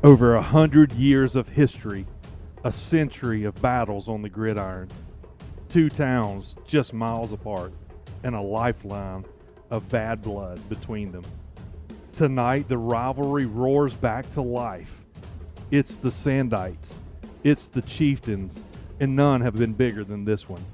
Over 100 years of history, a century of battles on the gridiron, two towns just miles apart, and a lifeline of bad blood between them. Tonight, the rivalry roars back to life. It's the Sandites, it's the Chieftains, and none have been bigger than this one.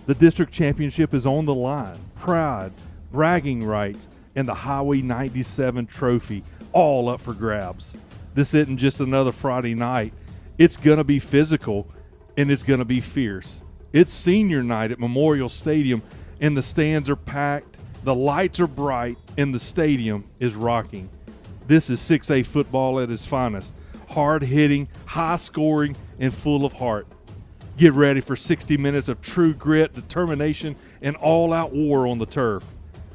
The district championship is on the line. Pride, bragging rights, and the Highway 97 trophy all up for grabs. This isn't just another Friday night. It's going to be physical, and it's going to be fierce. It's senior night at Memorial Stadium, and the stands are packed, the lights are bright, and the stadium is rocking. This is 6A football at its finest. Hard-hitting, high-scoring, and full of heart. Get ready for 60 minutes of true grit, determination, and all-out war on the turf.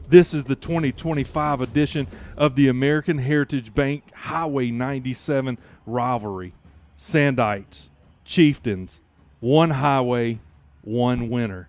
This is the 2025 edition of the American Heritage Bank Highway 97 Rivalry. Sandites, Chieftains, one highway, one winner.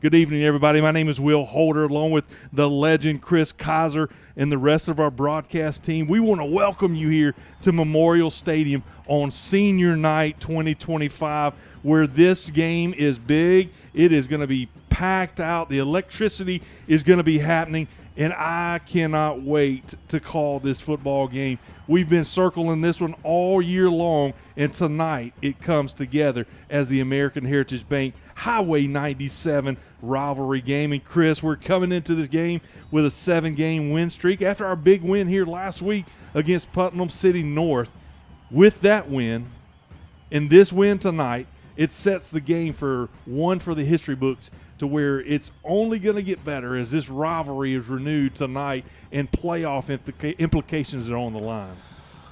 Good evening, everybody. My name is Will Holder, along with the legend Chris Kaiser and the rest of our broadcast team. We want to welcome you here to Memorial Stadium on Senior Night 2025, where this game is big. It is going to be packed out. The electricity is going to be happening, and I cannot wait to call this football game. We've been circling this one all year long, and tonight it comes together as the American Heritage Bank Highway 97 rivalry game. And Chris, we're coming into this game with a 7-game win streak after our big win here last week against Putnam City North. With that win and this win tonight, it sets the game for the history books, to where it's only going to get better as this rivalry is renewed tonight and playoff implications are on the line.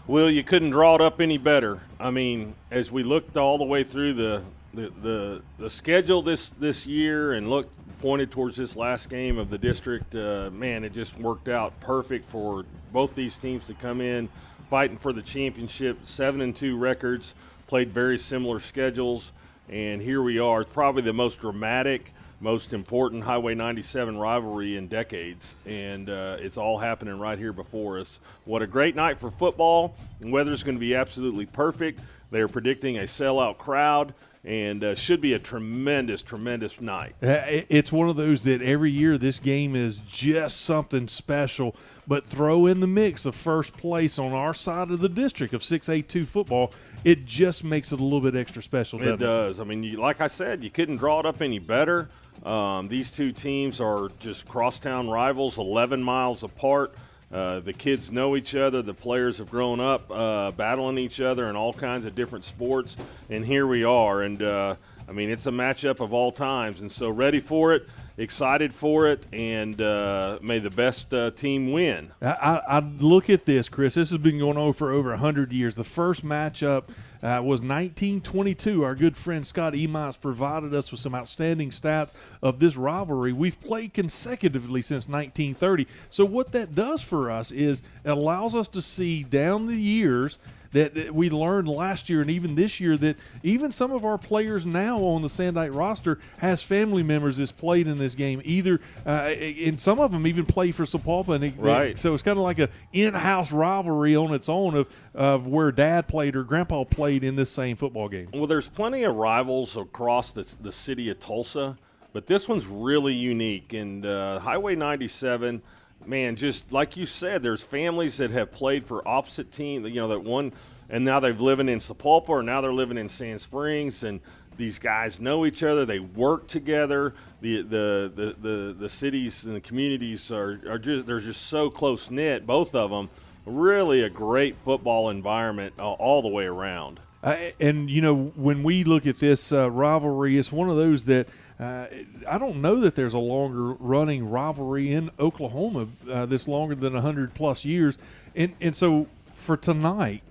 Well, you couldn't draw it up any better. I mean, as we looked all the way through the schedule this year and pointed towards this last game of the district, man, it just worked out perfect for both these teams to come in fighting for the championship. 7-2 records, played very similar schedules, and here we are. It's probably the most dramatic, most important Highway 97 rivalry in decades, and it's all happening right here before us. What a great night for football. The weather's going to be absolutely perfect. They're predicting a sellout crowd, and should be a tremendous, tremendous night. It's one of those that every year this game is just something special, but throw in the mix of first place on our side of the district of 6A2 football, it just makes it a little bit extra special, doesn't it? It does. I mean, like I said, you couldn't draw it up any better. These two teams are just crosstown rivals, 11 miles apart. The kids know each other. The players have grown up battling each other in all kinds of different sports, and here we are. And, I mean, it's a matchup of all times, and so ready for it, excited for it, and may the best team win. I look at this, Chris. This has been going on for over 100 years. The first matchup was 1922. Our good friend Scott Emos provided us with some outstanding stats of this rivalry. We've played consecutively since 1930. So what that does for us is it allows us to see down the years that we learned last year and even this year that even some of our players now on the Sandite roster has family members that's played in this game. Either and some of them even play for Sapulpa. Right. So it's kind of like an in-house rivalry on its own of where Dad played or Grandpa played in this same football game. Well, there's plenty of rivals across the city of Tulsa, but this one's really unique. And Highway 97, man, just like you said, there's families that have played for opposite teams, that one, and now they're living in Sapulpa, or now they're living in Sand Springs, and these guys know each other. They work together. The cities and the communities are just so close knit. Both of them, really a great football environment all the way around. And when we look at this rivalry, it's one of those that I don't know that there's a longer running rivalry in Oklahoma that's longer than 100+ years. And so for tonight,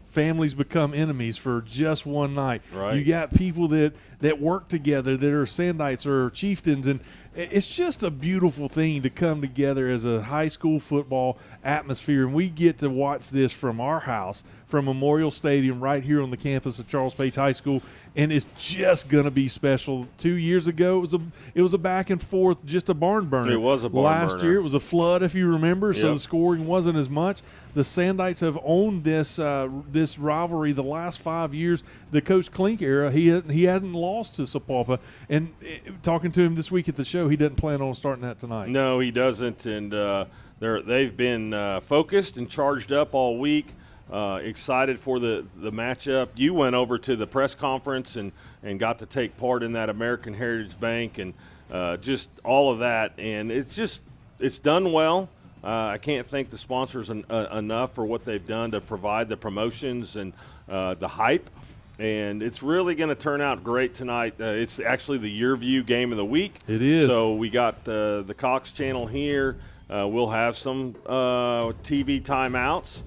families become enemies for just one night. Right. You got people that work together that are Sandites or Chieftains, and it's just a beautiful thing to come together as a high school football atmosphere, and we get to watch this from our house, from Memorial Stadium right here on the campus of Charles Page High School, and it's just going to be special. 2 years ago, it was a back and forth, just a barn burner. It was a barn burner. Last year, it was a flood, if you remember, so Yep. the scoring wasn't as much. The Sandites have owned this rivalry the last 5 years. The Coach Klink era, he hasn't lost to Sapulpa. And talking to him this week at the show, he doesn't plan on starting that tonight. No, he doesn't, and they've been focused and charged up all week. Excited for the matchup. You went over to the press conference and got to take part in that American Heritage Bank and just all of that. And it's done well. I can't thank the sponsors enough for what they've done to provide the promotions and the hype. And it's really going to turn out great tonight. It's actually the Your View game of the week. It is. So we got the Cox channel here. We'll have some TV timeouts.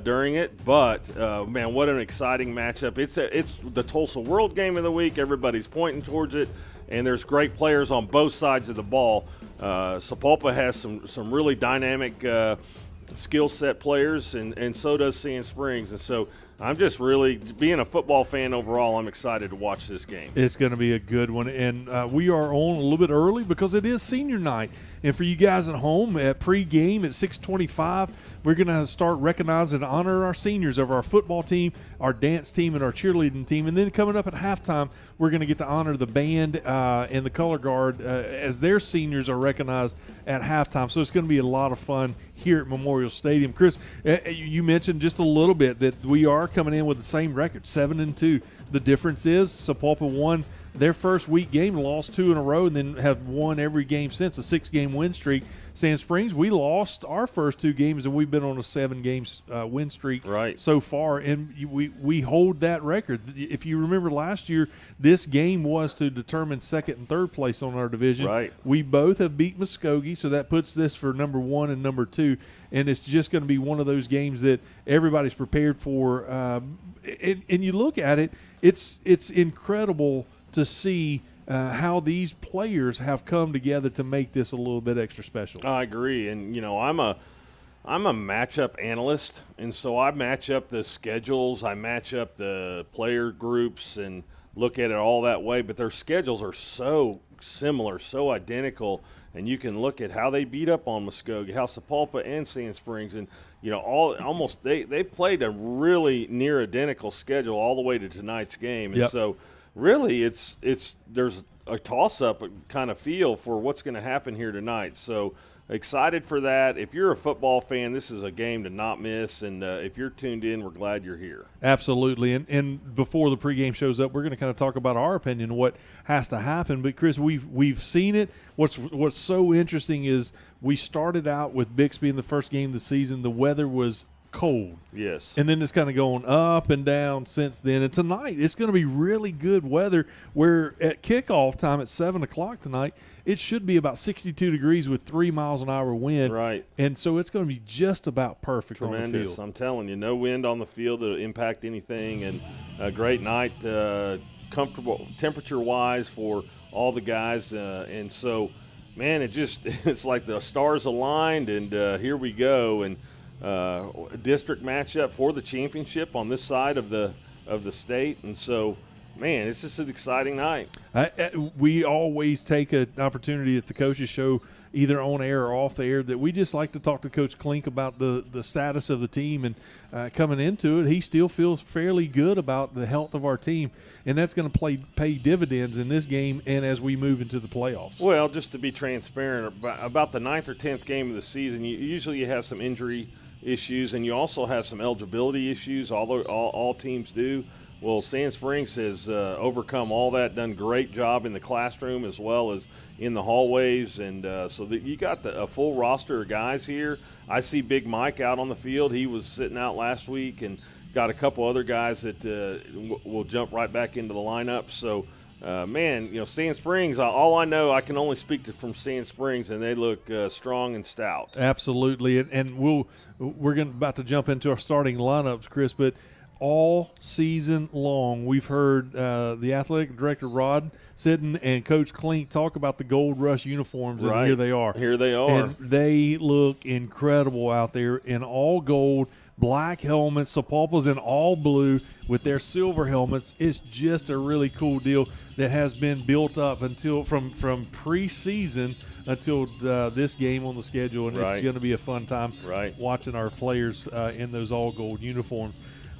during it. But, man, what an exciting matchup. It's the Tulsa World Game of the Week. Everybody's pointing towards it, and there's great players on both sides of the ball. Sapulpa has some really dynamic skill set players, and so does Sand Springs. And so I'm just really, being a football fan overall, I'm excited to watch this game. It's going to be a good one, and we are on a little bit early because it is senior night. And for you guys at home, at pregame at 6:25, we're going to start recognizing and honor our seniors of our football team, our dance team, and our cheerleading team. And then coming up at halftime, we're going to get to honor the band and the color guard as their seniors are recognized at halftime. So it's going to be a lot of fun here at Memorial Stadium. Chris, you mentioned just a little bit that we are coming in with the same record, 7-2. The difference is Sapulpa won their first week game, lost 2 in a row, and then have won every game since, a 6-game win streak. Sand Springs, we lost our first 2 games, and we've been on a 7-game win streak so far, and we hold that record. If you remember last year, this game was to determine second and third place on our division. Right. We both have beat Muskogee, so that puts this for number 1 and number 2, and it's just going to be one of those games that everybody's prepared for. And you look at it, it's incredible to see how these players have come together to make this a little bit extra special. I agree, and I'm a matchup analyst, and so I match up the schedules, I match up the player groups, and look at it all that way. But their schedules are so similar, so identical, and you can look at how they beat up on Muskogee, how Sapulpa and Sand Springs, and they played a really near identical schedule all the way to tonight's game, and so. Really, there's a toss-up kind of feel for what's going to happen here tonight. So excited for that. If you're a football fan, this is a game to not miss. And if you're tuned in, we're glad you're here. Absolutely. And before the pregame shows up, we're going to kind of talk about our opinion of what has to happen. But, Chris, we've seen it. What's so interesting is we started out with Bixby in the first game of the season. The weather was cold. Yes. And then it's kind of going up and down since then. And tonight it's going to be really good weather where at kickoff time at 7 o'clock tonight, it should be about 62 degrees with 3 miles an hour wind. Right. And so it's going to be just about perfect. Tremendous. On the field. I'm telling you, no wind on the field to impact anything. And a great night, comfortable temperature-wise for all the guys. And so, man, it's like the stars aligned, and here we go. And district matchup for the championship on this side of the state, and so, man, it's just an exciting night. We always take an opportunity at the coaches show, either on air or off the air, that we just like to talk to Coach Klink about the status of the team, and coming into it, he still feels fairly good about the health of our team, and that's going to pay dividends in this game and as we move into the playoffs. Well, just to be transparent, about the 9th or 10th game of the season, you have some injury issues, and you also have some eligibility issues. All teams do. Well, Sand Springs has overcome all that, done a great job in the classroom as well as in the hallways, and so that you got a full roster of guys here. I see Big Mike out on the field. He was sitting out last week, and got a couple other guys that will jump right back into the lineup. So, man, Sand Springs, all I know, I can only speak from Sand Springs, and they look strong and stout. Absolutely, and we're about to jump into our starting lineups, Chris, but all season long we've heard the athletic director Rod Sitton and Coach Klink talk about the Gold Rush uniforms, and here they are. Here they are. And they look incredible out there in all gold, black helmets, Sapulpa's in all blue with their silver helmets. It's just a really cool deal that has been built up until from preseason until this game on the schedule, and it's going to be a fun time watching our players in those all gold uniforms.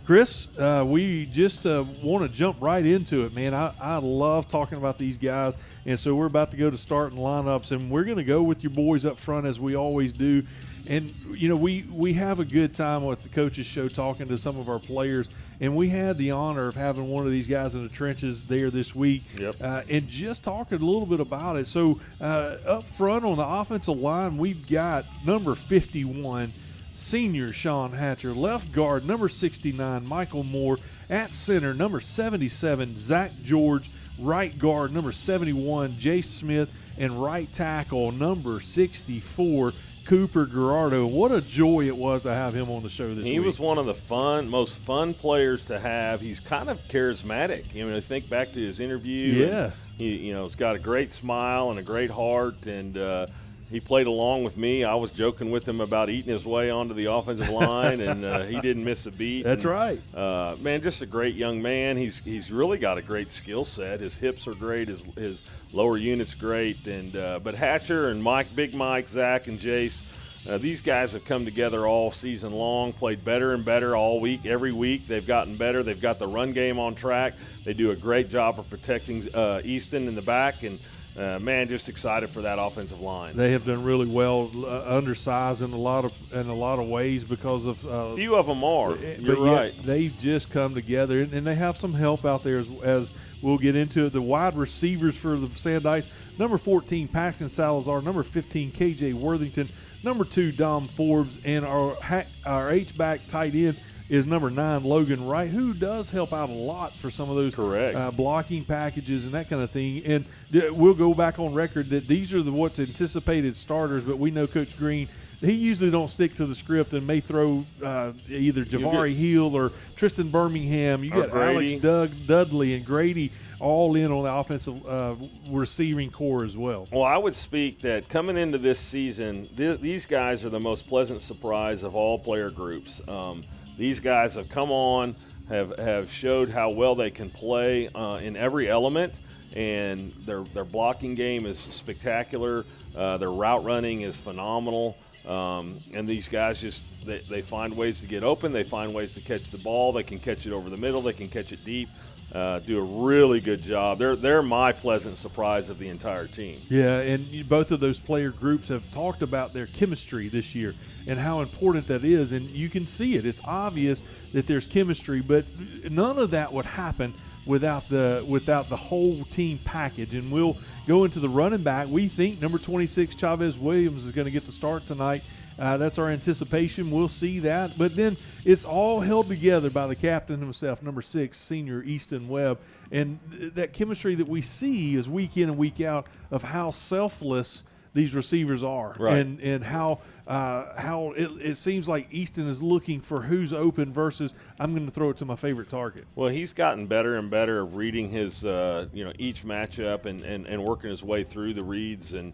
Chris, we just want to jump right into it, man. I love talking about these guys, and so we're about to go to starting lineups, and we're going to go with your boys up front as we always do. And, we have a good time with the coaches show talking to some of our players, and we had the honor of having one of these guys in the trenches there this week. And just talking a little bit about it. So up front on the offensive line, we've got number 51, senior Sean Hatcher. Left guard, number 69, Michael Moore. At center, number 77, Zach George. Right guard, number 71, Jay Smith. And right tackle, number 64, Cooper Gerardo. What a joy it was to have him on the show this week. He was one of the most fun players to have. He's kind of charismatic. You know, I think back to his interview. Yes. He's got a great smile and a great heart, and he played along with me. I was joking with him about eating his way onto the offensive line, and he didn't miss a beat. That's and, right. Man, just a great young man. He's really got a great skill set. His hips are great. His lower unit's great. And but Hatcher and Big Mike, Zach, and Jace, these guys have come together all season long, played better and better all week. Every week they've gotten better. They've got the run game on track. They do a great job of protecting Easton in the back, and man, just excited for that offensive line. They have done really well, undersized in a lot of ways because of a few of them are. You're right. They've just come together, and they have some help out there as we'll get into it. The wide receivers for the Sandites: number 14, Paxton Salazar; number 15, KJ Worthington; number 2, Dom Forbes; and our H-back tight end is number 9, Logan Wright, who does help out a lot for some of those blocking packages and that kind of thing. And we'll go back on record that these are what's anticipated starters, but we know Coach Green, he usually don't stick to the script and may throw either Javari Hill or Tristan Birmingham. You got Alex Dudley and Grady all in on the offensive receiving core as well. Well, I would speak that coming into this season, these guys are the most pleasant surprise of all player groups. These guys have come on, have showed how well they can play in every element, and their blocking game is spectacular. Their route running is phenomenal, and these guys just they find ways to get open. They find ways to catch the ball. They can catch it over the middle. They can catch it deep. Do a really good job. They're my pleasant surprise of the entire team. Yeah, and both of those player groups have talked about their chemistry this year and how important that is, and you can see it. It's obvious that there's chemistry, but none of that would happen without the whole team package. And we'll go into the running back. We think number 26, Chavez Williams, is going to get the start tonight. That's our anticipation. We'll see that. But then it's all held together by the captain himself, number 6, senior Easton Webb. And that chemistry that we see is week in and week out of how selfless these receivers are. Right. And how it seems like Easton is looking for who's open versus I'm going to throw it to my favorite target. Well, he's gotten better and better of reading his each matchup and working his way through the reads, and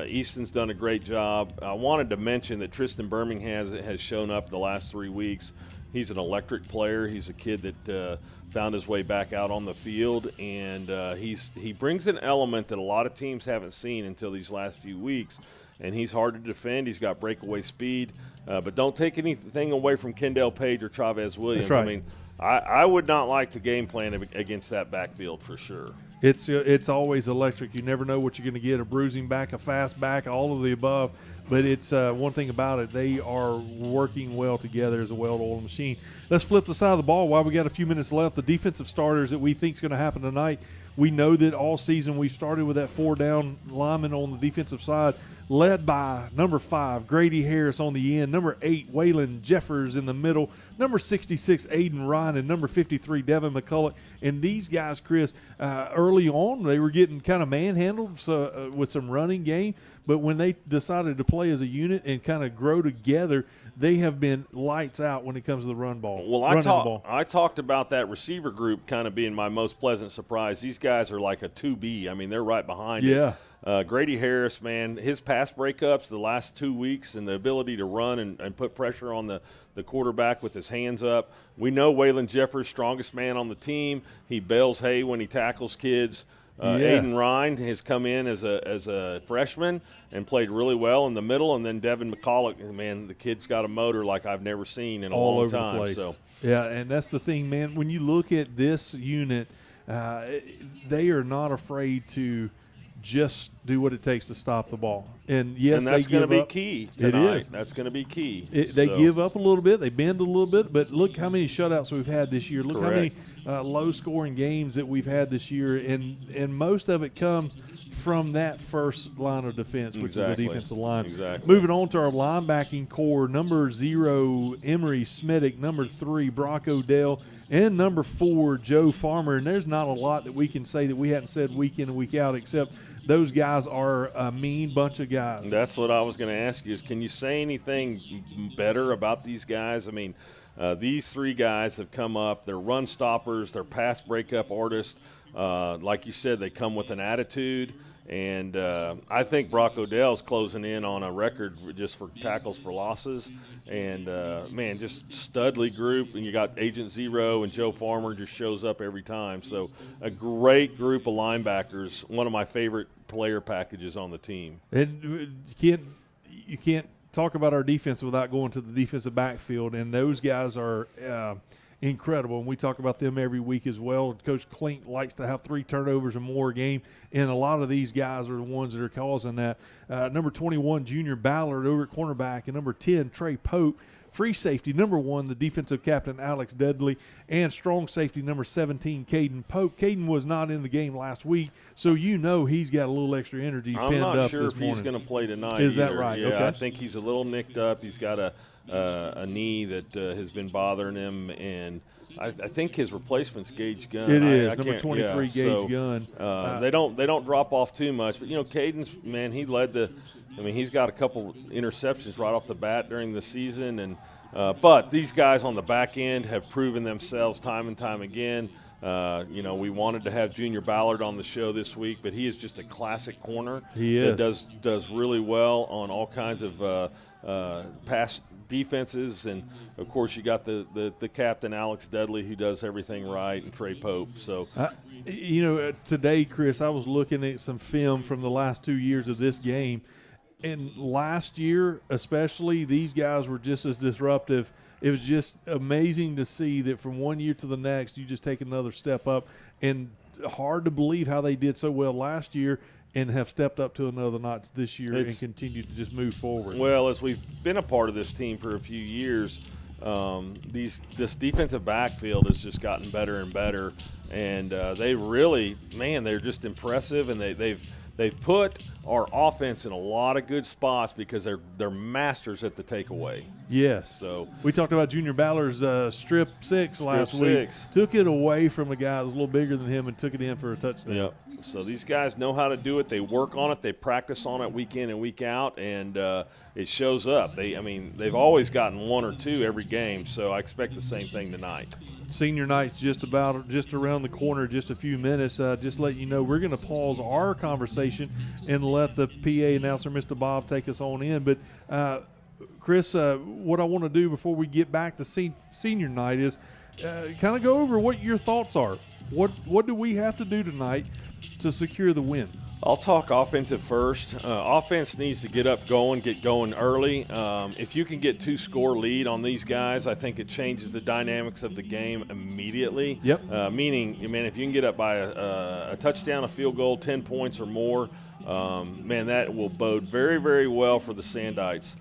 Easton's done a great job. I wanted to mention that Tristan Birmingham has shown up the last 3 weeks. He's an electric player. He's a kid that found his way back out on the field, and he brings an element that a lot of teams haven't seen until these last few weeks. And he's hard to defend. He's got breakaway speed. But don't take anything away from Kendall Page or Chavez Williams. That's right. I mean, I would not like to game plan against that backfield for sure. It's always electric. You never know what you're going to get, a bruising back, a fast back, all of the above. But it's one thing about it, they are working well together as a well-oiled machine. Let's flip the side of the ball while we got a few minutes left. The defensive starters that we think is going to happen tonight, we know that all season we've started with that 4-down lineman on the defensive side, led by number 5, Grady Harris on the end, number 8, Waylon Jeffers in the middle, number 66, Aiden Ryan, and number 53, Devin McCulloch. And these guys, Chris, early on they were getting kind of manhandled with some running game, but when they decided to play as a unit and kind of grow together, they have been lights out when it comes to the run ball. Well, I talked about that receiver group kind of being my most pleasant surprise. These guys are like a 2B. I mean, they're right behind it. Grady Harris, man, his pass breakups the last 2 weeks and the ability to run and put pressure on the quarterback with his hands up. We know Waylon Jeffers, strongest man on the team. He bails hay when he tackles kids. Aiden Ryan has come in as a freshman and played really well in the middle, and then Devin McCulloch, man, the kid's got a motor like I've never seen in a long time. The place. So yeah, and that's the thing, man. When you look at this unit, they are not afraid to just do what it takes to stop the ball. And yes, and that's going to be key tonight. It is. That's going to be key. They give up a little bit. They bend a little bit. But look how many shutouts we've had this year. Look Correct. how many low-scoring games that we've had this year. And most of it comes from that first line of defense, which is the defensive line. Exactly. Moving on to our linebacking core, number 0, Emery Smittick, number 3, Brock Odell, and number 4, Joe Farmer. And there's not a lot that we can say that we hadn't said week in and week out, except those guys are a mean bunch of guys. That's what I was going to ask you is, can you say anything better about these guys? I mean, these three guys have come up. They're run stoppers. They're pass breakup artists. Like you said, they come with an attitude. And I think Brock Odell's closing in on a record just for tackles for losses. And, man, just studly group. And you got Agent Zero and Joe Farmer just shows up every time. So a great group of linebackers, one of my favorite player packages on the team. And you can't talk about our defense without going to the defensive backfield. And those guys are incredible, and we talk about them every week as well. Coach Klink likes to have 3 turnovers or more a game, and a lot of these guys are the ones that are causing that. Number 21, Junior Ballard over at cornerback, and number 10, Trey Pope. Free safety, number 1, the defensive captain, Alex Dudley, and strong safety, number 17, Caden Pope. Caden was not in the game last week, so he's got a little extra energy pinned up this morning. I'm not sure if he's going to play tonight Is either. that right? Yeah, okay. I think he's a little nicked up. He's got a knee that has been bothering him, and I think his replacement's Gage Gunn. It is number 23, Gage Gunn. They don't drop off too much, but Caden's, man, he led he's got a couple interceptions right off the bat during the season, and but these guys on the back end have proven themselves time and time again. We wanted to have Junior Ballard on the show this week, but he is just a classic corner. He is. That does really well on all kinds of pass defenses, and of course you got the captain Alex Dudley, who does everything right, and Trey Pope. So today, Chris, I was looking at some film from the last 2 years of this game, and last year especially, these guys were just as disruptive. It was just amazing to see that from one year to the next, you just take another step up, and hard to believe how they did so well last year and have stepped up to another notch this year and continue to just move forward. Well, as we've been a part of this team for a few years, this defensive backfield has just gotten better and better, and they really, man, they're just impressive, and they've put our offense in a lot of good spots because they're masters at the takeaway. Yes. So we talked about Junior Ballard's strip six last week. Took it away from a guy that was a little bigger than him and took it in for a touchdown. Yep. So these guys know how to do it. They work on it. They practice on it week in and week out, and it shows up. They've always gotten 1 or 2 every game, so I expect the same thing tonight. Senior night's just around the corner, just a few minutes. Just let you know, we're going to pause our conversation and let the PA announcer, Mr. Bob, take us on in. But, Chris, what I want to do before we get back to senior night is kind of go over what your thoughts are. What do we have to do tonight to secure the win? I'll talk offensive first. Offense needs to get going early. If you can get 2-score lead on these guys, I think it changes the dynamics of the game immediately. Yep. Meaning, man, if you can get up by a touchdown, a field goal, 10 points or more, man, that will bode very, very well for the Sandites.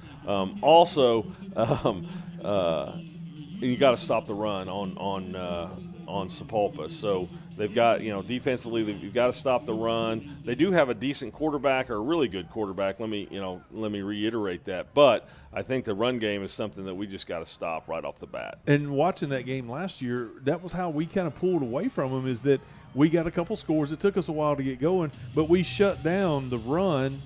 You got to stop the run on Sapulpa. So they've got, defensively, you've got to stop the run. They do have a decent quarterback, or a really good quarterback. Let me reiterate that. But I think the run game is something that we just got to stop right off the bat. And watching that game last year, that was how we kind of pulled away from them, is that we got a couple scores. It took us a while to get going, but we shut down the run,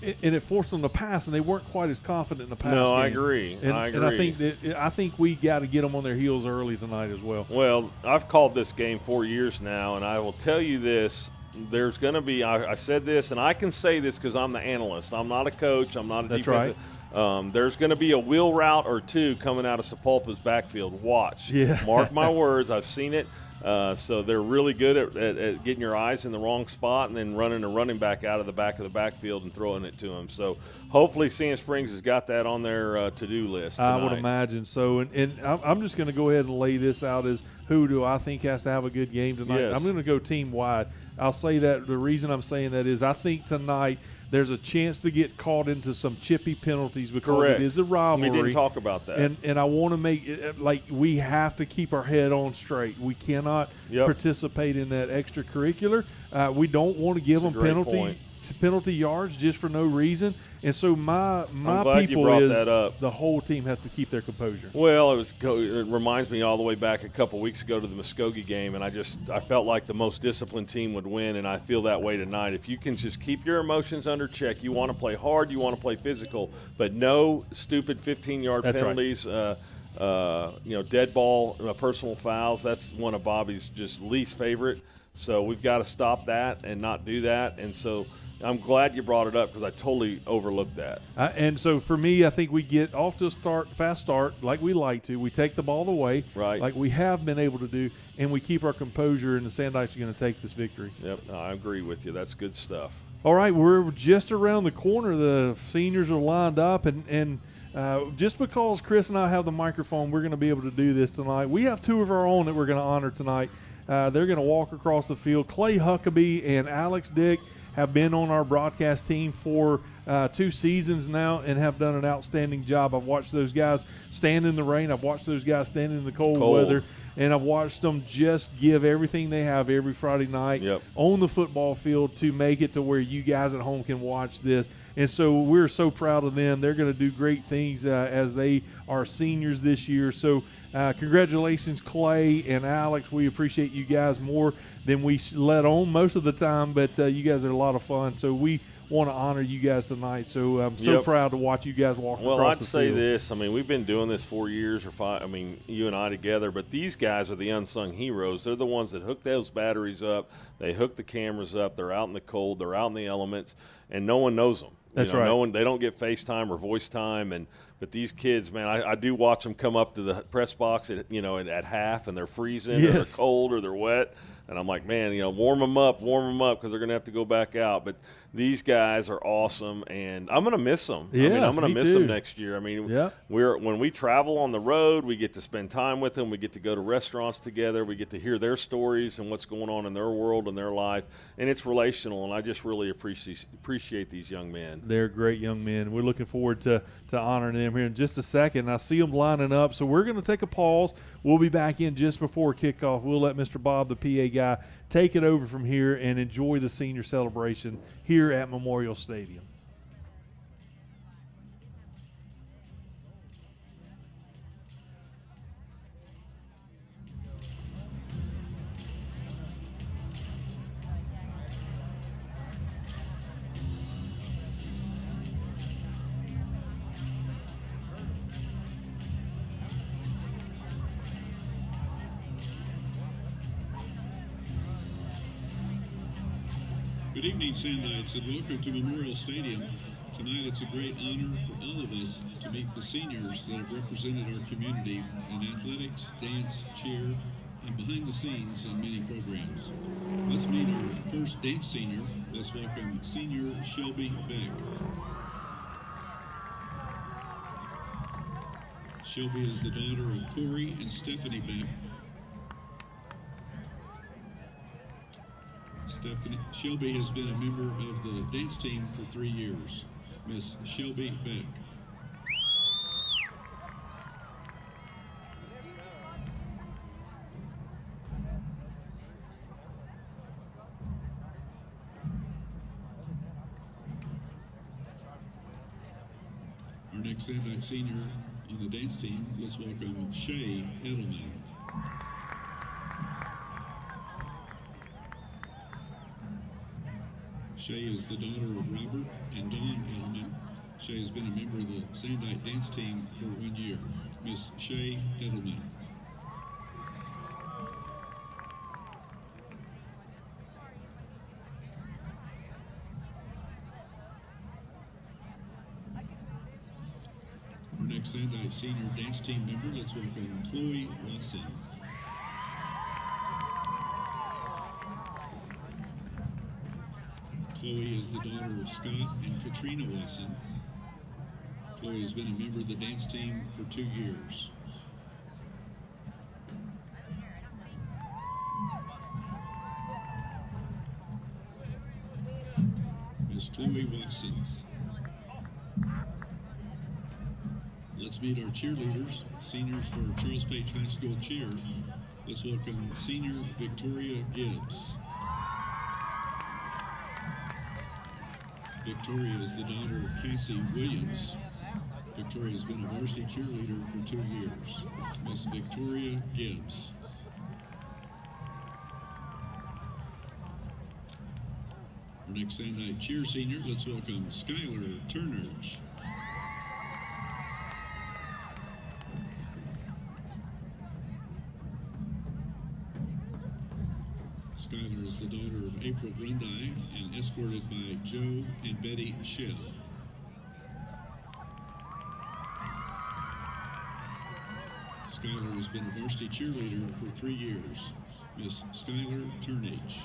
and it forced them to pass, and they weren't quite as confident in the pass game. I agree. And I think we got to get them on their heels early tonight as well. Well, I've called this game 4 years now, and I will tell you this: there's going to be. I said this, and I can say this because I'm the analyst. I'm not a coach. I'm not a defensive. Right. There's going to be a wheel route or 2 coming out of Sapulpa's backfield. Watch. Yeah. Mark my words. I've seen it. So they're really good at getting your eyes in the wrong spot and then running a running back out of the back of the backfield and throwing it to them. So hopefully Sand Springs has got that on their to-do list tonight. I would imagine so. And I'm just going to go ahead and lay this out as who do I think has to have a good game tonight. Yes. I'm going to go team-wide. I'll say that the reason I'm saying that is I think tonight there's a chance to get caught into some chippy penalties because Correct. It is a rivalry. We didn't talk about that. And I want to make it like we have to keep our head on straight. We cannot participate in that extracurricular. We don't want to give them penalty. penalty yards just for no reason. And so my glad people you brought is that up. The whole team has to keep their composure. Well, it reminds me all the way back a couple weeks ago to the Muskogee game, and I felt like the most disciplined team would win, and I feel that way tonight. If you can just keep your emotions under check, you want to play hard, you want to play physical, but no stupid 15-yard penalties. Right. Dead ball, personal fouls. That's one of Bobby's just least favorite. So we've got to stop that and not do that. And so I'm glad you brought it up because I totally overlooked that. And so for me, I think we get off to a fast start like we like to. We take the ball away like we have been able to do, and we keep our composure, and the Sandites are going to take this victory. Yep, I agree with you. That's good stuff. All right, we're just around the corner. The seniors are lined up, and just because Chris and I have the microphone, we're going to be able to do this tonight. We have two of our own that we're going to honor tonight. They're going to walk across the field. Clay Huckabee and Alex Dick have been on our broadcast team for 2 seasons now and have done an outstanding job. I've watched those guys stand in the rain. I've watched those guys stand in the cold weather. And I've watched them just give everything they have every Friday night on the football field to make it to where you guys at home can watch this. And so we're so proud of them. They're going to do great things as they are seniors this year. So congratulations, Clay and Alex. We appreciate you guys more than we let on most of the time, but you guys are a lot of fun. So we want to honor you guys tonight. So I'm so proud to watch you guys walk across the field. Well, I'd say this. I mean, we've been doing this 4 years or 5. I mean, you and I together, but these guys are the unsung heroes. They're the ones that hook those batteries up. They hook the cameras up. They're out in the cold. They're out in the elements, and no one knows them. That's right. They don't get FaceTime or voice time, but these kids, man, I do watch them come up to the press box at half, and they're freezing, or they're cold, or they're wet, and I'm like, man, warm them up, because they're going to have to go back out. But these guys are awesome, and I'm going to miss them. Yeah, I'm going to miss them next year. I mean, when we travel on the road, we get to spend time with them. We get to go to restaurants together. We get to hear their stories and what's going on in their world and their life, and it's relational. And I just really appreciate these young men. They're great young men. We're looking forward to honoring them here in just a second. I see them lining up, so we're going to take a pause. We'll be back in just before kickoff. We'll let Mr. Bob, the PA guy, take it over from here and enjoy the senior celebration here at Memorial Stadium. Good evening, Sandites, and welcome to Memorial Stadium. Tonight it's a great honor for all of us to meet the seniors that have represented our community in athletics, dance, cheer, and behind the scenes in many programs. Let's meet our first dance senior. Let's welcome senior Shelby Beck. Shelby is the daughter of Corey and Stephanie Beck. Shelby has been a member of the dance team for 3 years. Miss Shelby Beck. Our next Sandite senior on the dance team, let's welcome Shay Edelman. Shay is the daughter of Robert and Dawn Edelman. Shay has been a member of the Sandite dance team for 1 year. Miss Shay Edelman. Our next Sandite senior dance team member, let's welcome Chloe Watson. Chloe is the daughter of Scott and Katrina Watson. Chloe has been a member of the dance team for 2 years. Miss Chloe Watson. Let's meet our cheerleaders, seniors for Charles Page High School cheer. Let's welcome senior Victoria Gibbs. Victoria is the daughter of Cassie Williams. Victoria has been a varsity cheerleader for 2 years. Miss Victoria Gibbs. Our next Sandite cheer senior, let's welcome Skylar Turnage. Skylar is the daughter of April Grundy and escorted by Joe and Betty Shell. Skylar has been a varsity cheerleader for 3 years. Miss Skylar Turnage.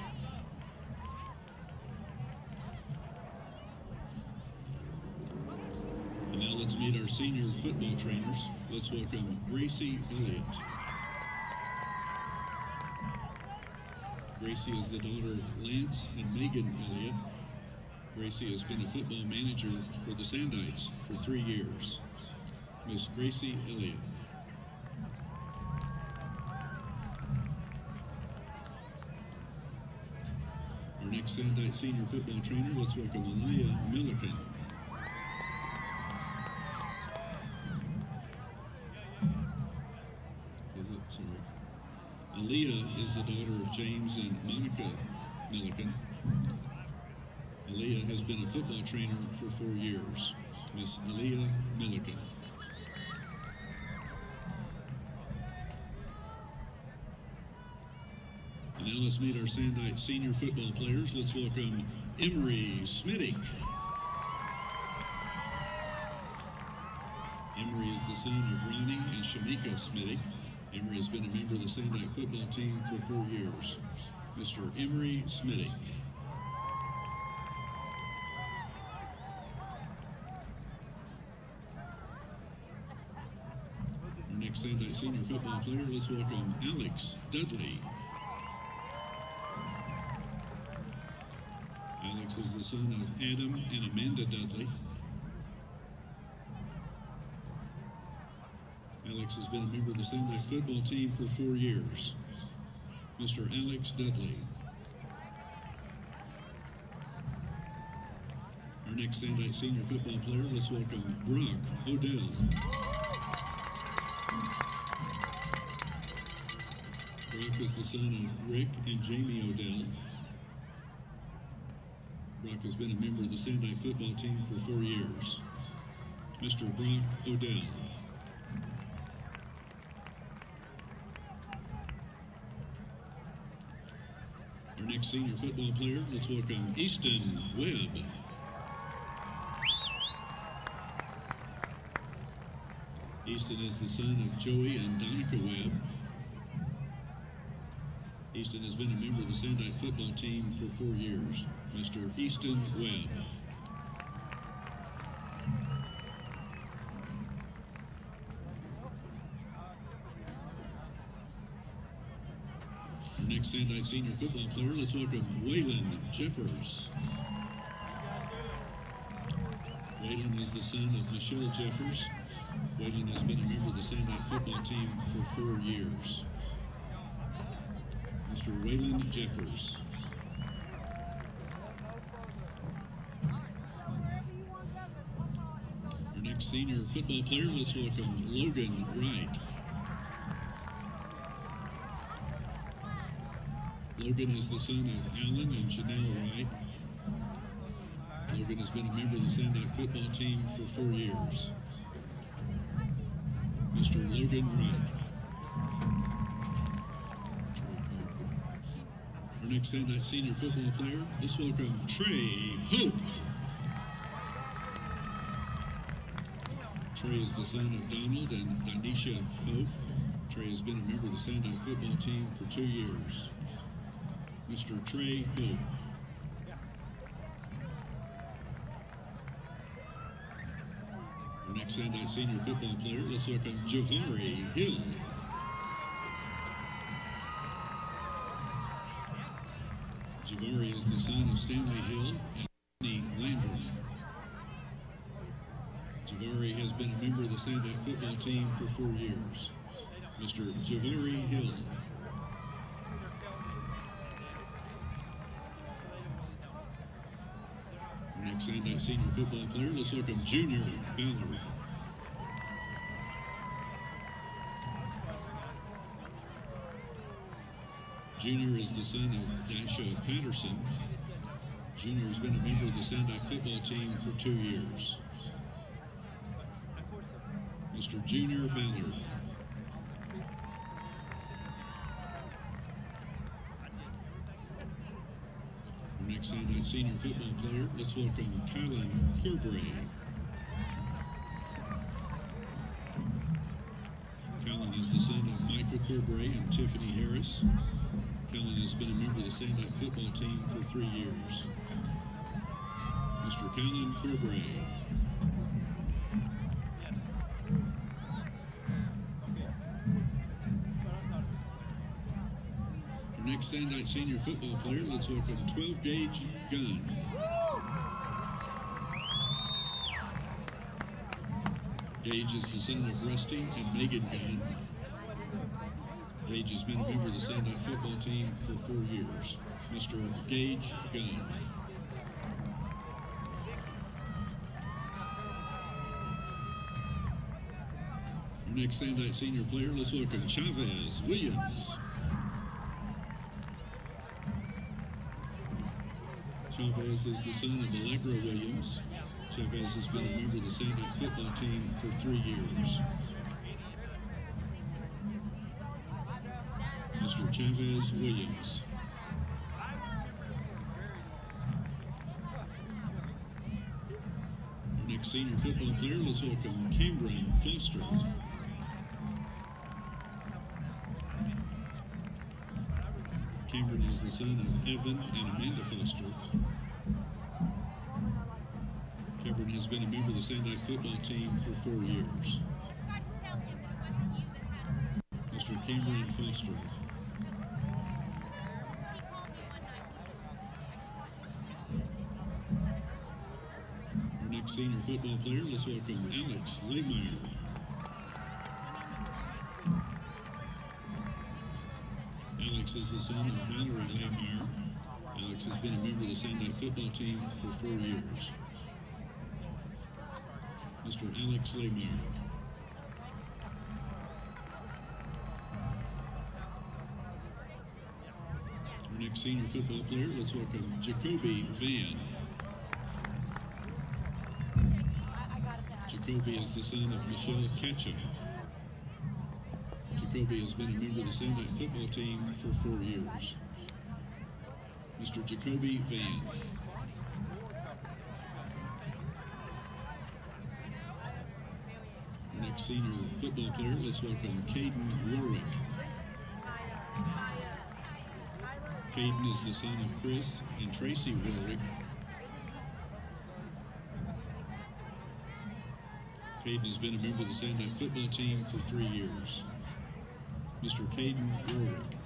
And now let's meet our senior football trainers. Let's welcome Gracie Elliott. Gracie is the daughter of Lance and Megan Elliott. Gracie has been a football manager for the Sandites for 3 years. Miss Gracie Elliott. Our next Sandite senior football trainer, let's welcome Aliyah Milliken. Aliyah is the daughter of James and Monica Milliken. Aliyah has been a football trainer for 4 years. Miss Aliyah Milliken. And now let's meet our Sandite senior football players. Let's welcome Emery Smitty. Emery is the son of Ronnie and Shamika Smitty. Emery has been a member of the Sandite football team for 4 years. Mr. Emery Smitty. Our next Sandite senior football player, let's welcome Alex Dudley. Alex is the son of Adam and Amanda Dudley. Alex has been a member of the Sandite football team for 4 years. Mr. Alex Dudley. Our next Sandite senior football player, let's welcome Brock Odell. Brock is the son of Rick and Jamie Odell. Brock has been a member of the Sandite football team for 4 years. Mr. Brock Odell. Our next senior football player, let's welcome Easton Webb. Easton is the son of Joey and Donica Webb. Easton has been a member of the Sandite football team for 4 years. Mr. Easton Webb. Our next Sandite senior football player, let's welcome Waylon Jeffers. Waylon is the son of Michelle Jeffers. Waylon has been a member of the Sandite football team for 4 years. Mr. Waylon Jeffers. Our next senior football player, let's welcome Logan Wright. Logan is the son of Alan and Janelle Wright. Logan has been a member of the Sandite football team for 4 years. Mr. Logan Wright. Our next Sandite senior football player, let's welcome Trey Pope. Trey is the son of Donald and Danisha Pope. Trey has been a member of the Sandite football team for 2 years. Mr. Trey Pope. Our next Sandite senior football player, let's welcome Javari Hill. Javari is the son of Stanley Hill and Anthony Landrum. Javari has been a member of the Sandite football team for 4 years. Mr. Javari Hill. Our next next Sandite senior football player, let's welcome Junior Fowler. Junior is the son of Dasha Patterson. Junior has been a member of the Sandite football team for 2 years. Mr. Junior Fowler. Our next Sandite senior football player, let's welcome Kylan Corbray. Kylan is the son of Michael Corbray and Tiffany Harris. Kylan has been a member of the Sandite football team for 3 years. Mr. Kylan Corbray. Our next Sandite senior football player, let's welcome 12-gauge Gunn. Gage is the son of Rusty and Megan Gunn. Gage has been a member of the Sandite football team for 4 years. Mr. Gage Gunn. Our next Sandite senior player, let's welcome Chavez Williams. Chavez is the son of Allegra Williams. Chavez has been a member of the Sandite football team for 3 years. Mr. Chavez Williams. Our next senior football player, let's welcome Cameron Foster. Cameron is the son of Evan and Amanda Foster. Cameron has been a member of the Sandite football team for 4 years. Mr. Cameron Foster. Our next senior football player, let's welcome Alex Lehmeyer. Alex is the son of Mallory Lehmeyer. Alex has been a member of the Sandite football team for 4 years. Mr. Alex Lehmeyer. Our next senior football player, let's welcome Jacoby Van. Jacoby is the son of Michelle Ketchum. Jacoby has been a member of the Sandite football team for 4 years. Mr. Jacoby Van. Our next senior football player, let's welcome Caden Warwick. Caden is the son of Chris and Tracy Warwick. Caden has been a member of the Sandite football team for 3 years. Mr. Caden Warwick.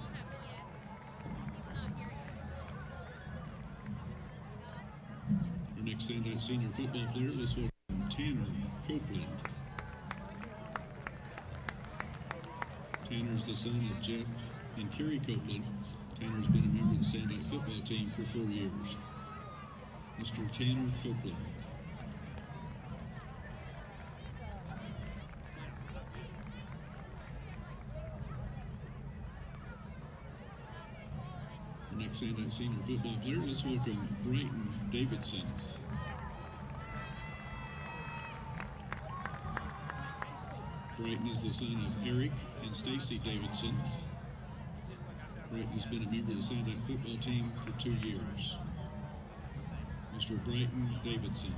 Our next Sandite senior football player, let's welcome Tanner Copeland. Tanner's the son of Jeff and Kerry Copeland. Tanner's been a member of the Sandite football team for 4 years. Mr. Tanner Copeland. Our next Sandite senior football player, let's welcome Brighton Davidson. Brighton is the son of Eric and Stacy Davidson. Brighton has been a member of the Sandite football team for 2 years. Mr. Brighton Davidson.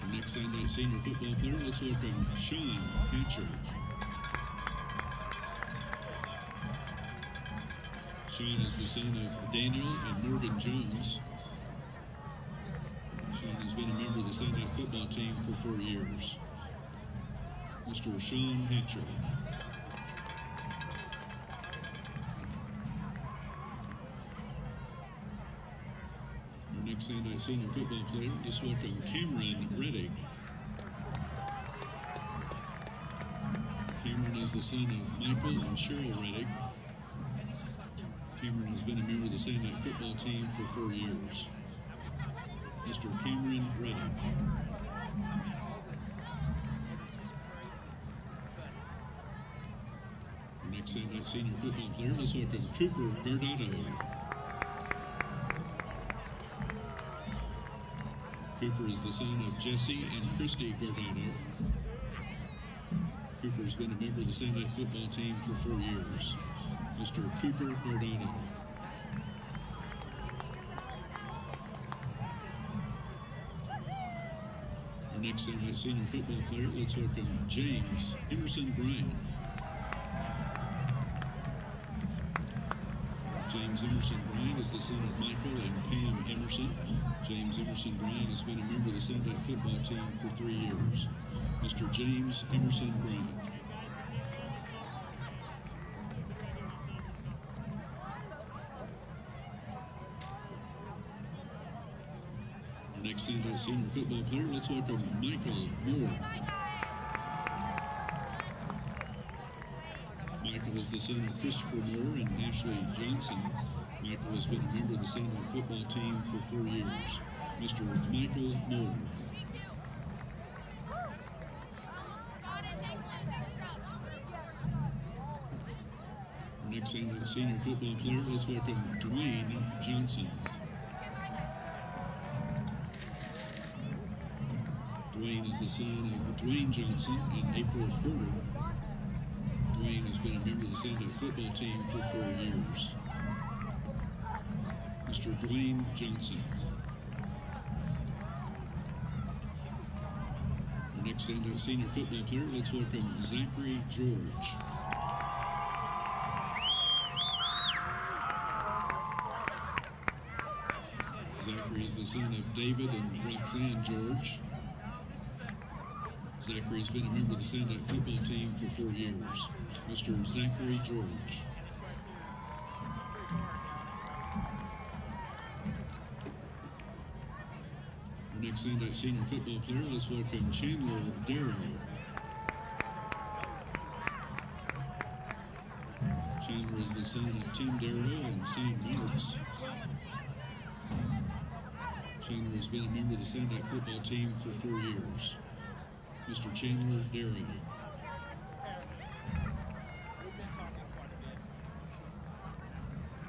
Our next Sandite senior football player, let's welcome Sean Hatcher. Sean is the son of Daniel and Morgan Jones. Sean has been a member of the Sandite football team for 4 years. Mr. Sean Hatcher. Our next Sandite senior football player, let's welcome Cameron Reddick. Cameron is the son of Michael and Cheryl Reddick. Cameron has been a member of the Sandite football team for 4 years. Mr. Cameron Reddick. Our next Sandite senior football player, let's welcome Cooper Gardado. Cooper is the son of Jesse and Christy Gardado. Cooper's been a member of the Sandite football team for 4 years. Mr. Cooper Gardado. Our next Sandite senior football player, let's welcome James Emerson Bryan. James Emerson Bryan is the son of Michael and Pam Emerson. James Emerson Bryan has been a member of the Sandite football team for 3 years. Mr. James Emerson Bryan. Our next Sandite senior football player, let's welcome Michael Moore. Michael is the son of Christopher Moore and Ashley Johnson. Michael has been a member of the Sandite football team for 4 years. Mr. Michael Moore. Our next Sandite senior football player, let's welcome Dwayne Johnson. Dwayne is the son of Dwayne Johnson and April Porter. Dwayne has been a member of the Sandite football team for 4 years. Mr. Dwayne Johnson. Our next Sandite senior football player, let's welcome Zachary George. Zachary is the son of David and Roxanne George. Zachary has been a member of the Sandite football team for 4 years. Mr. Zachary George. Our next Sandite senior football player, let's welcome Chandler Darrow. Chandler is the son of Tim Darrow and St. Mark's. Chandler has been a member of the Sandite football team for 4 years. Mr. Chandler Darrow.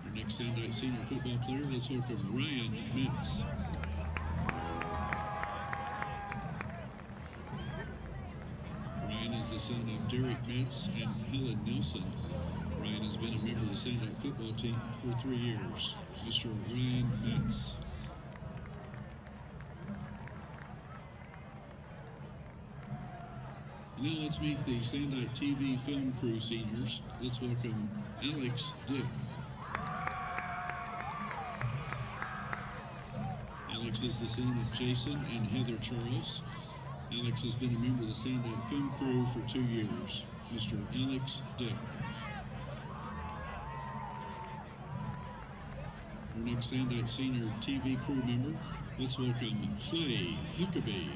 Our next Sandite senior football player, let's welcome Ryan Metz. Ryan is the son of Derek Metz and Helen Nelson. Ryan has been a member of the Sandite football team for 3 years. Mr. Ryan Metz. Now let's meet the Sandite TV film crew seniors. Let's welcome Alex Dick. Alex is the son of Jason and Heather Charles. Alex has been a member of the Sandite film crew for 2 years. Mr. Alex Dick. Our next Sandite senior TV crew member, let's welcome Clay Huckabee.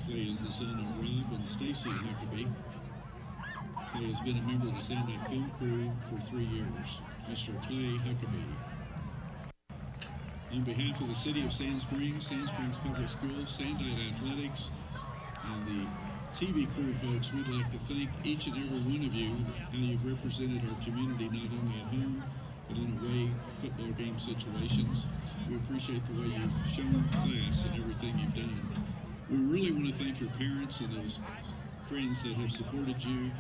Clay is the son of Rob and Stacy Huckabee. Clay has been a member of the Sandite film crew for 3 years. Mr. Clay Huckabee. On behalf of the City of Sand Springs Public Schools, Sandite Athletics, and the TV crew folks, we'd like to thank each and every one of you how you've represented our community not only at home, but in away football game situations. We appreciate the way you've shown class and everything you've done. We really want to thank your parents and those friends that have supported you,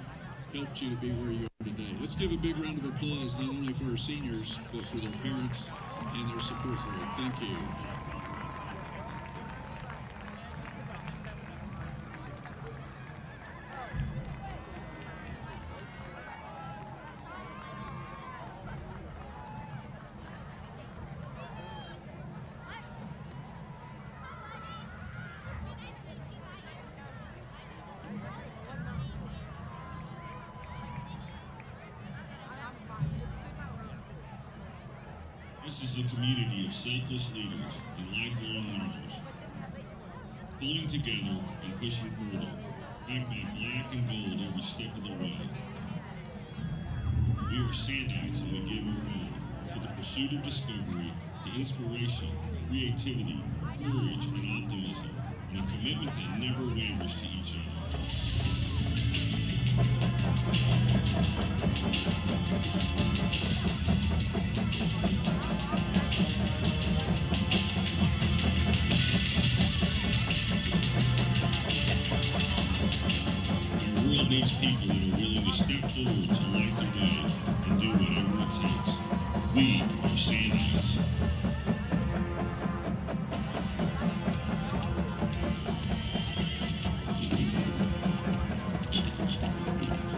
helped you to be where you are today. Let's give a big round of applause not only for our seniors, but for their parents and their support group. Thank you. This is a community of selfless leaders and lifelong learners, pulling together and pushing further, backed by black and gold every step of the way. We are Sandites and we give our all to the pursuit of discovery, to inspiration, creativity, courage, and optimism, and a commitment that never wavers to each other. Our world needs people that are willing to step forward to light the way and do whatever it takes. We are Sandites.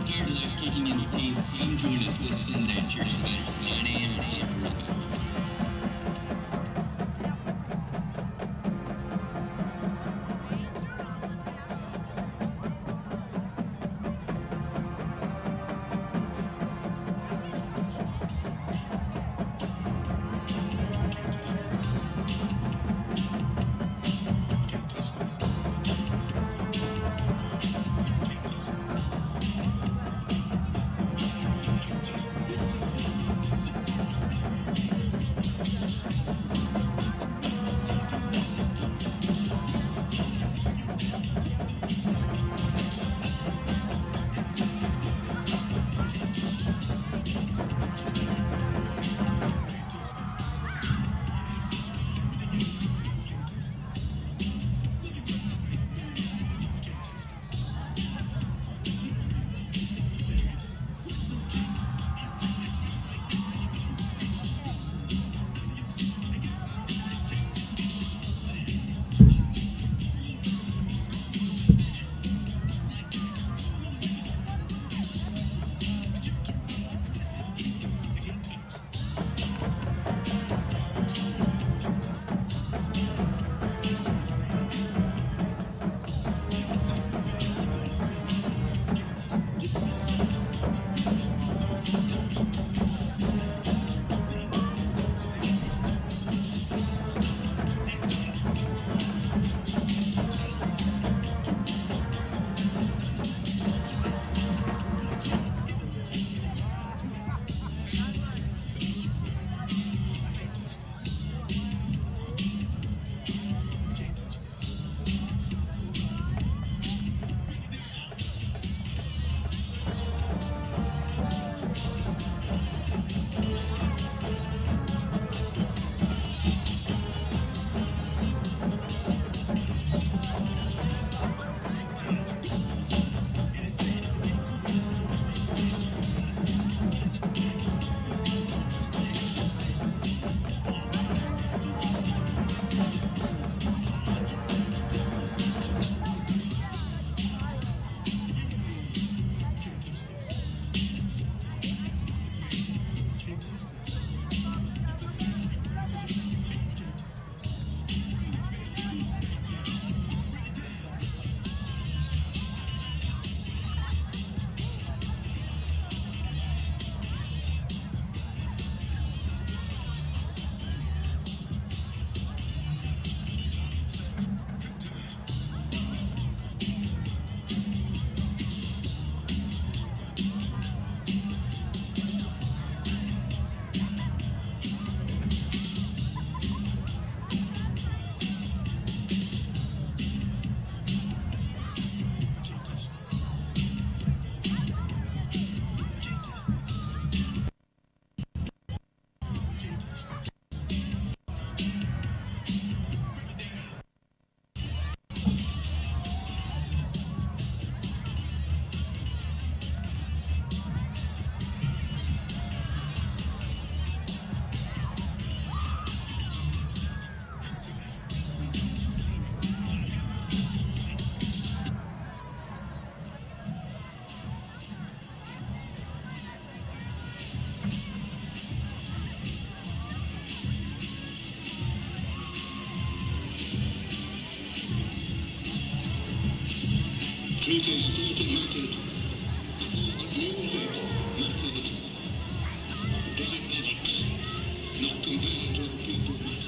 Hard luck kicking in the teeth. Come join us this Sunday at church tonight from 9 a.m. to 8:30. not compared to improvement.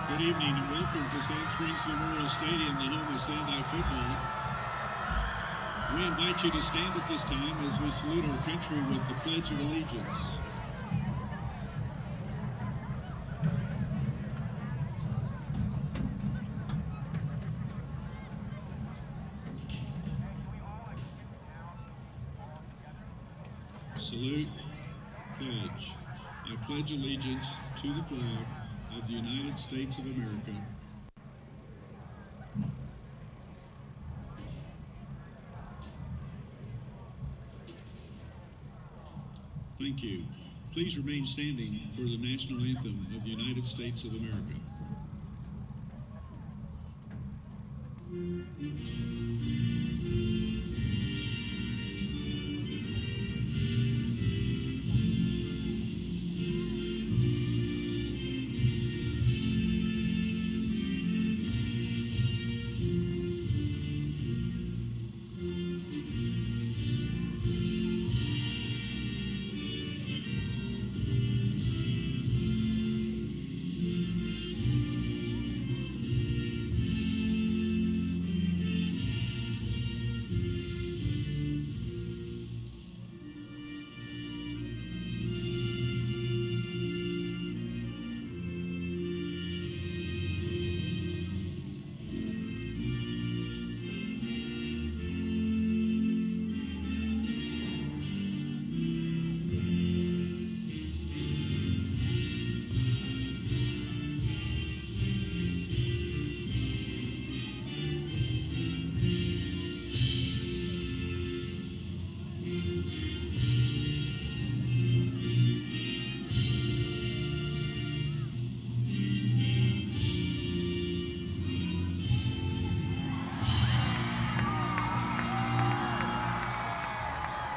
Good evening and welcome to Sand Springs Memorial Stadium, the home of Sandite football. We invite you to stand at this time as we salute our country with the Pledge of Allegiance. Salute, pledge. I pledge allegiance to the flag of the United States of America Thank you. Please remain standing for the national anthem of the United States of America.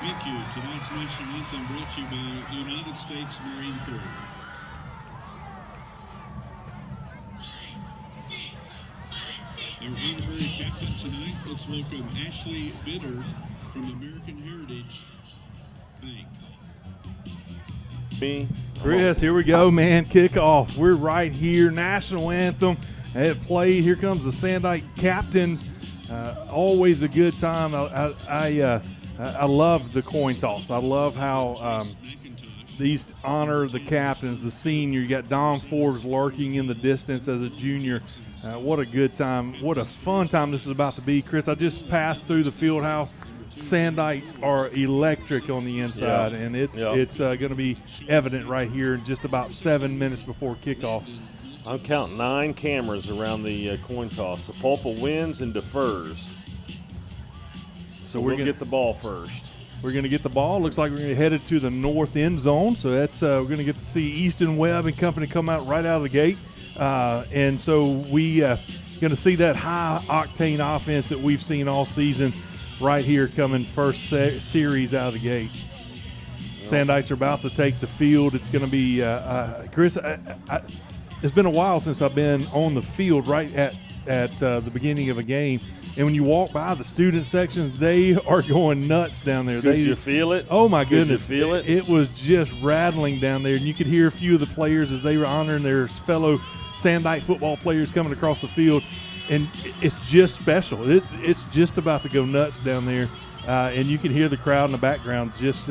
Thank you. Tonight's national anthem brought to you by the United States Marine Corps. Our honorary captain tonight, let's welcome Ashley Bitter from American Heritage Bank. Chris, here we go, man. Kickoff. We're right here. National anthem at play. Here comes the Sandite captains. Always a good time. I love the coin toss. I love how these honor the captains, the senior. You got Don Forbes lurking in the distance as a junior. What a good time. What a fun time this is about to be. Chris, I just passed through the field house. Sandites are electric on the inside, and it's going to be evident right here in just about 7 minutes before kickoff. I'm counting 9 cameras around the coin toss. Sapulpa wins and defers. So we're going to get the ball first. We're going to get the ball. Looks like we're going to head it to the north end zone. So that's we're going to get to see Easton Webb and company come out right out of the gate. And so we going to see that high-octane offense that we've seen all season right here coming first series out of the gate. Sandites are about to take the field. It's going to be Chris, it's been a while since I've been on the field right at at the beginning of a game. And when you walk by the student sections, they are going nuts down there. Could you feel it? Oh, my goodness. Could you feel it? It was just rattling down there. And you could hear a few of the players as they were honoring their fellow Sandite football players coming across the field. And it's just special. It's just about to go nuts down there. And you can hear the crowd in the background just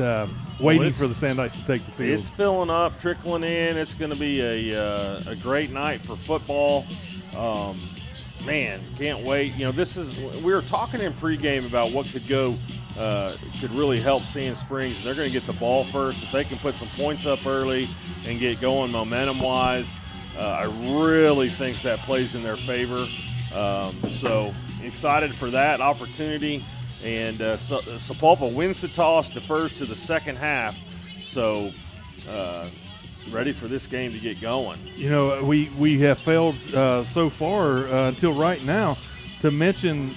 waiting for the Sandites to take the field. It's filling up, trickling in. It's going to be a great night for football. Man, can't wait. You know, we were talking in pregame about what could really help Sand Springs. They're going to get the ball first. If they can put some points up early and get going momentum-wise, I really think that plays in their favor. So excited for that opportunity. And Sapulpa wins the toss, defers to the second half. So ready for this game to get going. You know, we have failed so far until right now to mention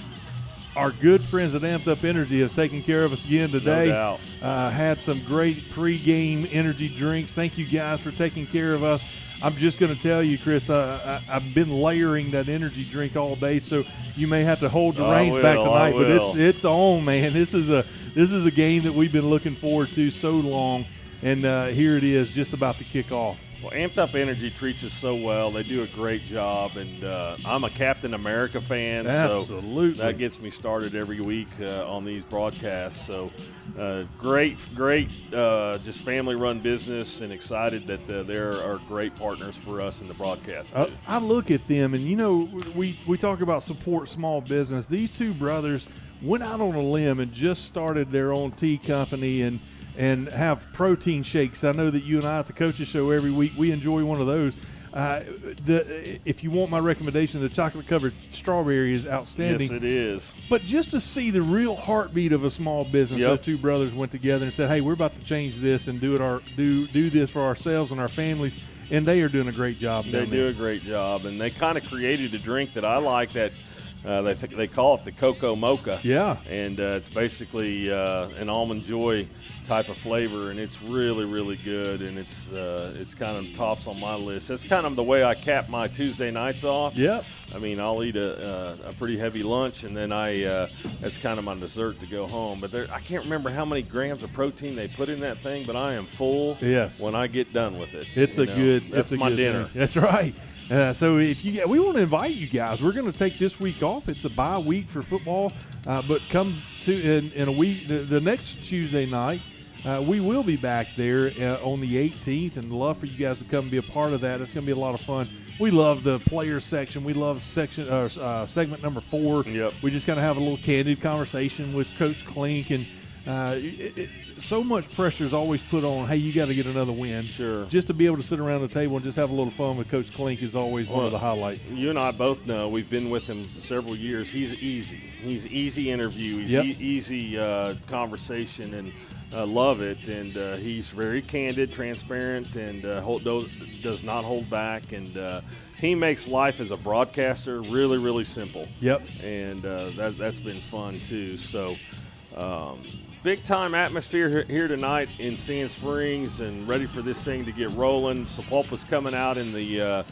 our good friends at Amped Up Energy have taken care of us again today. No doubt. Had some great pregame energy drinks. Thank you guys for taking care of us. I'm just going to tell you, Chris, I've been layering that energy drink all day, so you may have to hold the reins back tonight. But it's on, man. This is a game that we've been looking forward to so long. And here it is, just about to kick off. Well, Amped Up Energy treats us so well. They do a great job, and I'm a Captain America fan. Absolutely. So that gets me started every week on these broadcasts. So great, just family-run business, and excited that they are great partners for us in the broadcast booth. I look at them, and, you know, we talk about support small business. These two brothers went out on a limb and just started their own tea company and have protein shakes. I know that you and I at the Coaches Show every week, we enjoy one of those. If you want my recommendation, the chocolate-covered strawberry is outstanding. Yes, it is. But just to see the real heartbeat of a small business, Yep. those two brothers went together and said, hey, we're about to change this and do this for ourselves and our families, and they are doing a great job. They do a great job, and they kind of created a drink that I like that they call it the Cocoa Mocha. Yeah. And it's basically an Almond Joy type of flavor, and it's really, really good, and it's kind of tops on my list. That's kind of the way I cap my Tuesday nights off. Yep. I mean, I'll eat a pretty heavy lunch, and then that's kind of my dessert to go home. But I can't remember how many grams of protein they put in that thing, but I am full when I get done with it. That's my dinner. Thing. That's right. So we want to invite you guys. We're going to take this week off. It's a bye week for football, but come to in a week, the next Tuesday night, we will be back there on the 18th, and love for you guys to come and be a part of that. It's going to be a lot of fun. We love the player section. We love segment number 4. Yep. We just kind of have a little candid conversation with Coach Klink, and so much pressure is always put on, hey, you got to get another win. Sure. Just to be able to sit around the table and just have a little fun with Coach Klink is always one of the highlights. You and I both know, we've been with him several years. He's easy. He's easy interview. He's easy conversation, and love it. And he's very candid, transparent, and does not hold back. And he makes life as a broadcaster really, really simple. Yep. And that's been fun too. So big-time atmosphere here tonight in Sand Springs, and ready for this thing to get rolling. Sapulpa's coming out in the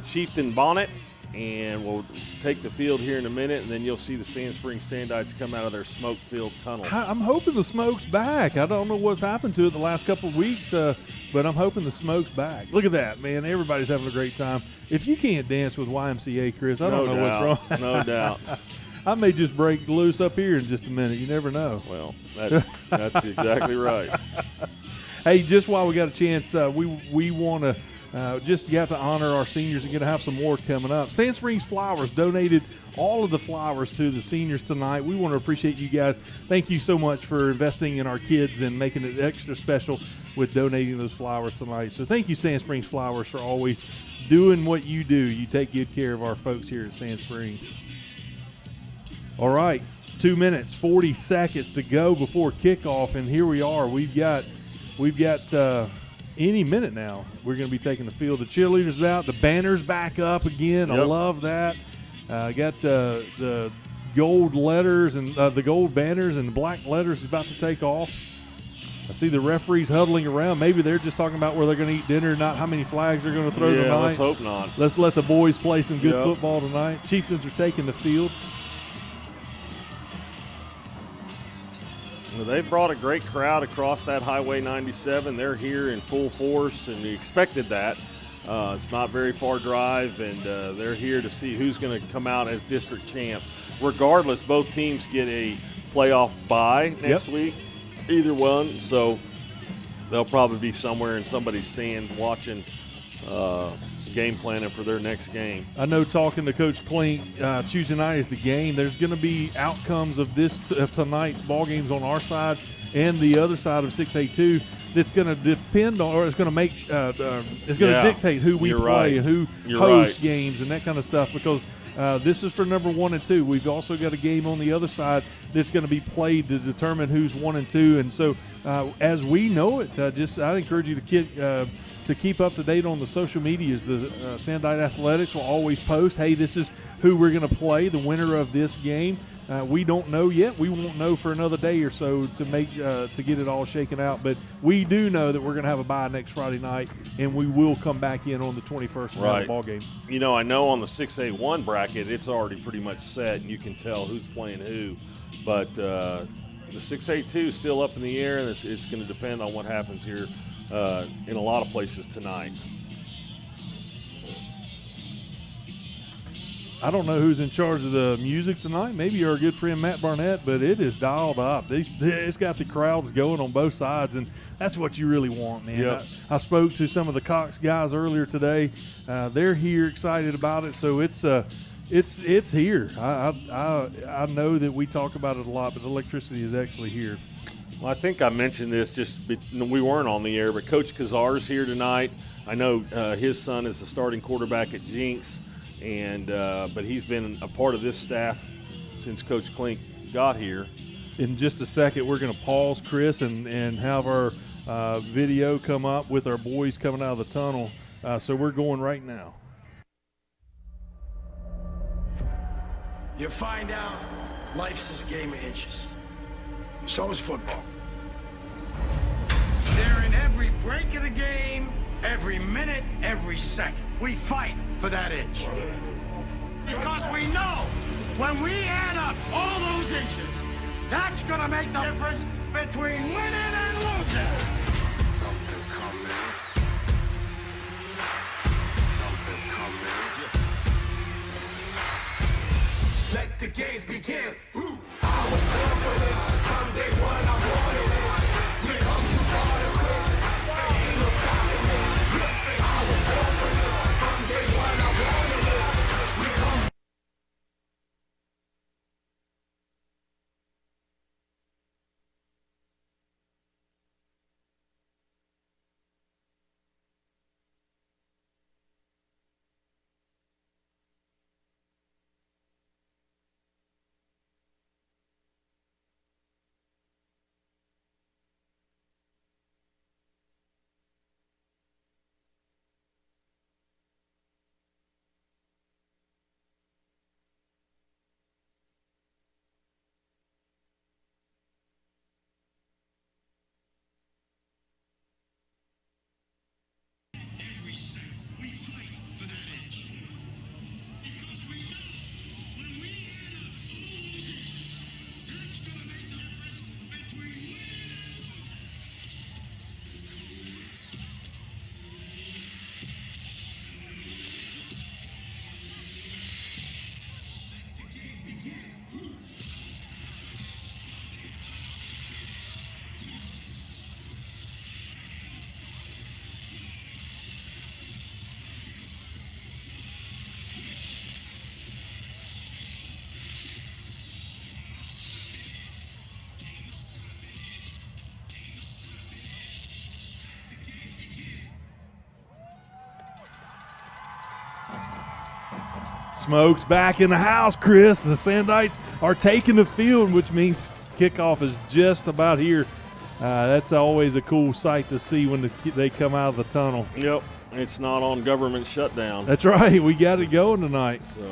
Chieftain bonnet, and we'll take the field here in a minute, and then you'll see the Sand Springs Sandites come out of their smoke-filled tunnel. I'm hoping the smoke's back. I don't know what's happened to it the last couple of weeks, but I'm hoping the smoke's back. Look at that, man. Everybody's having a great time. If you can't dance with YMCA, Chris, I don't know what's wrong. No doubt. I may just break loose up here in just a minute. You never know. Well, that's exactly right. Hey, just while we got a chance, we want to just got to honor our seniors and going to have some more coming up. Sand Springs Flowers donated all of the flowers to the seniors tonight. We want to appreciate you guys. Thank you so much for investing in our kids and making it extra special with donating those flowers tonight. So thank you, Sand Springs Flowers, for always doing what you do. You take good care of our folks here at Sand Springs. All right, 2 minutes, 40 seconds to go before kickoff, and here we are. We've got any minute now. We're going to be taking the field. The cheerleaders out. The banner's back up again. Yep. I love that. Got the gold letters and the gold banners and the black letters is about to take off. I see the referees huddling around. Maybe they're just talking about where they're going to eat dinner, not how many flags they're going to throw tonight. Let's hope not. Let's let the boys play some good football tonight. Chieftains are taking the field. Well, they've brought a great crowd across that Highway 97. They're here in full force, and we expected that. It's not very far drive, and they're here to see who's going to come out as district champs. Regardless, both teams get a playoff bye next week, either one. So they'll probably be somewhere in somebody's stand watching, game planning for their next game. I know talking to Coach Klink, Tuesday night is the game. There's going to be outcomes of of tonight's ball games on our side and the other side of 6A2 that's going to depend on, or it's going to make, it's going to dictate who we play and who hosts games and that kind of stuff, because this is for number 1 and 2. We've also got a game on the other side that's going to be played to determine who's 1 and 2. And so as we know it, I encourage you to keep up to date on the social medias. The Sandite Athletics will always post, hey, this is who we're going to play, the winner of this game. We don't know yet. We won't know for another day or so to get it all shaken out. But we do know that we're going to have a bye next Friday night, and we will come back in on the 21st and have a ball game. You know, I know on the 6A1 bracket, it's already pretty much set, and you can tell who's playing who. But the 6A2 is still up in the air, and it's going to depend on what happens here in a lot of places tonight. I don't know who's in charge of the music tonight. Maybe our good friend Matt Barnett, but it is dialed up. It's got the crowds going on both sides, and that's what you really want, man. Yep. I spoke to some of the Cox guys earlier today. They're here excited about it, so it's here. I know that we talk about it a lot, but the electricity is actually here. Well, I think I mentioned this we weren't on the air, but Coach Kazar's here tonight. I know his son is the starting quarterback at Jinx. But he's been a part of this staff since Coach Klink got here. In just a second, we're going to pause, Chris, and have our video come up with our boys coming out of the tunnel. So we're going right now. You find out life's this game of inches. So is football. They're in every break of the game, every minute, every second. We fight for that inch. Because we know when we add up all those inches, that's going to make the difference between winning and losing. Something's coming. Something's coming. Let the games begin. I was born for this. Someday when I wanted it. We come too far to quit. There ain't no stopping me. I was born for this. Someday when I wanted it. We come. Smokes back in the house, Chris. The Sandites are taking the field, which means kickoff is just about here. That's always a cool sight to see when they come out of the tunnel. Yep, it's not on government shutdown. That's right. We got it going tonight. So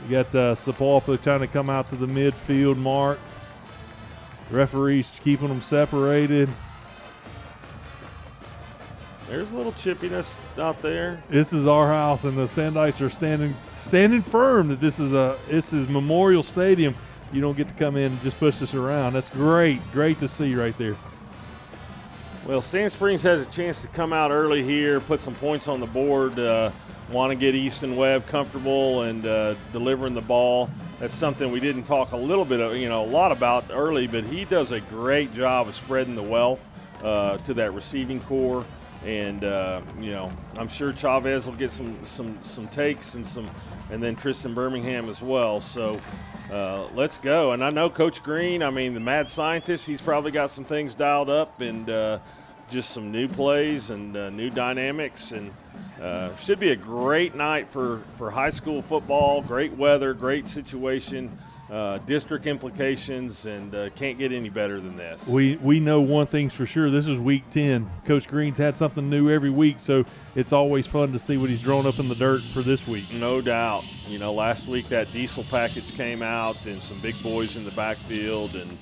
we got Sapulpa trying to come out to the midfield mark. Referees keeping them separated. There's a little chippiness out there. This is our house, and the Sandites are standing firm that this is Memorial Stadium. You don't get to come in and just push us around. That's great to see right there. Well, Sand Springs has a chance to come out early here, put some points on the board, want to get Easton Webb comfortable and delivering the ball. That's something we didn't talk a lot about early, but he does a great job of spreading the wealth to that receiving core. And I'm sure Chavez will get some takes and then Tristan Birmingham as well. So let's go. And I know Coach Green, the mad scientist, he's probably got some things dialed up and just some new plays and new dynamics. And should be a great night for high school football. Great weather, great situation. District implications, and can't get any better than this. We know one thing's for sure. This is week 10. Coach Green's had something new every week, so it's always fun to see what he's drawn up in the dirt for this week. No doubt. Last week that diesel package came out and some big boys in the backfield, and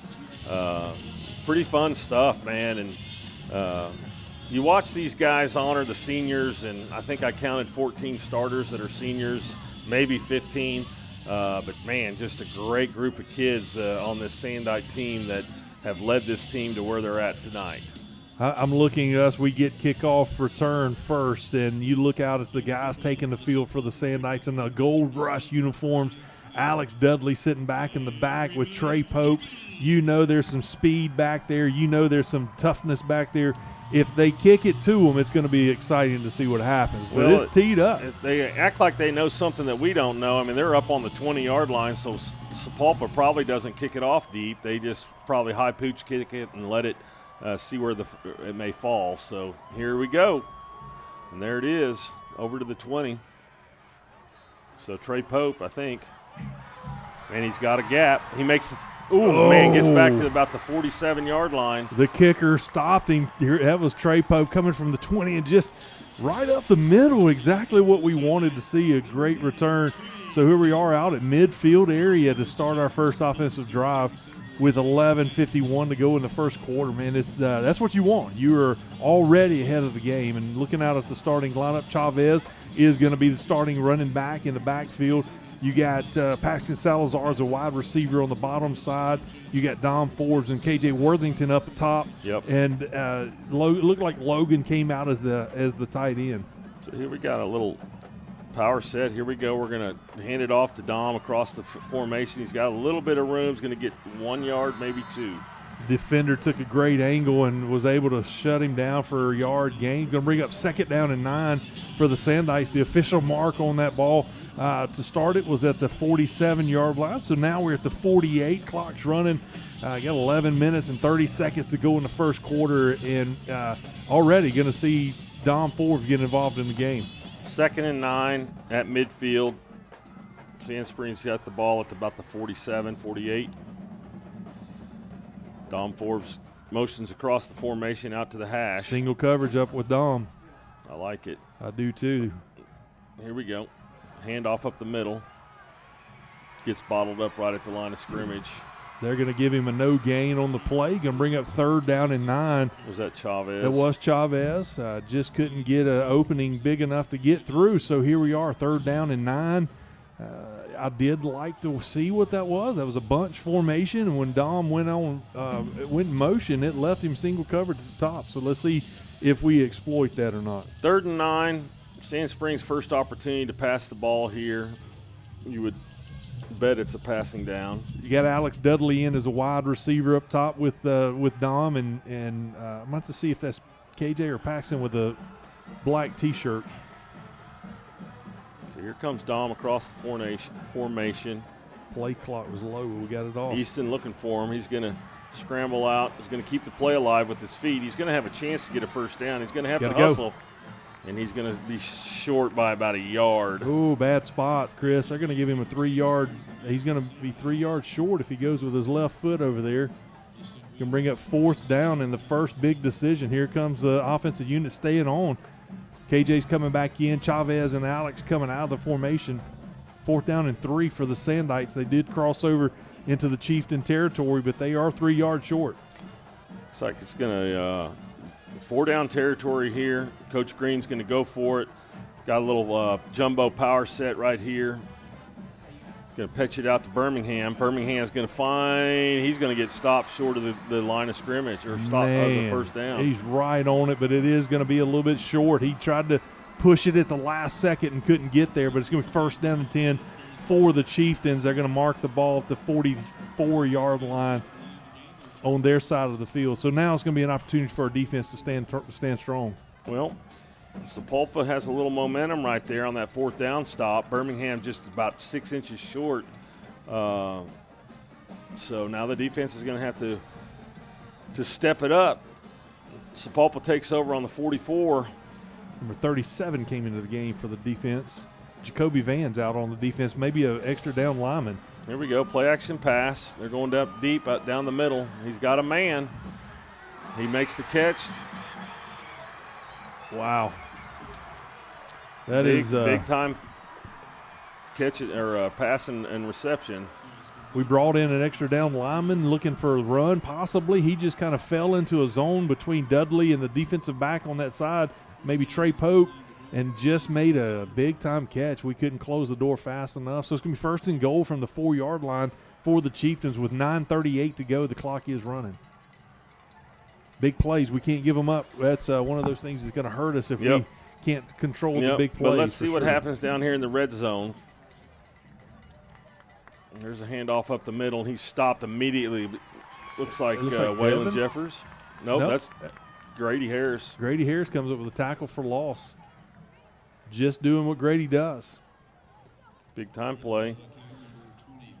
pretty fun stuff, man. And you watch these guys honor the seniors, and I think I counted 14 starters that are seniors, maybe 15. But, man, just a great group of kids on this Sandite team that have led this team to where they're at tonight. I'm looking at us. We get kickoff return first, and you look out at the guys taking the field for the Sandites in the gold rush uniforms. Alex Dudley sitting back in the back with Trey Pope. There's some speed back there. There's some toughness back there. If they kick it to them, it's going to be exciting to see what happens. But it's teed up. They act like they know something that we don't know. They're up on the 20-yard line, so Sapulpa probably doesn't kick it off deep. They just probably high pooch kick it and let it see where it may fall. So here we go. And there it is, over to the 20. So Trey Pope, I think. And he's got a gap. He makes the gets back to about the 47-yard line. The kicker stopped him. That was Trey Pope coming from the 20 and just right up the middle, exactly what we wanted to see, a great return. So here we are out at midfield area to start our first offensive drive with 11:51 to go in the first quarter. Man, that's what you want. You are already ahead of the game. And looking out at the starting lineup, Chavez is going to be the starting running back in the backfield. You got Paxton Salazar as a wide receiver on the bottom side. You got Dom Forbes and KJ Worthington up top. Yep. And it looked like Logan came out as the tight end. So here we got a little power set. Here we go. We're going to hand it off to Dom across the formation. He's got a little bit of room. He's going to get 1 yard, maybe 2. Defender took a great angle and was able to shut him down for a yard gain. Going to bring up 2nd down and 9 for the Sandites. The official mark on that ball to start it was at the 47-yard line. So now we're at the 48. Clock's running. Got 11 minutes and 30 seconds to go in the first quarter, and already going to see Dom Forbes get involved in the game. 2nd and 9 at midfield. Sand Springs got the ball at about the 47, 48. Dom Forbes motions across the formation out to the hash. Single coverage up with Dom. I like it. I do too. Here we go. Handoff up the middle. Gets bottled up right at the line of scrimmage. They're going to give him a no gain on the play. Going to bring up 3rd down and 9. Was that Chavez? It was Chavez. Just couldn't get an opening big enough to get through. So here we are, 3rd down and 9. I did like to see what that was. That was a bunch formation, and when Dom went in motion, it left him single covered at the top. So let's see if we exploit that or not. 3rd and 9. Sand Springs' first opportunity to pass the ball here. You would bet it's a passing down. You got Alex Dudley in as a wide receiver up top with Dom, and I'm about to see if that's KJ or Paxton with a black T-shirt. So here comes Dom across the formation. Play clock was low, but we got it off. Easton looking for him. He's going to scramble out. He's going to keep the play alive with his feet. He's going to have a chance to get a first down. He's going to have to hustle. And he's going to be short by about a yard. Ooh, bad spot, Chris. They're going to give him a 3-yard. He's going to be 3 yards short if he goes with his left foot over there. Can bring up 4th down in the first big decision. Here comes the offensive unit staying on. KJ's coming back in. Chavez and Alex coming out of the formation. 4th down and 3 for the Sandites. They did cross over into the Chieftain territory, but they are 3 yards short. Looks like it's going to 4-down territory here. Coach Green's going to go for it. Got a little jumbo power set right here. Going to pitch it out to Birmingham. Birmingham's going to he's going to get stopped short of the line of scrimmage or stop the first down. He's right on it, but it is going to be a little bit short. He tried to push it at the last second and couldn't get there, but it's going to be first down and 10 for the Chieftains. They're going to mark the ball at the 44-yard line on their side of the field. So now it's going to be an opportunity for our defense to stand strong. Well, Sapulpa has a little momentum right there on that 4th down stop. Birmingham just about 6 inches short. So now the defense is going to have to step it up. Sapulpa takes over on the 44. Number 37 came into the game for the defense. Jacoby Van's out on the defense, maybe an extra down lineman. Here we go, play action pass. They're going deep out down the middle. He's got a man. He makes the catch. Wow. That is big time catch or pass and reception. We brought in an extra down lineman looking for a run, possibly. He just kind of fell into a zone between Dudley and the defensive back on that side, maybe Trey Pope, and just made a big-time catch. We couldn't close the door fast enough. So it's going to be first and goal from the 4-yard line for the Chieftains with 9:38 to go. The clock is running. Big plays. We can't give them up. That's one of those things that's going to hurt us if we can't control the big plays. But let's see what happens down here in the red zone. There's a handoff up the middle, and he's stopped immediately. Looks like Waylon Jeffers. Nope, that's Grady Harris. Grady Harris comes up with a tackle for loss. Just doing what Grady does. Big time play.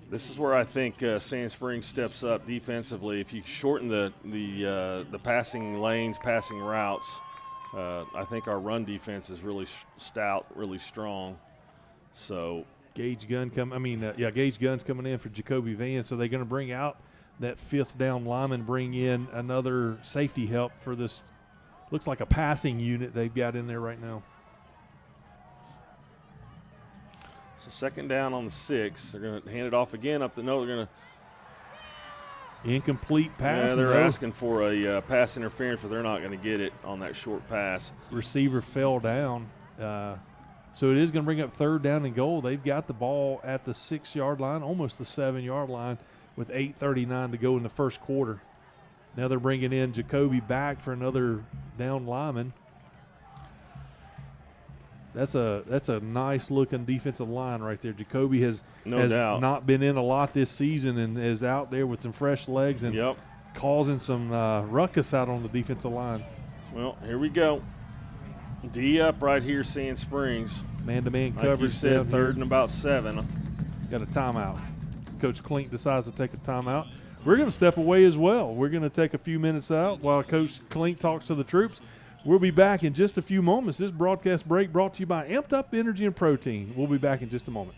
This is where I think Sand Springs steps up defensively. If you shorten the passing lanes, passing routes, I think our run defense is really stout, really strong. So Gage Gunn's coming in for Jacoby Van. So they're going to bring out that 5th down lineman, bring in another safety help for this. Looks like a passing unit they've got in there right now. So 2nd down on the 6. They're going to hand it off again up the no. They're going to incomplete pass. Yeah, they're asking for a pass interference, but they're not going to get it on that short pass. Receiver fell down. So it is going to bring up 3rd down and goal. They've got the ball at the 6-yard line, almost the 7-yard line, with 8:39 to go in the first quarter. Now they're bringing in Jacoby back for another down lineman. That's a nice looking defensive line right there. Jacoby has not been in a lot this season and is out there with some fresh legs and causing some ruckus out on the defensive line. Well, here we go. D up right here, Sand Springs. Man-to-man like coverage. You said, 3rd and about 7. Got a timeout. Coach Klink decides to take a timeout. We're going to step away as well. We're going to take a few minutes out while Coach Klink talks to the troops. We'll be back in just a few moments. This broadcast break brought to you by Amped Up Energy and Protein. We'll be back in just a moment.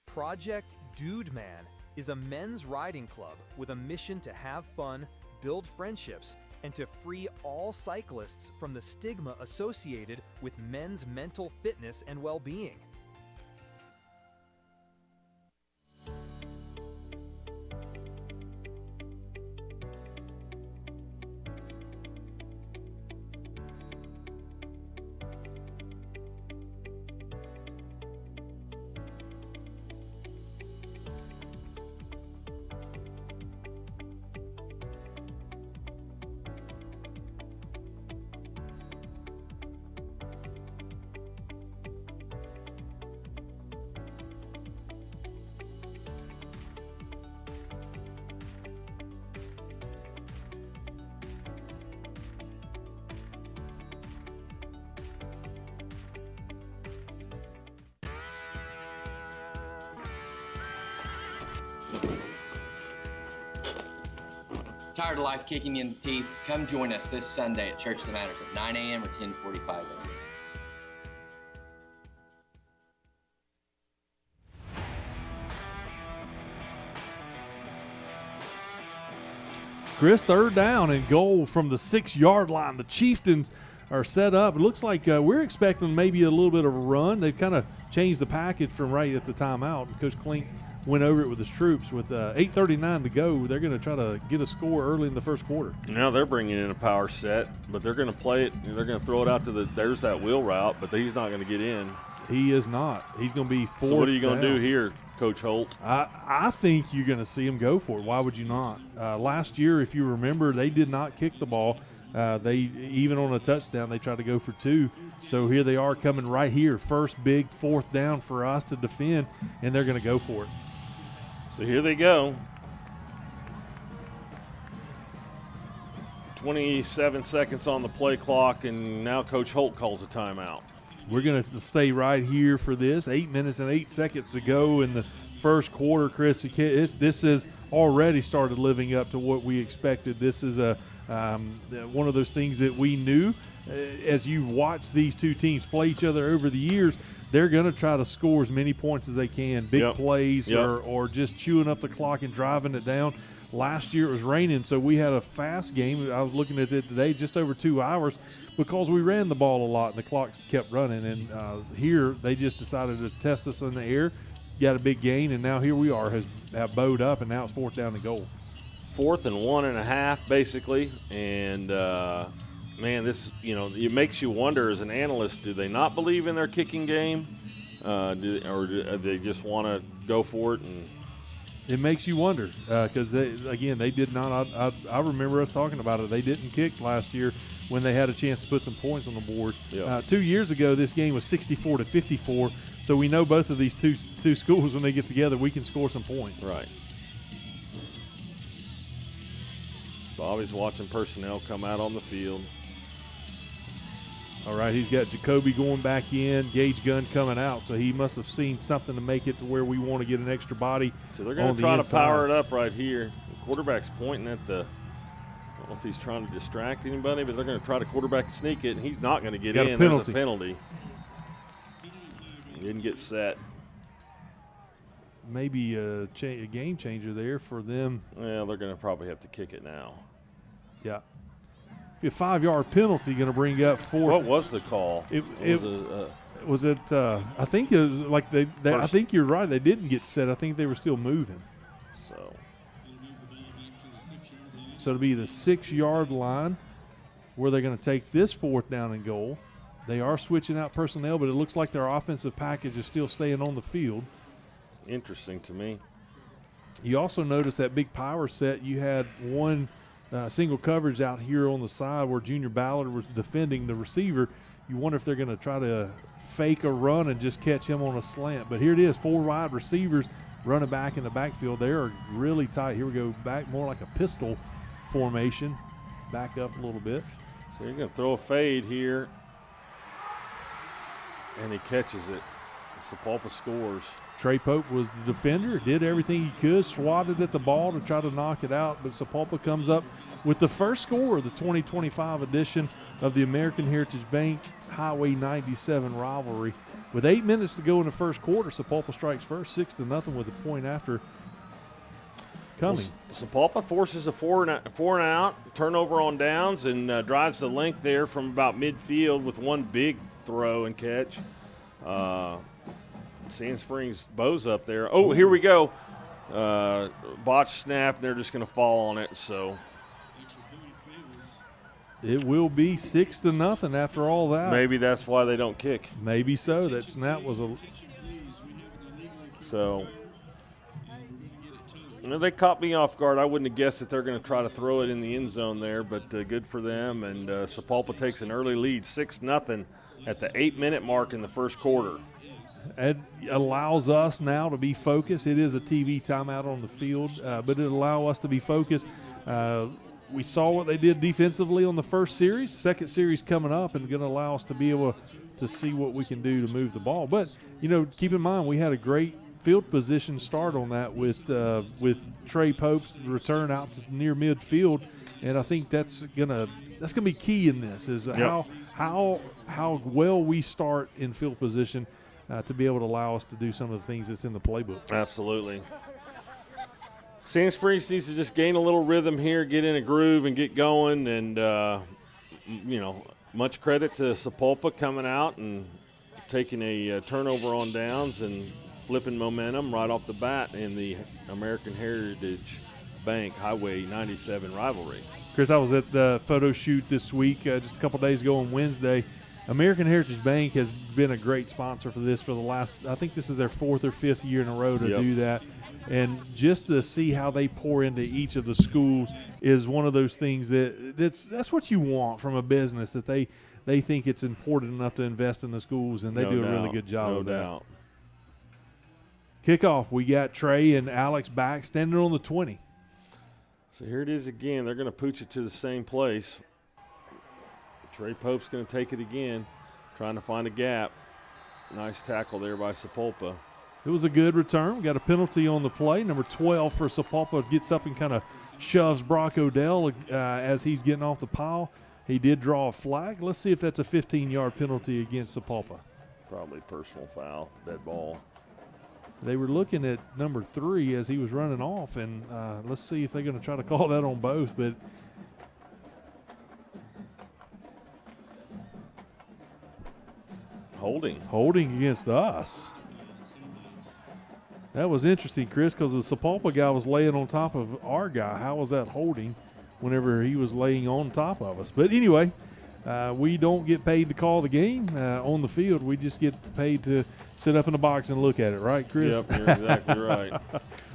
Project Dude Man is a men's riding club with a mission to have fun, build friendships, and to free all cyclists from the stigma associated with men's mental fitness and well-being. Tired of life kicking you in the teeth? Come join us this Sunday at Church That Matters at 9 a.m. or 10:45 a.m. Chris, 3rd down and goal from the 6-yard line. The Chieftains are set up. It looks like we're expecting maybe a little bit of a run. They've kind of changed the package from right at the timeout. Coach Klink went over it with his troops. With 8:39 to go, they're going to try to get a score early in the first quarter. Now they're bringing in a power set, but they're going to play it. They're going to throw it out to there's that wheel route, but he's not going to get in. He is not. He's going to be fourth. So what are you going to down. do here, Coach Holt? I think you're going to see him go for it. Why would you not? Last year, if you remember, they did not kick the ball. They even on a touchdown, they tried to go for 2. So here they are coming right here. First big fourth down for us to defend, and they're going to go for it. So here they go. 27 seconds on the play clock, and now Coach Holt calls a timeout. We're going to stay right here for this. 8 minutes and 8 seconds to go in the first quarter, Chris. This has already started living up to what we expected. This is one of those things that we knew. As you watch these two teams play each other over the years, they're going to try to score as many points as they can, big plays or just chewing up the clock and driving it down. Last year it was raining, so we had a fast game. I was looking at it today, just over 2 hours, because we ran the ball a lot and the clock kept running. And here they just decided to test us in the air, got a big gain, and now here we are, have bowed up, and now it's 4th down and goal. 4th and 1.5 basically, and man, this it makes you wonder as an analyst: do they not believe in their kicking game, or do they just want to go for it? And it makes you wonder because they did not. I remember us talking about it. They didn't kick last year when they had a chance to put some points on the board. 2 years ago, this game was 64-54. So we know both of these two schools, when they get together, we can score some points. Right. Bobby's watching personnel come out on the field. All right, he's got Jacoby going back in, Gage Gunn coming out, so he must have seen something to make it to where we want to get an extra body. So they're going to try to power it up right here. The quarterback's pointing at I don't know if he's trying to distract anybody, but they're going to try to quarterback sneak it, and he's not going to get in. There's a penalty. He didn't get set. Maybe a game changer there for them. Well, they're going to probably have to kick it now. Yeah. Be a 5-yard penalty going to bring up 4. What was the call? I think it was like I think you're right. They didn't get set. I think they were still moving. So it'll be the 6-yard line where they're going to take this 4th down and goal. They are switching out personnel, but it looks like their offensive package is still staying on the field. Interesting to me. You also notice that big power set. You had one single coverage out here on the side where Junior Ballard was defending the receiver. You wonder if they're going to try to fake a run and just catch him on a slant. But here it is, 4 wide receivers running back in the backfield. They are really tight. Here we go, back more like a pistol formation. Back up a little bit. So you're going to throw a fade here. And he catches it. Sapulpa scores. Trey Pope was the defender, did everything he could, swatted at the ball to try to knock it out, but Sapulpa comes up with the first score of the 2025 edition of the American Heritage Bank Highway 97 rivalry. With 8 minutes to go in the first quarter, Sapulpa strikes first, 6-0 with a point after coming. Well, Sapulpa forces a four and out, turnover on downs, and drives the length there from about midfield with one big throw and catch. Sand Springs bows up there. Oh, here we go. Botch snap. They're just going to fall on it. So it will be 6-0 after all that. Maybe that's why they don't kick. Maybe so. That snap was a. So they caught me off guard. I wouldn't have guessed that they're going to try to throw it in the end zone there, but good for them. And Sapulpa takes an early lead, 6-0 at the 8-minute mark in the first quarter. It allows us now to be focused. It is a TV timeout on the field, but it allows us to be focused. We saw what they did defensively on the first series. Second series coming up and going to allow us to be able to see what we can do to move the ball. But, keep in mind we had a great field position start on that with Trey Pope's return out to near midfield, and I think that's gonna be key in this is how well we start in field position to be able to allow us to do some of the things that's in the playbook. Absolutely. Sand Springs needs to just gain a little rhythm here, get in a groove, and get going. And much credit to Sapulpa coming out and taking a turnover on downs and flipping momentum right off the bat in the American Heritage Bank Highway 97 rivalry. Chris, I was at the photo shoot this week, just a couple days ago on Wednesday. American Heritage Bank has been a great sponsor for this for the last, I think this is their 4th or 5th year in a row to do that. And just to see how they pour into each of the schools is one of those things that's what you want from a business, that they think it's important enough to invest in the schools, and they do a really good job of that. No doubt. Kickoff, we got Trey and Alex back standing on the 20. So here it is again. They're going to pooch it to the same place. Trey Pope's going to take it again, trying to find a gap. Nice tackle there by Sapulpa. It was a good return. We got a penalty on the play. Number 12 for Sapulpa gets up and kind of shoves Brock Odell as he's getting off the pile. He did draw a flag. Let's see if that's a 15-yard penalty against Sapulpa. Probably personal foul, dead ball. They were looking at number 3 as he was running off, and let's see if they're going to try to call that on both. But holding against us. That was interesting, Chris, because the Sapulpa guy was laying on top of our guy. How was that holding whenever he was laying on top of us? But anyway, we don't get paid to call the game on the field. We just get paid to sit up in the box and look at it, right, Chris? Yep, you're exactly right.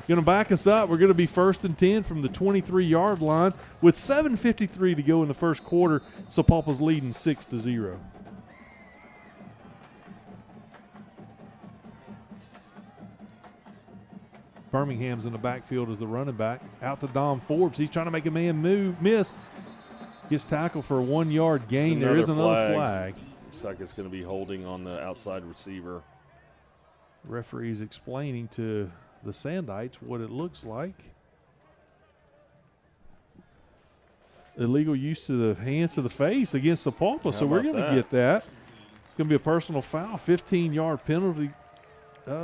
Going to back us up. We're going to be 1st and 10 from the 23-yard line with 7:53 to go in the first quarter. Sapulpa's leading 6-0. Birmingham's in the backfield as the running back. Out to Dom Forbes. He's trying to make a man miss. Gets tackled for a 1-yard gain. There is another flag. Looks like it's going to be holding on the outside receiver. Referee's explaining to the Sandites what it looks like. Illegal use to the hands to the face against Sapulpa, so we're going to get that. It's going to be a personal foul, 15-yard penalty.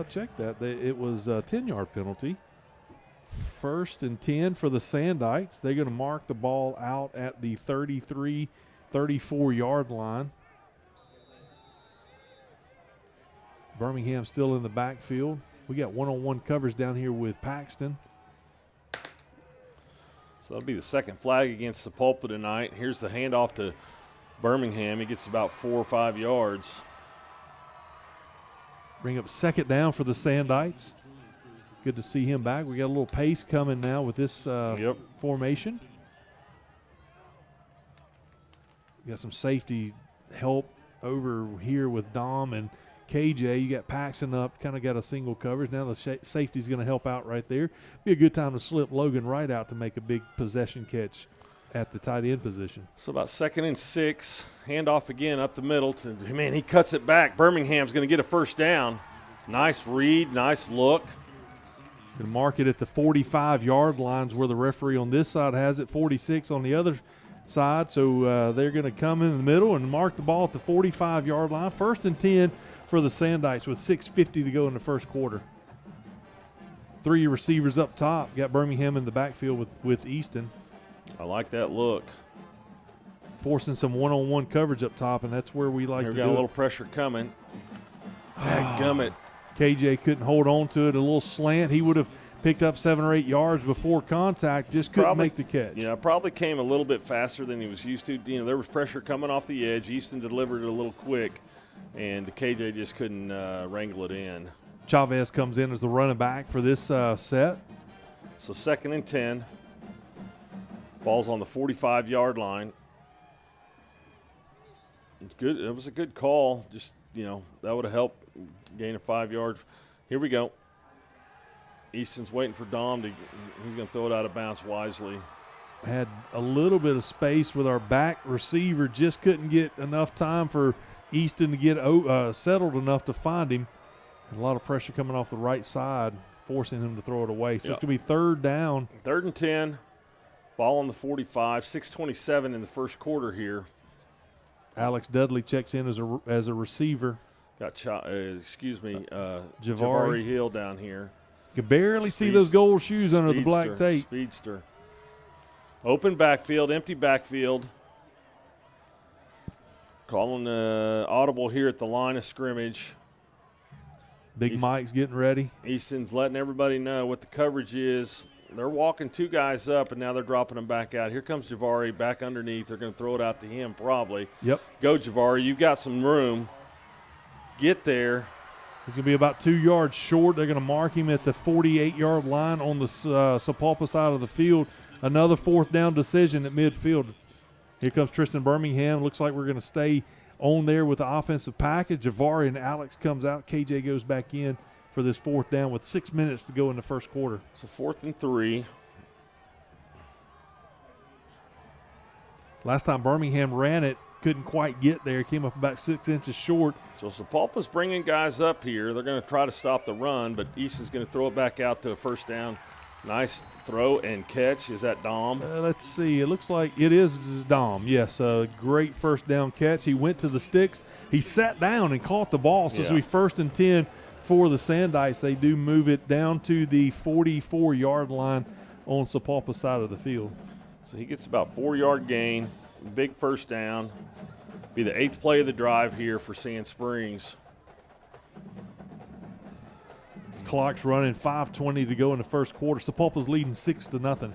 Check that. It was a 10-yard penalty. 1st and 10 for the Sandites. They're going to mark the ball out at the 33, 34-yard line. Birmingham still in the backfield. We got one-on-one coverage down here with Paxton. So that'll be the second flag against Sapulpa tonight. Here's the handoff to Birmingham. He gets about 4 or 5 yards. Bring up 2nd down for the Sandites. Good to see him back. We got a little pace coming now with this formation. We got some safety help over here with Dom and KJ. You got Paxton up, kind of got a single coverage. Now the safety's going to help out right there. Be a good time to slip Logan Wright out to make a big possession catch at the tight end position. So about 2nd and 6. Handoff again up the middle. Man, he cuts it back. Birmingham's going to get a 1st down. Nice read, nice look. Going to mark it at the 45-yard lines where the referee on this side has it, 46 on the other side. So they're going to come in the middle and mark the ball at the 45-yard line. 1st and 10 for the Sandites with 6:50 to go in the first quarter. 3 receivers up top. Got Birmingham in the backfield with Easton. I like that look. Forcing some one-on-one coverage up top, and that's where we like to do it. Got a little pressure coming. Dadgummit. KJ couldn't hold on to it. A little slant. He would have picked up 7 or 8 yards before contact. Just couldn't make the catch. Yeah, probably came a little bit faster than he was used to. You know, there was pressure coming off the edge. Easton delivered it a little quick, and KJ just couldn't wrangle it in. Chavez comes in as the running back for this set. So 2nd and 10. Ball's on the 45-yard line. It's good. It was a good call. Just, you know, that would have helped gain a 5 yards. Here we go. Easton's waiting for Dom to. He's going to throw it out of bounds wisely. Had a little bit of space with our back receiver. Just couldn't get enough time for Easton to get settled enough to find him. And a lot of pressure coming off the right side, forcing him to throw it away. So it's going to be 3rd down. 3rd and 10. Ball on the 45. 6:27 in the first quarter here. Alex Dudley checks in as a receiver. Got Javari Hill down here. You can barely see those gold shoes under the black tape. Speedster. Open backfield, empty backfield. Calling audible here at the line of scrimmage. Big Mike's getting ready. Easton's letting everybody know what the coverage is. They're walking 2 guys up, and now they're dropping them back out. Here comes Javari back underneath. They're going to throw it out to him probably. Yep. Go, Javari. You've got some room. Get there. He's going to be about 2 yards short. They're going to mark him at the 48-yard line on the Sapulpa side of the field. Another 4th down decision at midfield. Here comes Tristan Birmingham. Looks like we're going to stay on there with the offensive package. Javari and Alex comes out. KJ goes back in for this 4th down with 6 minutes to go in the first quarter. So 4th and 3. Last time Birmingham ran it, couldn't quite get there. Came up about 6 inches short. So Sapulpa's bringing guys up here. They're going to try to stop the run, but Easton's going to throw it back out to a 1st down. Nice throw and catch. Is that Dom? Let's see. It looks like it is Dom. Yes, a great 1st down catch. He went to the sticks. He sat down and caught the ball. So it's going to be 1st and 10 for the Sandites. They do move it down to the 44-yard line on Sapulpa's side of the field. So he gets about 4-yard gain. Big 1st down. Be the 8th play of the drive here for Sand Springs. Clock's running, 5:20 to go in the first quarter. Sapulpa's leading 6-0.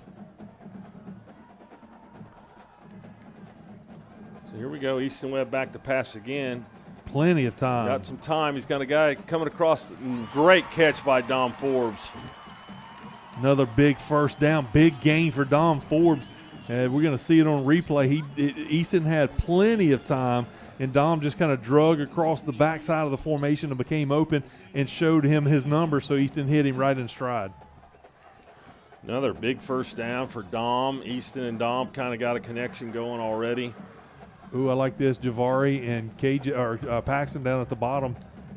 So here we go. Easton Webb back to pass again. Plenty of time. Got some time. He's got a guy coming across. Great catch by Dom Forbes. Another big 1st down. Big gain for Dom Forbes. We're going to see it on replay. Easton had plenty of time, and Dom just kind of drug across the backside of the formation and became open and showed him his number, so Easton hit him right in stride. Another big 1st down for Dom. Easton and Dom kind of got a connection going already. Ooh, I like this. Javari and Paxton down at the bottom.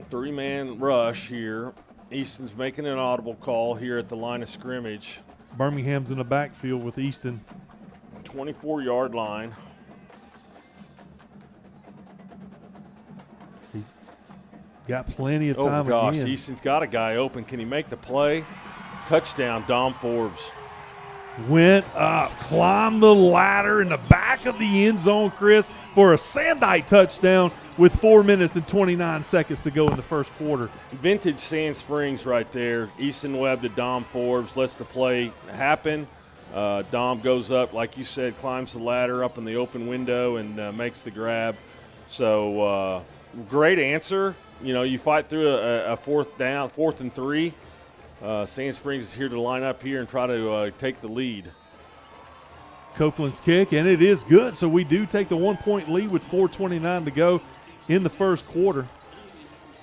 3-man rush here. Easton's making an audible call here at the line of scrimmage. Birmingham's in the backfield with Easton. 24-yard line. He got plenty of time again. Easton's got a guy open. Can he make the play? Touchdown, Dom Forbes. Went up, climbed the ladder in the back of the end zone, Chris, for a Sandite touchdown with 4 minutes and 29 seconds to go in the first quarter. Vintage Sand Springs right there. Easton Webb to Dom Forbes, lets the play happen. Dom goes up, like you said, climbs the ladder up in the open window and makes the grab. So great answer. You know, you fight through a 4th down, 4th and 3. Sand Springs is here to line up here and try to take the lead. Copeland's kick, and it is good. So we do take the 1-point lead with 4:29 to go in the first quarter.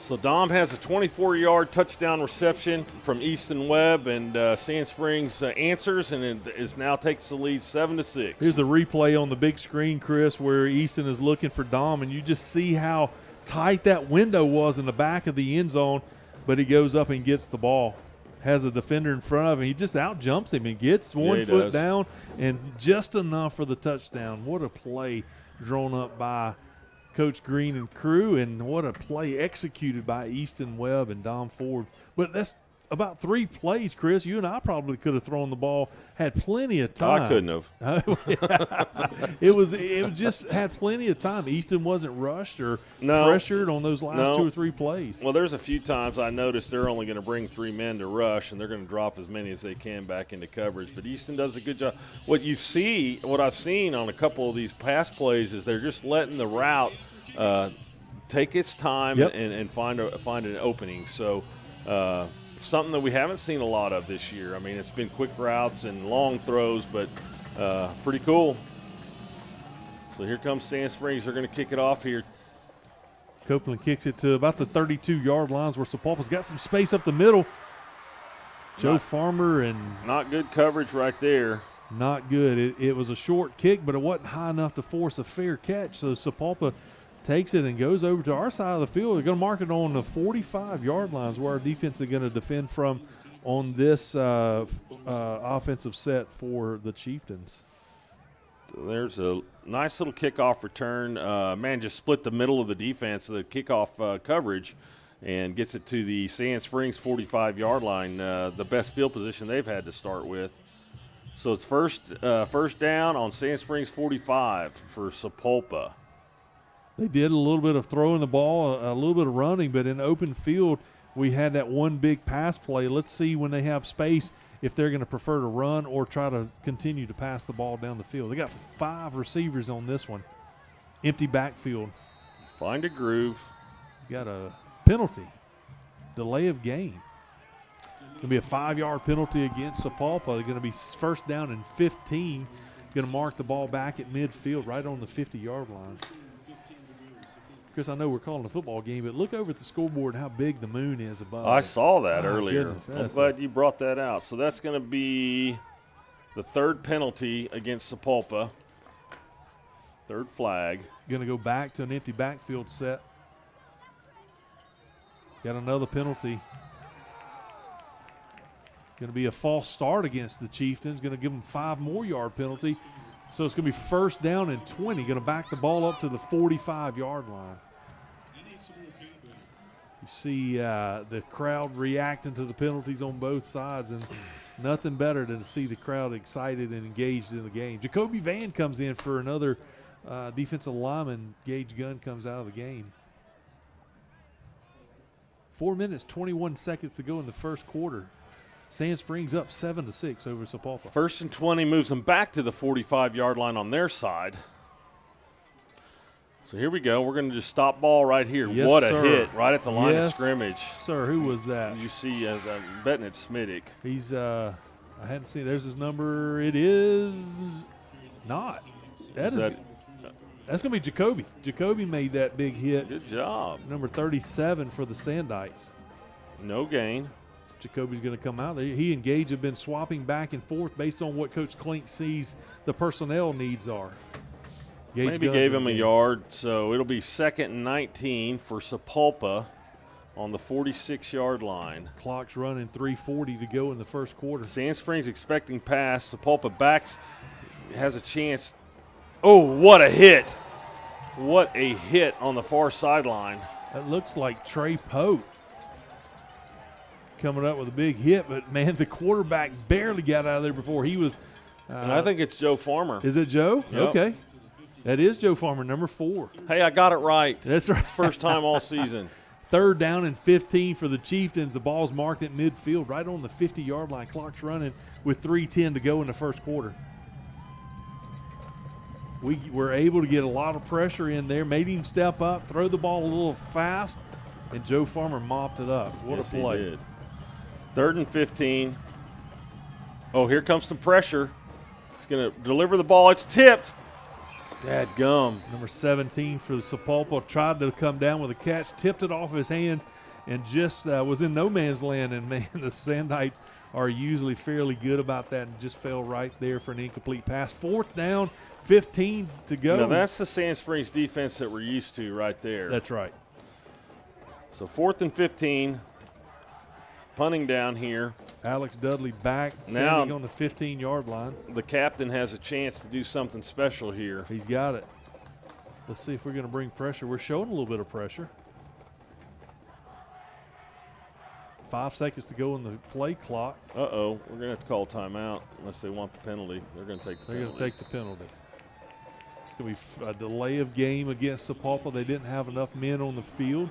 So Dom has a 24-yard touchdown reception from Easton Webb, and Sand Springs answers, and it is now takes the lead 7-6. Here's the replay on the big screen, Chris, where Easton is looking for Dom, and you just see how tight that window was in the back of the end zone, but he goes up and gets the ball. Has a defender in front of him. He just out-jumps him and gets 1 foot down, and just enough for the touchdown. What a play drawn up by Coach Green and crew, and what a play executed by Easton Webb and Dom Ford. But that's about 3 plays, Chris. You and I probably could have thrown the ball, had plenty of time. I couldn't have. It was just had plenty of time. Easton wasn't rushed or pressured on those last 2 or 3 plays. Well, there's a few times I noticed they're only going to bring 3 men to rush, and they're going to drop as many as they can back into coverage. But Easton does a good job. What I've seen on a couple of these pass plays is they're just letting the route take its time and find an opening. So something that we haven't seen a lot of this year. I mean, it's been quick routes and long throws, but pretty cool. So here comes Sand Springs. They're going to kick it off here. Copeland kicks it to about the 32-yard lines where Sapulpa's got some space up the middle. Joe Farmer and not good coverage right there. Not good. It was a short kick, but it wasn't high enough to force a fair catch. So Sapulpa takes it and goes over to our side of the field. They're going to mark it on the 45-yard lines where our defense is going to defend from on this offensive set for the Chieftains. So there's a nice little kickoff return. Man just split the middle of the defense, the kickoff coverage, and gets it to the Sand Springs 45-yard line, the best field position they've had to start with. So it's first down on Sand Springs 45 for Sapulpa. They did a little bit of throwing the ball, a little bit of running, but in open field, we had that one big pass play. Let's see when they have space if they're going to prefer to run or try to continue to pass the ball down the field. They got 5 receivers on this one. Empty backfield. Find a groove. Got a penalty. Delay of game. Going to be a 5-yard penalty against Sapulpa. They're going to be first down and 15. Going to mark the ball back at midfield right on the 50-yard line. Chris, I know we're calling a football game, but look over at the scoreboard how big the moon is above. I saw that earlier. Goodness, I'm glad you brought that out. So that's going to be the 3rd penalty against Sapulpa. 3rd flag. Going to go back to an empty backfield set. Got another penalty. Going to be a false start against the Chieftains. Going to give them 5 more yard penalty. So it's going to be first down and 20. Going to back the ball up to the 45-yard line. You see the crowd reacting to the penalties on both sides, and nothing better than to see the crowd excited and engaged in the game. Jacoby Van comes in for another defensive lineman. Gage Gunn comes out of the game. 4 minutes, 21 seconds to go in the first quarter. Sand Springs up 7-6 over Sapulpa. First and 20 moves them back to the 45-yard line on their side. So here we go. We're going to just stop ball right here. Yes, what sir. a hit right at the line of Yes, scrimmage. Sir, who was that? You see, I'm betting it's Smittick. He's, I hadn't seen, there's his number. It is not. That's going to be Jacoby. Jacoby made that big hit. Good job. Number 37 for the Sandites. No gain. Jacoby's going to come out there. He and Gage have been swapping back and forth based on what Coach Klink sees the personnel needs are. Gage Maybe Gunn's gave in him a the game. yard, so it'll be 2nd and 19 for Sapulpa on the 46-yard line. Clock's running, 3:40 to go in the first quarter. Sand Springs expecting pass. Sapulpa backs, has a chance. Oh, what a hit. What a hit on the far sideline. That looks like Trey Pope coming up with a big hit, but, man, the quarterback barely got out of there before he was. And I think it's Joe Farmer. Is it Joe? Yep. Okay. That is Joe Farmer, number 4. Hey, I got it right. That's right. First time all season. 3rd down and 15 for the Chieftains. The ball's marked at midfield, right on the 50-yard line. Clock's running with 3:10 to go in the first quarter. We were able to get a lot of pressure in there, made him step up, throw the ball a little fast, and Joe Farmer mopped it up. What Yes, a play. he did. 3rd and 15. Oh, here comes some pressure. He's going to deliver the ball. It's tipped. Dadgum. Number 17 for the Sapulpa tried to come down with a catch, tipped it off his hands, and just was in no man's land. And, man, the Sandites are usually fairly good about that and just fell right there for an incomplete pass. 4th down, 15 to go. Now, that's the Sand Springs defense that we're used to right there. That's right. So 4th and 15. Punting down here. Alex Dudley back, standing on the 15-yard line. The captain has a chance to do something special here. He's got it. Let's see if we're going to bring pressure. We're showing a little bit of pressure. 5 seconds to go in the play clock. Uh-oh. We're going to have to call timeout unless they want the penalty. They're going to take the penalty. They're going to take the penalty. It's going to be a delay of game against Sapulpa. They didn't have enough men on the field,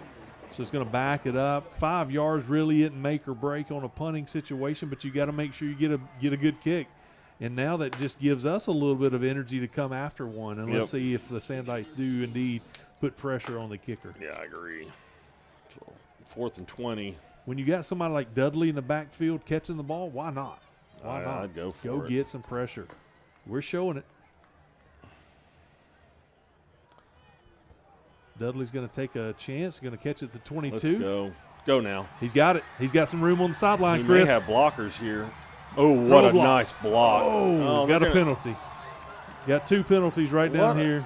so it's going to back it up. 5 yards really isn't make or break on a punting situation, but you got to make sure you get a good kick. And now that just gives us a little bit of energy to come after one. And let's see if the Sandites do indeed put pressure on the kicker. Yeah, I agree. So 4th and 20. When you got somebody like Dudley in the backfield catching the ball, why not? Why not? I'd go for Go it. get some pressure. We're showing it. Dudley's going to take a chance. Going to catch it at the 22. Let's go. Go now. He's got it. He's got some room on the sideline, He Chris. may have blockers here. Oh, what Throw a block. nice block. Oh, got a penalty. Got 2 penalties right down What? here.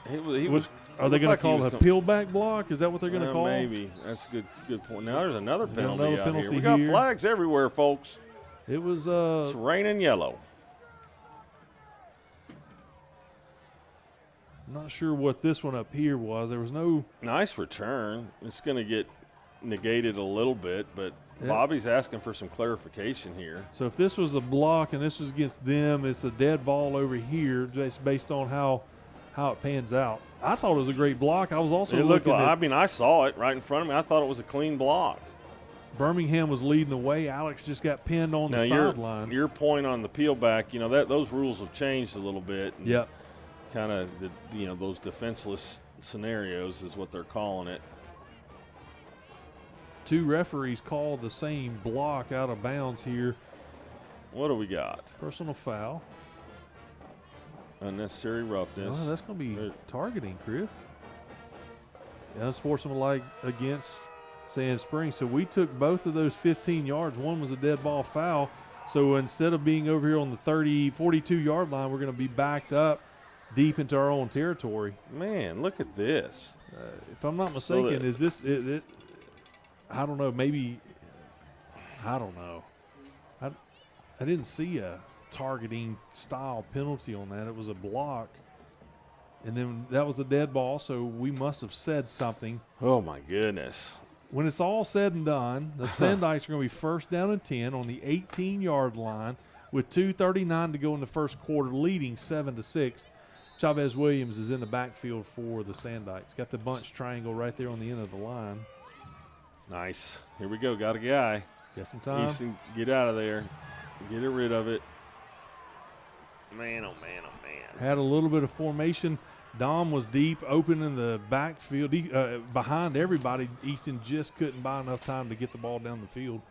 He was. Are they going like to he call was it a peel back block? Is that what they're going to call? Maybe. That's a good point. Now there's another penalty another out penalty here. We got here. flags everywhere, folks. It was It's raining yellow. not sure what this one up here was. There was no. Nice return. It's going to get negated a little bit, but Yeah. Bobby's asking for some clarification here. So if this was a block and this was against them, it's a dead ball over here just based on how it pans out. I thought it was a great block. I was also It looked looking like, at I mean, I saw it right in front of me. I thought it was a clean block. Birmingham was leading the way. Alex just got pinned on the sideline. Your point on the peel back, that those rules have changed a little bit. Yep. Kind of those defenseless scenarios is what they're calling it. 2 referees called the same block out of bounds here. What do we got? Personal foul. Unnecessary roughness. Oh, that's going to be targeting, Chris. Unsportsmanlike against Sand Springs. So we took both of those 15 yards. One was a dead ball foul. So instead of being over here on the 42-yard line, we're going to be backed up deep into our own territory. Man, look at this. If I'm not mistaken, is this it? I don't know. Maybe I don't know. I didn't see a targeting style penalty on that. It was a block, and then that was a dead ball. So we must have said something. Oh my goodness! When it's all said and done, the Sandites are going to be first down and 10 on the 18-yard line with 2:39 to go in the first quarter, leading 7-6. Chavez Williams is in the backfield for the Sandites. Got the bunch triangle right there on the end of the line. Nice. Here we go. Got a guy. Got some time. Easton, get out of there. Get rid of it. Man, oh man, oh man. Had a little bit of formation. Dom was deep, open in the backfield, behind everybody. Easton just couldn't buy enough time to get the ball down the field.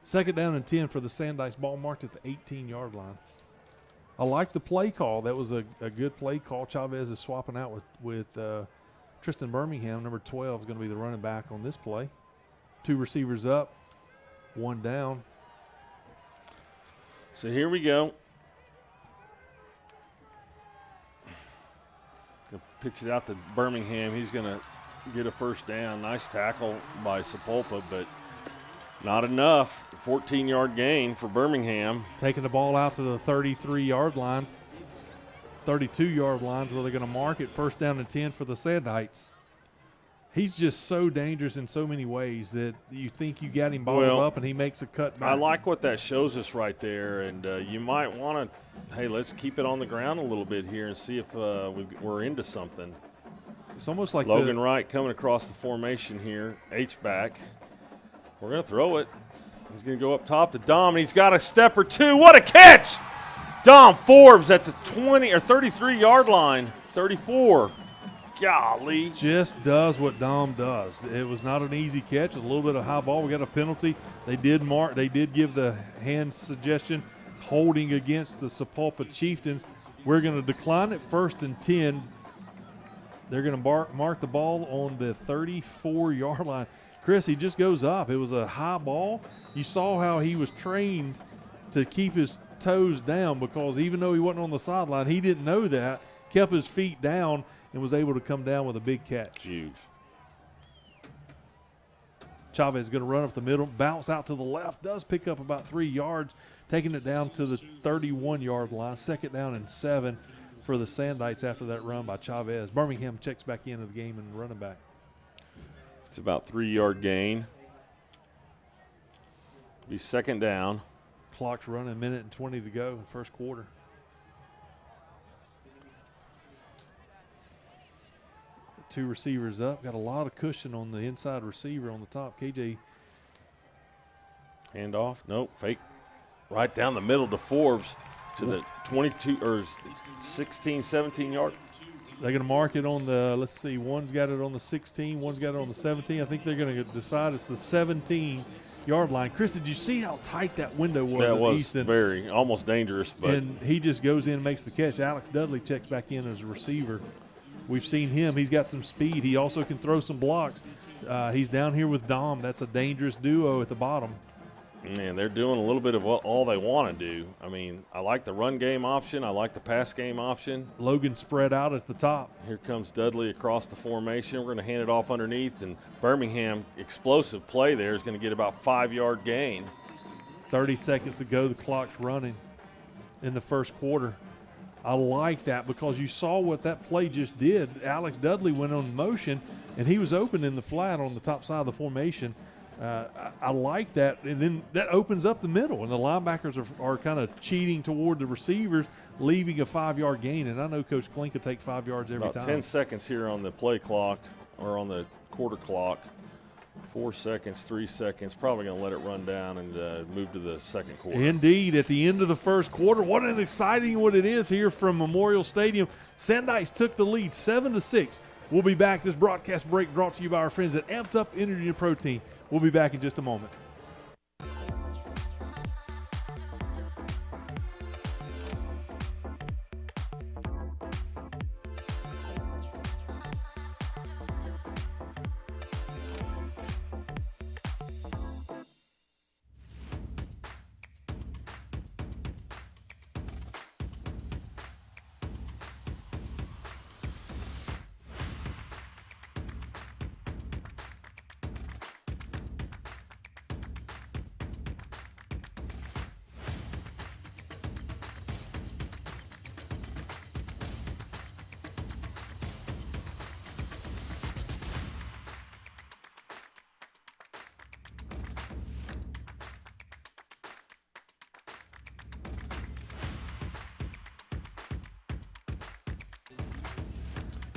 Second down and 10 for the Sandites. Ball marked at the 18-yard line. I like the play call. That was a good play call. Chavez is swapping out with Tristan Birmingham. Number 12 is going to be the running back on this play. 2 receivers up, 1 down. So here we go. Gonna pitch it out to Birmingham. He's going to get a first down. Nice tackle by Sapulpa, but not enough. 14-yard gain for Birmingham. Taking the ball out to the 33-yard line. 32-yard line is where they're going to mark it. First down and 10 for the Sandites. He's just so dangerous in so many ways that you think you got him bottled up and he makes a cut back. I like what that shows us right there, and you might want to, hey, let's keep it on the ground a little bit here and see if we're into something. It's almost like Logan Wright coming across the formation here, H-back. We're going to throw it. He's going to go up top to Dom, and he's got a step or two. What a catch! Dom Forbes at the 20 or 33-yard line, 34. Golly. Just does what Dom does. It was not an easy catch. A little bit of high ball. We got a penalty. They did give the hand suggestion, holding against the Sapulpa Chieftains. We're going to decline it. First and 10. They're going to mark the ball on the 34-yard line. Chris, he just goes up. It was a high ball. You saw how he was trained to keep his toes down, because even though he wasn't on the sideline, he didn't know that, kept his feet down, and was able to come down with a big catch. Huge. Chavez is going to run up the middle, bounce out to the left, does pick up about 3 yards, taking it down to the 31-yard line. Second down and 7 for the Sandites after that run by Chavez. Birmingham checks back into the game and running back. It's about 3-yard gain. Be second down. Clock's running, 1:20 to go in first quarter. Two receivers up. Got a lot of cushion on the inside receiver on the top. KJ. Handoff. Nope. Fake. Right down the middle to Forbes to the 22 or 16, 17-yard. They're going to mark it on the, let's see, one's got it on the 16, one's got it on the 17. I think they're going to decide it's the 17-yard line. Chris, did you see how tight that window was? That was Easton? very, almost dangerous. But and he just goes in and makes the catch. Alex Dudley checks back in as a receiver. We've seen him. He's got some speed. He also can throw some blocks. He's down here with Dom. That's a dangerous duo at the bottom. Man, they're doing a little bit of all they want to do. I mean, I like the run game option. I like the pass game option. Logan spread out at the top. Here comes Dudley across the formation. We're going to hand it off underneath, and Birmingham, explosive play there, is going to get about 5-yard gain. 30 seconds to go. The clock's running in the first quarter. I like that because you saw what that play just did. Alex Dudley went on motion, and he was open in the flat on the top side of the formation. I like that, and then that opens up the middle, and the linebackers are kind of cheating toward the receivers. leaving a 5-yard gain. And I know Coach Klink could take 5 yards every About time. 10 seconds here on the play clock, or on the quarter clock. 4 seconds, 3 seconds. Probably going to let it run down and move to the second quarter. Indeed, at the end of the first quarter, what an exciting one it is here from Memorial Stadium. Sandites took the lead 7-6. We'll be back. This broadcast break brought to you by our friends at Amped Up Energy and Protein. We'll be back in just a moment.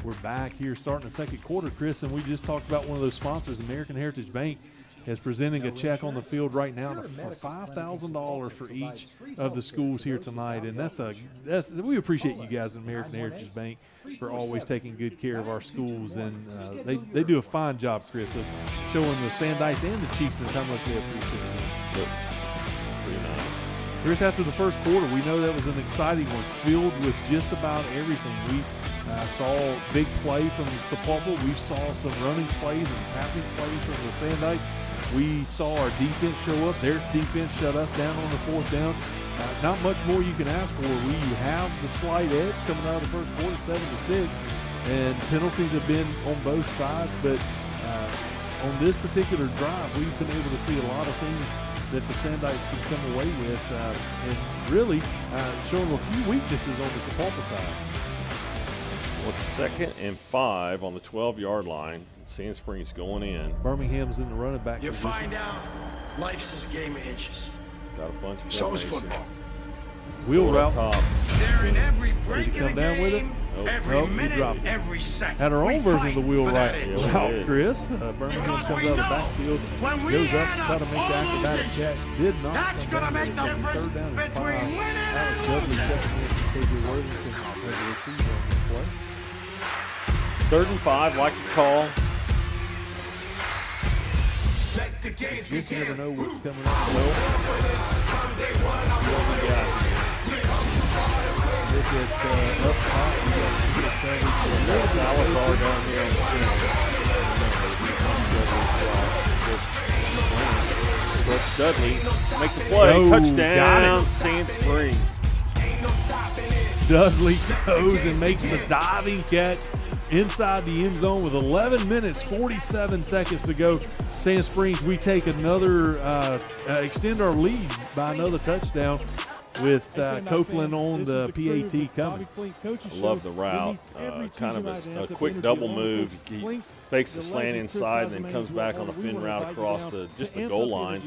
We're back here starting the second quarter, Chris, and we just talked about one of those sponsors. American Heritage Bank is presenting a check on the field right now for $5,000 for each of the schools here tonight, and that's we appreciate you guys at American Heritage Bank for always taking good care of our schools, and they do a fine job, Chris, of showing the Sandites and the Chieftains how much they appreciate it. Yep. Pretty nice. Chris, after the first quarter, we know that was an exciting one, filled with just about everything. We saw a big play from Sapulpa. We saw some running plays and passing plays from the Sandites. We saw our defense show up. Their defense shut us down on the fourth down. Not much more you can ask for. We have the slight edge coming out of the first quarter, 7-6, and penalties have been on both sides. But on this particular drive, we've been able to see a lot of things that the Sandites can come away with, and really showing a few weaknesses on the Sapulpa side. Well, it's 2nd and 5 on the 12-yard line. Sand Springs going in. Birmingham's in the running back You position. find out life's this game of inches. Got a bunch of So is formation. football. Wheel Going up route. top. They're in every Did break he of come the down with it? game, Nope. every Nope, he minute, dropped it. every second. Had our We own version of the fight wheel for that right edge. Yeah, we route, did. Chris. Birmingham Because comes we out of the know backfield, when we goes up add to try to up make the all those acrobatic inches, catch. Did not. that's come gonna down make with the it. So difference third down and between 5. winning and Alex Dudley losing. checking in for KJ Worthington as a receiver on this play. 3rd and 5, like the call. Just never know what's coming up. Look Look at up top. You got Salazar down here on the field. But Dudley make the play. Oh, got Touchdown, it. Sand Springs. Dudley goes and makes the diving catch inside the end zone with 11 minutes, 47 seconds to go. Sand Springs, we take another, extend our lead by another touchdown with Copeland on the PAT coming. I love the route. Kind of a quick double move. He fakes the slant inside and then comes back on a fin route across just the goal line.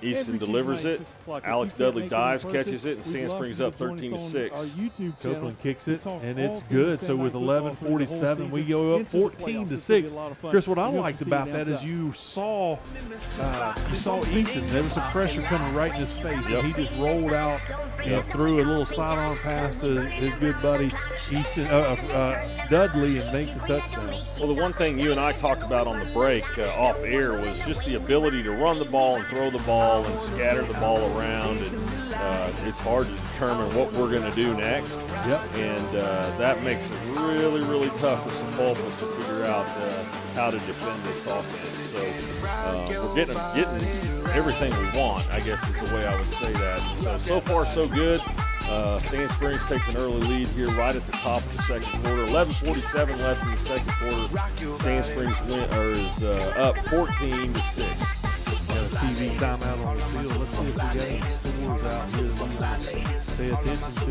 Easton delivers it. Alex Dudley dives, catches it, and Sand Springs up 13-6. Copeland kicks it, and it's good. So with 11:47, we go up 14-6. Chris, what I liked about that is you saw Easton. There was some pressure coming right in his face, and he just rolled out and threw a little sidearm pass to his good buddy Easton Dudley, and makes a touchdown. Well, the one thing you and I talked about on the break off air was just the ability to run the ball and throw the ball and scatter the ball around, and it's hard to determine what we're going to do next. Yep. And that makes it really, really tough for Sapulpa to figure out how to defend this offense. So we're getting everything we want, I guess is the way I would say that. So far, so good. Sand Springs takes an early lead here right at the top of the second quarter. 11:47 left in the second quarter. Sand Springs is up 14-6. TV timeout on the field. Let's see if we got any scores out here that we want to pay attention to.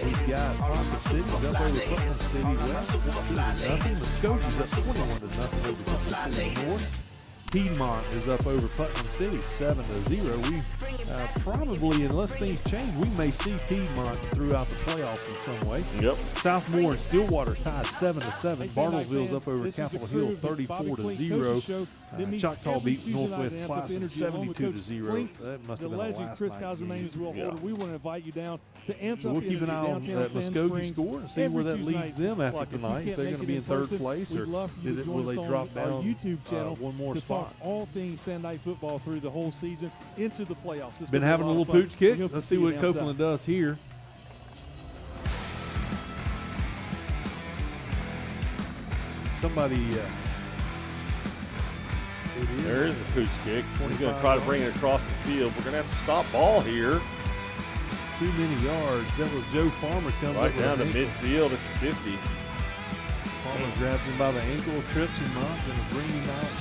We've got Ponca City's up over Putnam City West, 14-0. Muskogee's up 21-0 over Putnam City North. Piedmont is up over Putnam City 7-0. We probably, unless things change, we may see Piedmont throughout the playoffs in some way. Yep. Southmore and Stillwater tied 7-7. Bartlesville's up over Capitol Hill 34-0. Choctaw beat Northwest Classic 72-0. That must have been the last night. We want to invite you down to Anthem. So we'll keep an eye on that Muskogee score and see where that leads them after tonight. If they're going to be in third place, or will they drop down YouTube channel one more to spot? Talk all things Sandite football through the whole season into the playoffs. It's Been gonna be having a lot little of fun. pooch kick. We hope to Let's see see you what downtown. Copeland does here. Somebody. There is a pooch kick. He's going to try to bring it across the field. We're going to have to stop ball here. Too many yards. That was Joe Farmer comes Right up with down to an ankle. midfield at the 50. Farmer grabs him by the ankle, trips him up, and brings him out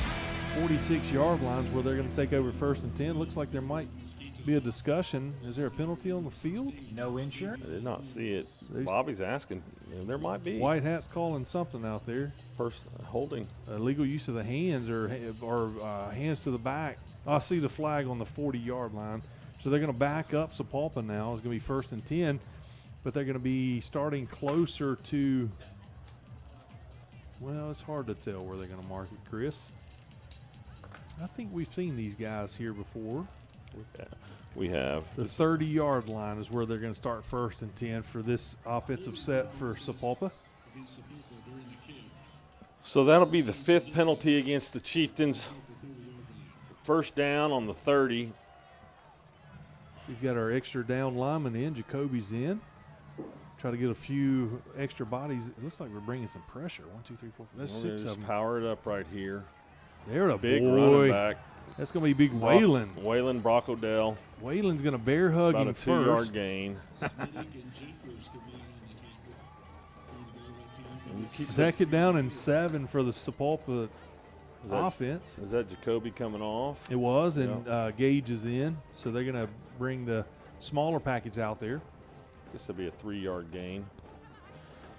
46-yard lines where they're going to take over 1st and 10. Looks like there might be a discussion. Is there a penalty on the field? No insurance. I did not see it. There's- Bobby's asking. There might be. White Hat's calling something out there. Holding. Illegal use of the hands or hands to the back. I see the flag on the 40-yard line. So they're going to back up Sapulpa now. It's going to be 1st and 10, but they're going to be starting closer to, well, it's hard to tell where they're going to mark it, Chris. I think we've seen these guys here before. We have. The 30-yard line is where they're going to start 1st and 10 for this offensive set for Sapulpa. So that'll be the 5th penalty against the Chieftains. 1st down on the 30. We've got our extra down lineman in. Jacoby's in. Try to get a few extra bodies. It looks like we're bringing some pressure. 1, 2, 3, 4, 5. That's 6 of them. Power it up right here. They're a Big boy. running back. That's going to be big Waylon. Waylon Brockodell. Waylon's going to bear hug About him a 2-yard first. gain. 2nd down and 7 for the Sapulpa that- offense. Is that Jacoby coming off? It was, and Gage is in. So they're going to bring the smaller package out there. This will be a 3-yard gain.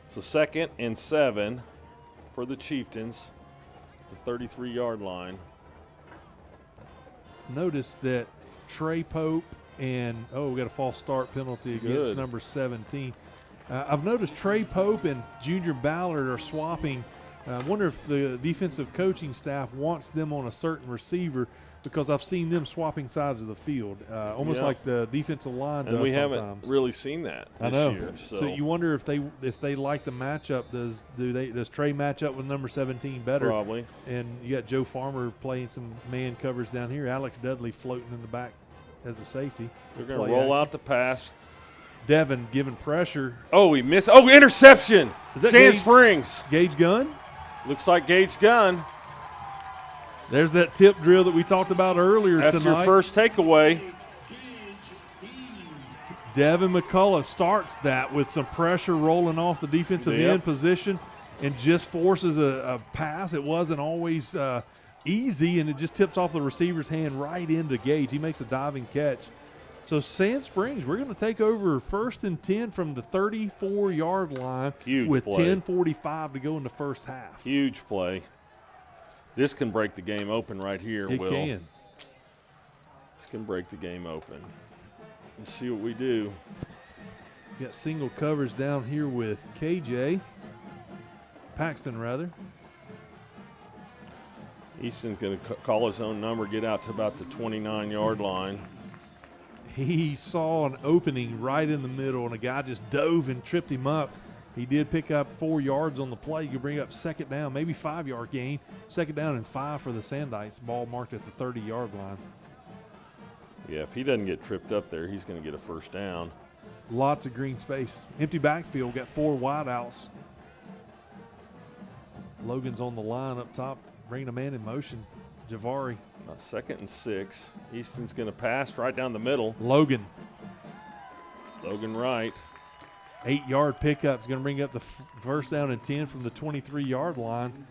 So 2nd and 7 for the Chieftains. The 33-yard line. Notice that Trey Pope and, we got a false start penalty against Good. number 17. I've noticed Trey Pope and Junior Ballard are swapping. I wonder if the defensive coaching staff wants them on a certain receiver, because I've seen them swapping sides of the field, almost Yeah. like the defensive line And does we sometimes. haven't really seen that this I know. year. So you wonder if they like the matchup. Does Trey match up with number 17 better? Probably. And you got Joe Farmer playing some man coverage down here. Alex Dudley floating in the back as a safety. They're going to roll out the pass. Devin giving pressure. Oh, he missed. Oh, interception. Is that Sand Gage? Springs. Gage Gunn. Looks like Gage Gunn. There's that tip drill that we talked about earlier That's tonight. your first takeaway. Devin McCullough starts that with some pressure rolling off the defensive Yep. end position and just forces a pass. It wasn't always easy, and it just tips off the receiver's hand right into Gage. He makes a diving catch. So Sand Springs, we're going to take over 1st and 10 from the 34-yard line Huge with play. 10:45 to go in the first half. Huge play. This can break the game open right here, It Will. can. This can break the game open. Let's see what we do. Got single coverage down here with KJ. Paxton, rather. Easton's going to call his own number, get out to about the 29-yard line. He saw an opening right in the middle, and a guy just dove and tripped him up. He did pick up 4 yards on the play. You could bring up 2nd down, maybe 5-yard gain. 2nd down and 5 for the Sandites. Ball marked at the 30-yard line. Yeah, if he doesn't get tripped up there, he's going to get a 1st down. Lots of green space. Empty backfield. Got 4 wideouts. Logan's on the line up top, bringing a man in motion. Javari. About 2nd and 6. Easton's going to pass right down the middle. Logan. Logan Wright. 8-yard pickup is going to bring up the 1st down and 10 from the 23-yard line.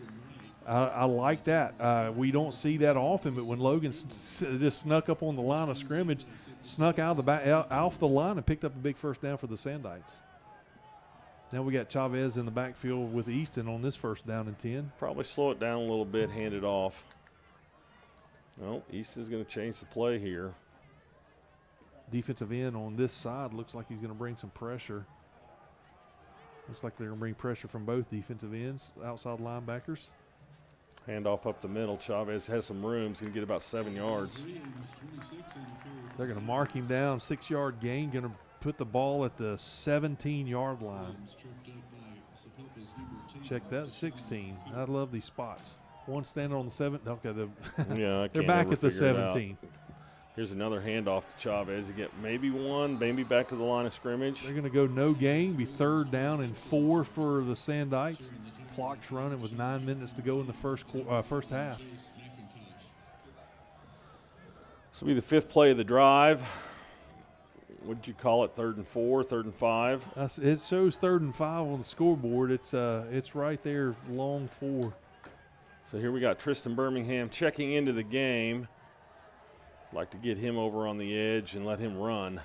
I like that. We don't see that often, but when Logan just snuck up on the line of scrimmage, snuck out of the back, off the line, and picked up a big 1st down for the Sandites. Now we got Chavez in the backfield with Easton on this 1st down and 10. Probably slow it down a little bit, hand it off. Well, East is going to change the play here. Defensive end on this side looks like he's going to bring some pressure. Looks like they're going to bring pressure from both defensive ends, outside linebackers. Handoff up the middle. Chavez has some room. He's going to get about 7 yards. They're going to mark him down, 6-yard gain, going to put the ball at the 17-yard line. Check that, 16. I love these spots. One standing on the 7. Okay, Yeah, they're back at the 17. Here's another handoff to Chavez. You get maybe one, maybe back to the line of scrimmage. They're going to go no gain, be 3rd down and 4 for the Sandites. Clock's running with 9 minutes to go in the first half. This will be the 5th play of the drive. What did you call it? 3rd and 4, 3rd and 5? It shows 3rd and 5 on the scoreboard. It's right there, long 4. So here we got Tristan Birmingham checking into the game. Like to get him over on the edge and let him run.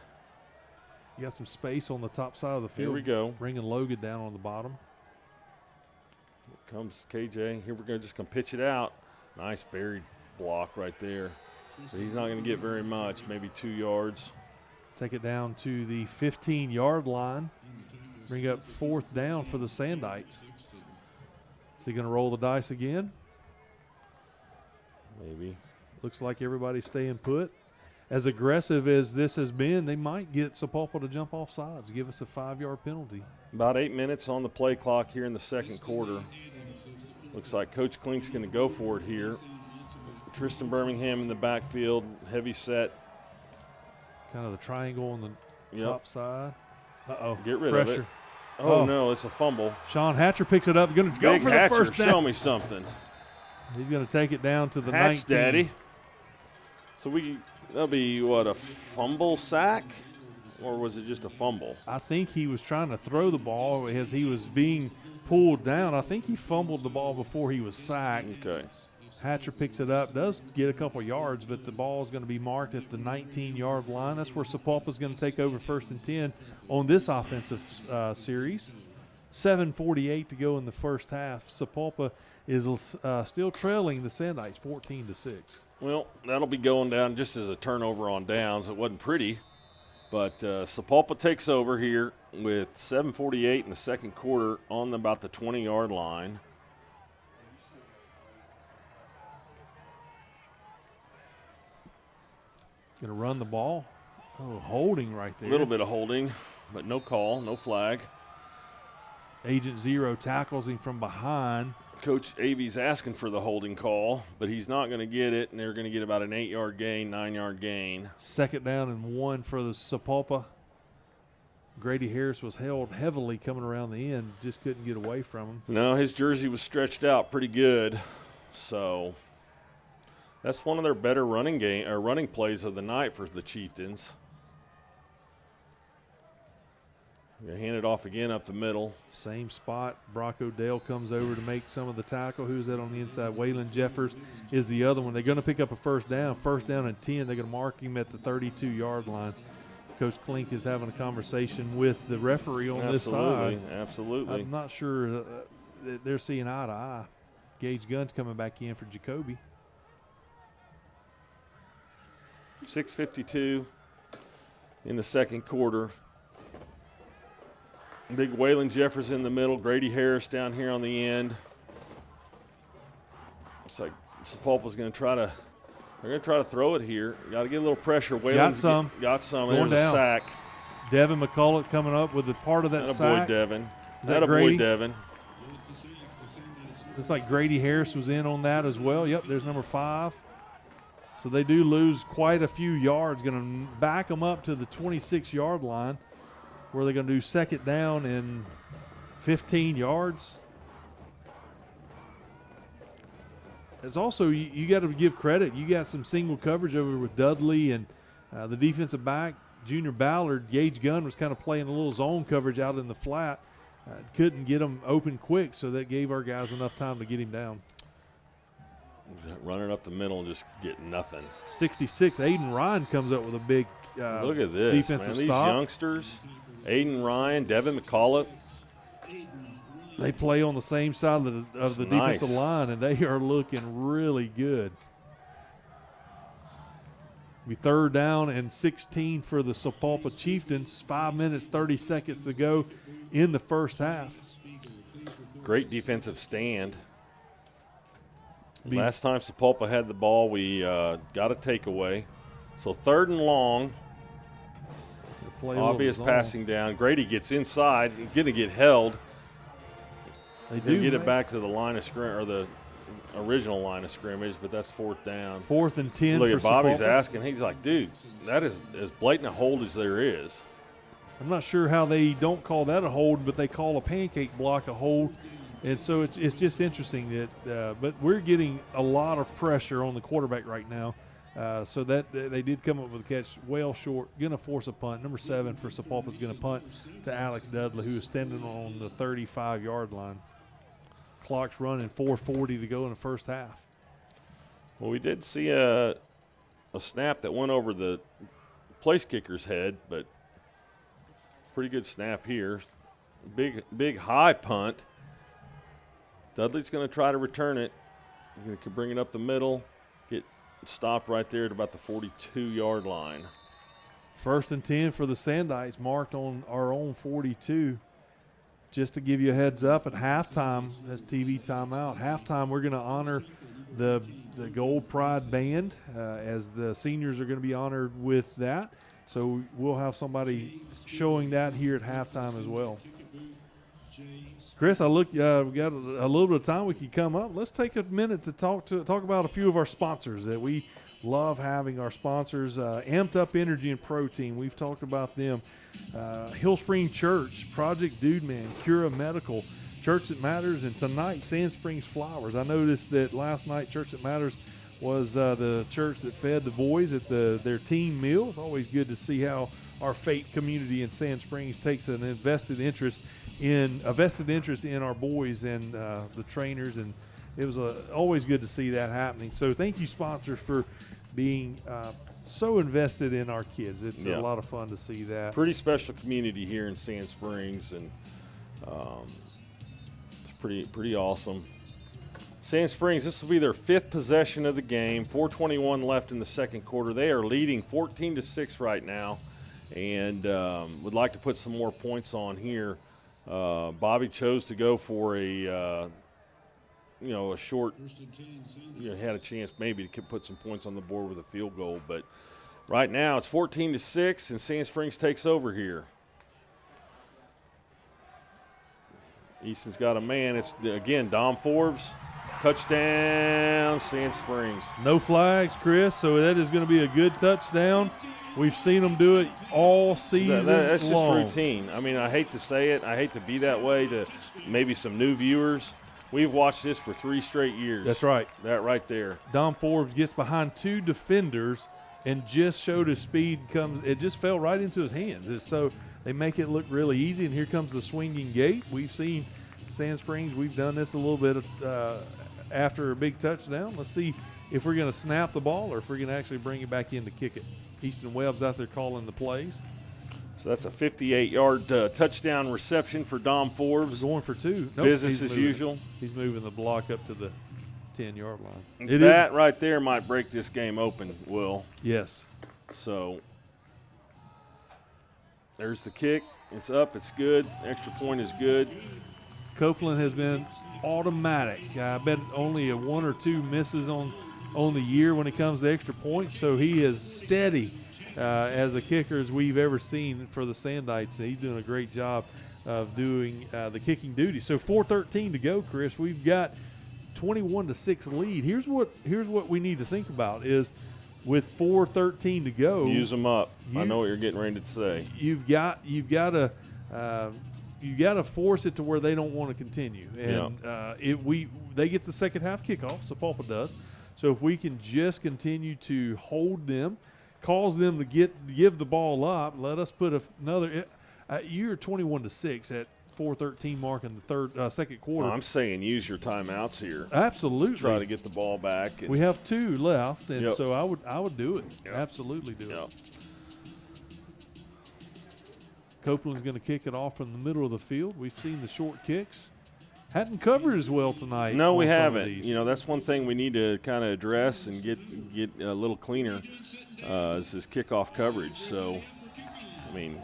You got some space on the top side of the field. Here we go. Bringing Logan down on the bottom. Here comes KJ. Here we're going to pitch it out. Nice buried block right there. So he's not going to get very much, maybe 2 yards. Take it down to the 15-yard line. Bring up 4th down for the Sandites. Is he going to roll the dice again? Maybe. Looks like everybody's staying put. As aggressive as this has been, they might get Sapulpa to jump off sides, give us a 5-yard penalty. About 8 minutes on the play clock here in the second quarter. Looks like Coach Klink's going to go for it here. Tristan Birmingham in the backfield, heavy set. Kind of the triangle on the top side. Uh-oh. Get rid pressure. of it. Oh, no, it's a fumble. Sean Hatcher picks it up. Going to go Big for Hatcher, the first down. show me something. He's going to take it down to the Hatch 19. Daddy. So that'll be, what, a fumble sack? Or was it just a fumble? I think he was trying to throw the ball as he was being pulled down. I think he fumbled the ball before he was sacked. Okay. Hatcher picks it up, does get a couple yards, but the ball is going to be marked at the 19-yard line. That's where Sapulpa is going to take over 1st and 10 on this offensive series. 7:48 to go in the first half. Sapulpa is still trailing the Sandites 14-6. Well, that'll be going down just as a turnover on downs. It wasn't pretty, but Sapulpa takes over here with 7:48 in the second quarter on about the 20-yard line. Going to run the ball. Oh, holding right there. A little bit of holding, but no call, no flag. Agent Zero tackles him from behind. Coach Avey's asking for the holding call, but he's not going to get it, and they're going to get about an 8-yard gain, 9-yard gain. 2nd down and 1 for the Sapulpa. Grady Harris was held heavily coming around the end, just couldn't get away from him. No, his jersey was stretched out pretty good, so that's one of their better running plays of the night for the Chieftains. They hand it off again up the middle. Same spot. Brock O'Dell comes over to make some of the tackle. Who's that on the inside? Waylon Jeffers is the other one. They're going to pick up a 1st down. 1st down and 10. They're going to mark him at the 32-yard line. Coach Klink is having a conversation with the referee on this side. Absolutely. I'm not sure they're seeing eye to eye. Gage Gunn's coming back in for Jacoby. 6:52 in the second quarter. Big Waylon Jeffers in the middle. Grady Harris down here on the end. It's like Sapulpa's going to try to. They're going to try to throw it here. Got to get a little pressure. Waylon's got some. Going There's down. a sack. Devin McCullough coming up with a part of that sack. Boy, Devin. Is that Grady? Boy, Devin. Looks like Grady Harris was in on that as well. Yep, there's number 5. So they do lose quite a few yards. Going to back them up to the 26-yard line, where they're going to do 2nd down and 15 yards. It's also, you got to give credit. You got some single coverage over with Dudley and the defensive back, Junior Ballard. Gage Gunn was kind of playing a little zone coverage out in the flat. Couldn't get him open quick, so that gave our guys enough time to get him down. Running up the middle and just getting nothing. 66, Aiden Ryan comes up with a big Look at this, defensive man. stop. These youngsters, Aiden Ryan, Devin McCullough. They play on the same side of the defensive nice. line, and they are looking really good. Be 3rd down and 16 for the Sapulpa Chieftains. 5 minutes, 30 seconds to go in the first half. Great defensive stand. Last time Sapulpa had the ball, we got a takeaway. So 3rd and long. Obvious passing down. Grady gets inside. He's going to get held. They do get right? it back to the line of scrimmage, or the original line of scrimmage, but that's 4th down. 4th and 10 Look for at Bobby's Sapulpa. asking. He's like, dude, that is as blatant a hold as there is. I'm not sure how they don't call that a hold, but they call a pancake block a hold. And so it's just interesting that but we're getting a lot of pressure on the quarterback right now. So that they did come up with a catch well short. Going to force a punt. Number 7 for Sapulpa is going to punt to Alex Dudley, who is standing on the 35-yard line. Clock's running, 4:40 to go in the first half. Well, we did see a snap that went over the place kicker's head, but pretty good snap here. Big high punt. Dudley's going to try to return it. He's going to bring it up the middle, get stopped right there at about the 42-yard line. 1st and 10 for the Sandites, marked on our own 42. Just to give you a heads up, at halftime, that's TV timeout. Halftime, we're going to honor the Gold Pride Band as the seniors are going to be honored with that. So we'll have somebody showing that here at halftime as well. Chris, we got a little bit of time. We can come up. Let's take a minute to talk about a few of our sponsors that we love having. Our sponsors, Amped Up Energy and Protein. We've talked about them. Hill Spring Church, Project Dude Man, Cura Medical, Church That Matters, and tonight Sand Springs Flowers. I noticed that last night Church That Matters was the church that fed the boys at their team meal. It's always good to see how our faith community in Sand Springs takes a vested interest in our boys and the trainers, and it was always good to see that happening. So thank you, sponsors, for being so invested in our kids. It's a lot of fun to see that. Pretty special community here in Sand Springs, and it's pretty awesome. Sand Springs, this will be their 5th possession of the game. 4:21 left in the second quarter. They are leading 14-6 right now, and would like to put some more points on here. Bobby chose to go for a short, had a chance maybe to put some points on the board with a field goal. But right now it's 14-6, and Sand Springs takes over here. Easton's got a man. It's, again, Dom Forbes. Touchdown, Sand Springs. No flags, Chris, so that is going to be a good touchdown. We've seen them do it all season That's long. just routine. I mean, I hate to say it. I hate to be that way to maybe some new viewers. We've watched this for 3 straight years. That's right. That right there. Dom Forbes gets behind 2 defenders and just showed his speed. It just fell right into his hands. So they make it look really easy, and here comes the swinging gate. We've seen Sand Springs. We've done this a little bit after a big touchdown. Let's see if we're going to snap the ball or if we're going to actually bring it back in to kick it. Easton Webb's out there calling the plays. So that's a 58-yard touchdown reception for Dom Forbes. Going for 2. Nope, Business as usual. He's moving the block up to the 10-yard line. That right there might break this game open, Will. Yes. So there's the kick. It's up. It's good. Extra point is good. Copeland has been automatic. I bet only 1 or 2 misses on the year when it comes to extra points. So he is steady as a kicker as we've ever seen for the Sandites. He's doing a great job of doing the kicking duty. So 4:13 to go, Chris. We've got 21-6 lead. Here's what we need to think about is with 4:13 to go. Use them up. I know what you're getting ready to say. You've got to force it to where they don't want to continue, and they get the second half kickoff. Sapulpa does. So if we can just continue to hold them, cause them to give the ball up, let us put another. You're 21-6 at 4:13 mark in the second quarter. I'm saying use your timeouts here. Absolutely. Try to get the ball back. We have 2 left, and so I would do it. Yep. Absolutely do it. Copeland's going to kick it off from the middle of the field. We've seen the short kicks. hadn't covered as well tonight. No, we on some of haven't. these. You know, that's one thing we need to kind of address and get a little cleaner is this kickoff coverage. So, I mean,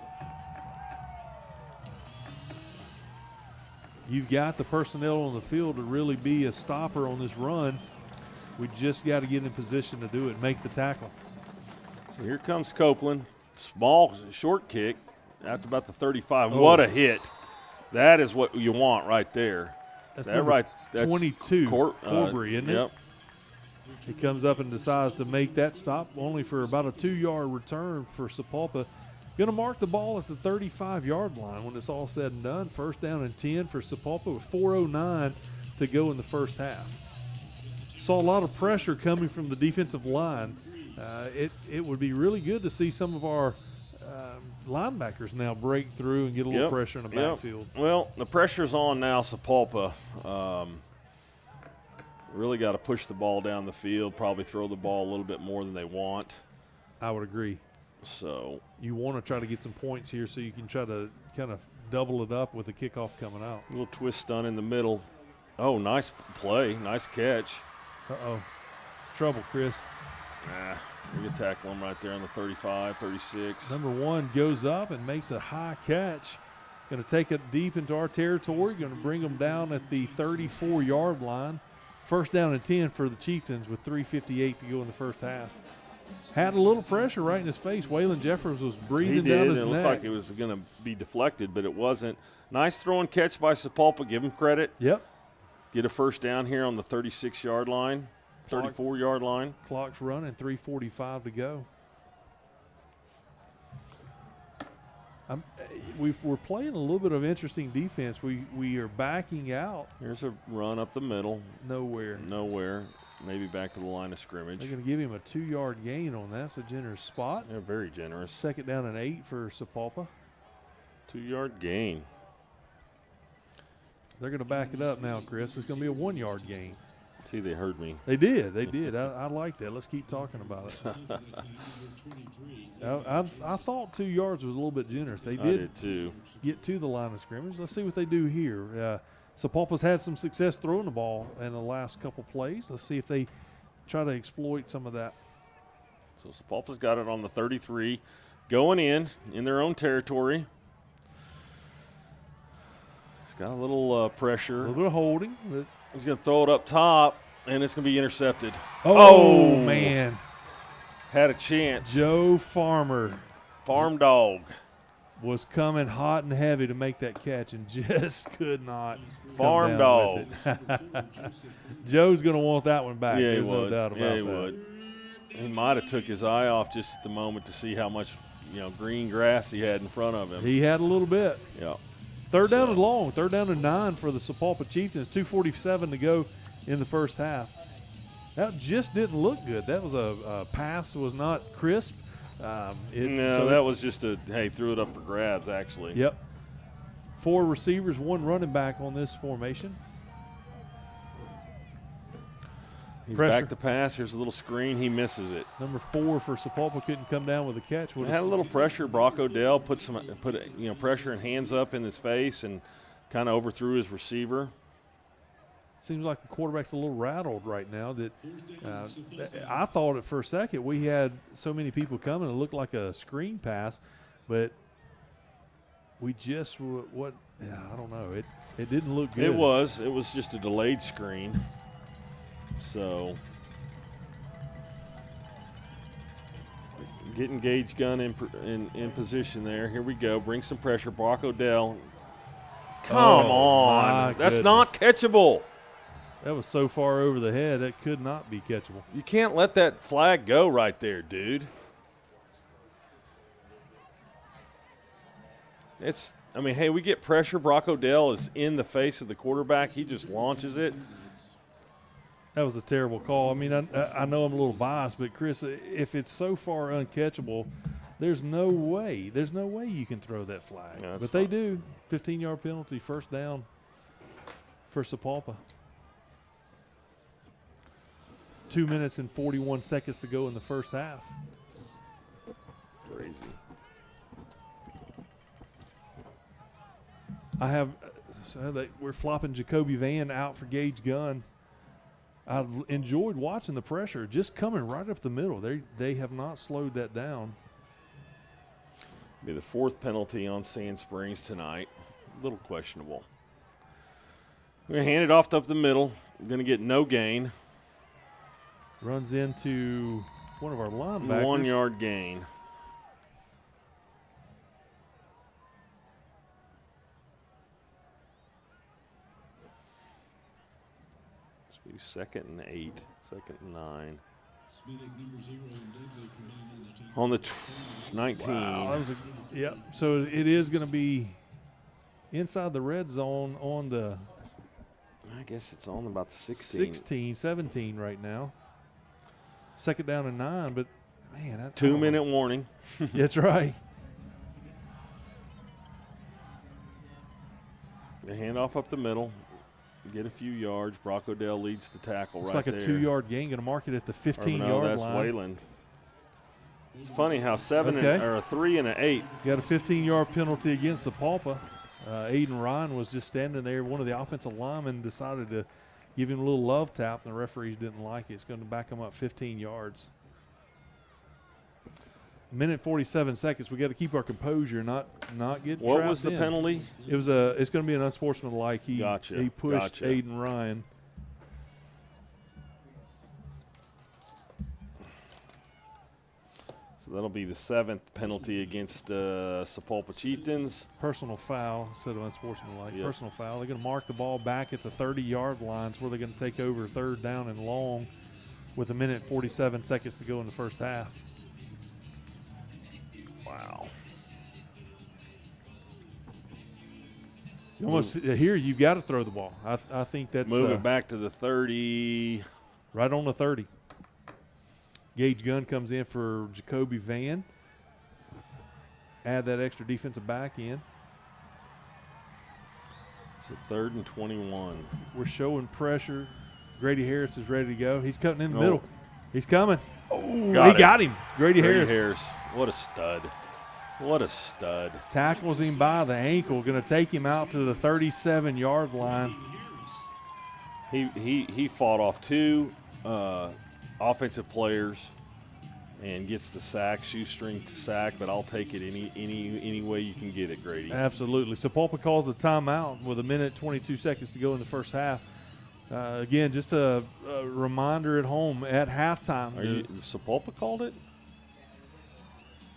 you've got the personnel on the field to really be a stopper on this run. We just got to get in position to do it, make the tackle. so here comes Copeland. Small, short kick after about the 35. Oh. What a hit. That is what you want right there. That's That number right, that's 22, Corbury, isn't it? Yep. He comes up and decides to make that stop, only for about a 2-yard return for Sapulpa. Going to mark the ball at the 35-yard line when it's all said and done. First down and 10 for Sapulpa with 4:09 to go in the first half. Saw a lot of pressure coming from the defensive line. It would be really good to see some of our linebackers now break through and get a little pressure in the backfield. Well, the pressure's on now, Sapulpa. Really got to push the ball down the field, probably throw the ball a little bit more than they want. I would agree. So You want to try to get some points here so you can try to kind of double it up with the kickoff coming out. a little twist stun in the middle. Oh, nice play. Nice catch. Uh-oh. It's trouble, Chris. We could tackle him right there on the 35, 36. Number 1 goes up and makes a high catch. Going to take it deep into our territory. Going to bring them down at the 34-yard line. First down and 10 for the Chieftains with 3:58 to go in the first half. Had a little pressure right in his face. Waylon Jeffers was breathing down his It neck. looked like it was going to be deflected, but it wasn't. Nice throw and catch by Sapulpa. Give him credit. Yep. Get a first down here on the 36-yard line, 34-yard line. Clock's running, 3:45 to go. We're playing a little bit of interesting defense. We are backing out. Here's a run up the middle. Nowhere. Maybe back to the line of scrimmage. They're going to give him a 2-yard gain on that. That's a generous spot. They're very generous. Second down and 8 for Sapulpa. 2-yard gain. They're going to back it up now, Chris. It's going to be a 1-yard gain. See, they heard me. They did. I like that. Let's keep talking about it. I thought 2 yards was a little bit generous. They I did did too. get to the line of scrimmage. Let's see what they do here. Sapulpa's had some success throwing the ball in the last couple plays. Let's see if they try to exploit some of that. So Sapulpa's got it on the 33, going in their own territory. He's got a little pressure. A little bit of holding. But He's going to throw it up top, and it's going to be intercepted. oh, man. Had a chance. Joe Farmer Farm dog. was coming hot and heavy to make that catch and just could not Farm come dog. down with it. Joe's going to want that one back. Yeah, There's he no would. doubt about Yeah, he that. would. He might have took his eye off just at the moment to see how much, green grass he had in front of him. He had a little bit. Yeah. Third down and long. Third down and 9 for the Sapulpa Chieftains. 2:47 to go in the first half. That just didn't look good. That was a pass that was not crisp. That was just threw it up for grabs, actually. Yep. 4 receivers, 1 running back on this formation. He's Pressure. back to pass. Here's a little screen. He misses it. Number 4 for Sapulpa couldn't come down with a catch. We had a little pressure. Brock Odell put pressure and hands up in his face and kind of overthrew his receiver. Seems like the quarterback's a little rattled right now. That I thought for a second we had so many people coming. It looked like a screen pass, but we just I don't know. It didn't look good. It was just a delayed screen. So getting Gage Gunn in position there. Here we go. Bring some pressure. Brock Odell. Come on. That's not catchable. That was so far over the head, that could not be catchable. You can't let that flag go right there, dude. We get pressure. Brock Odell is in the face of the quarterback. He just launches it. That was a terrible call. I mean, I know I'm a little biased, but Chris, if it's so far uncatchable, there's no way you can throw that flag. No, but they do. 15-yard penalty, first down for Sapulpa. 2 minutes and 41 seconds to go in the first half. Crazy. I have So we're flopping Jacoby Van out for Gage Gunn. I've enjoyed watching the pressure just coming right up the middle. They have not slowed that down. Be the 4th penalty on Sand Springs tonight. A little questionable. We're going to hand it off up the middle. We're going to get no gain. Runs into one of our linebackers. 1 yard gain. Second and 8, second and 9. On the 19. Wow, that was yep. So it is going to be inside the red zone on the I guess it's on about the 16. 17 right now. Second down and 9, but man. 2-minute warning. That's right. The handoff up the middle. Get a few yards. Brock Odell leads the tackle Looks right like there. a 2-yard gain. Going to mark it at the 15-yard that's line. Wayland. It's funny how 7 or a 3 and an 8. Got a 15-yard penalty against Sapulpa. Aiden Ryan was just standing there. One of the offensive linemen decided to give him a little love tap, and the referees didn't like it. It's going to back him up 15 yards. Minute 47 seconds. We got to keep our composure, not get. What trapped was the in. penalty? It was it's going to be an unsportsmanlike. He pushed Gotcha. Aiden Ryan. So that'll be the 7th penalty against Sapulpa Chieftains. Personal foul instead of unsportsmanlike. Yep. Personal foul. They're going to mark the ball back at the 30-yard lines where they're going to take over 3rd down and long with a minute 47 seconds to go in the first half. Wow. You almost here you've got to throw the ball. I think that's move it back to the 30. Right on the 30. Gage Gunn comes in for Jacoby Van. Add that extra defensive back in. It's a 3rd and 21. We're showing pressure. Grady Harris is ready to go. He's cutting in the middle. He's coming. Oh, got him. Grady Harris. What a stud. What a stud. Tackles him by the ankle. Going to take him out to the 37-yard line. He fought off 2 offensive players and gets the sack, shoestring sack, but I'll take it any way you can get it, Grady. Absolutely. Sapulpa calls the timeout with a minute 22 seconds to go in the first half. Again, just a reminder at home at halftime. Sapulpa called it?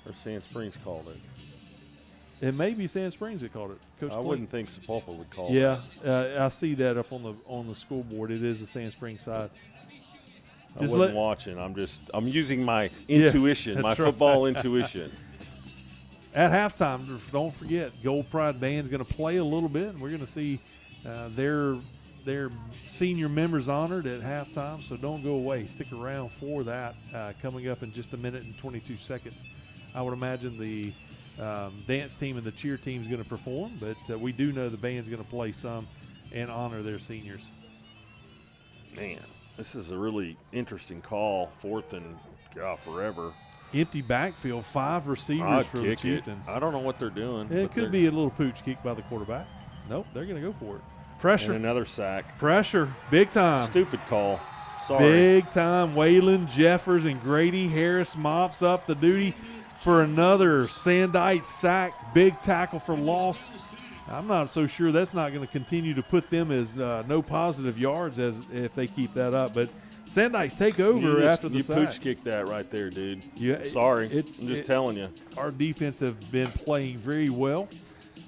Or Sand Springs called it? It may be Sand Springs that called it. Coach I wouldn't think Sapulpa would call it. Yeah, I see that up on the scoreboard. It is the Sand Springs side. I wasn't watching. I'm using my intuition, my football intuition. At halftime, don't forget, Gold Pride Band's going to play a little bit, and we're going to see their senior members honored at halftime. So don't go away. Stick around for that coming up in just a minute and 22 seconds. I would imagine the dance team and the cheer team is going to perform, but we do know the band's going to play some and honor their seniors. Man. This is a really interesting call, 4th and forever. Empty backfield, 5 receivers for the Chieftains. I don't know what they're doing. It could be a little pooch kick by the quarterback. Nope, they're going to go for it. Pressure. And another sack. Pressure, big time. Stupid call. Sorry. Big time. Waylon Jeffers and Grady Harris mops up the duty for another Sandites sack. Big tackle for loss. I'm not so sure that's not going to continue to put them as no positive yards as if they keep that up. But Sandites take over after the sack. You pooch kicked that right there, dude. Yeah, sorry. I'm just telling you. Our defense have been playing very well.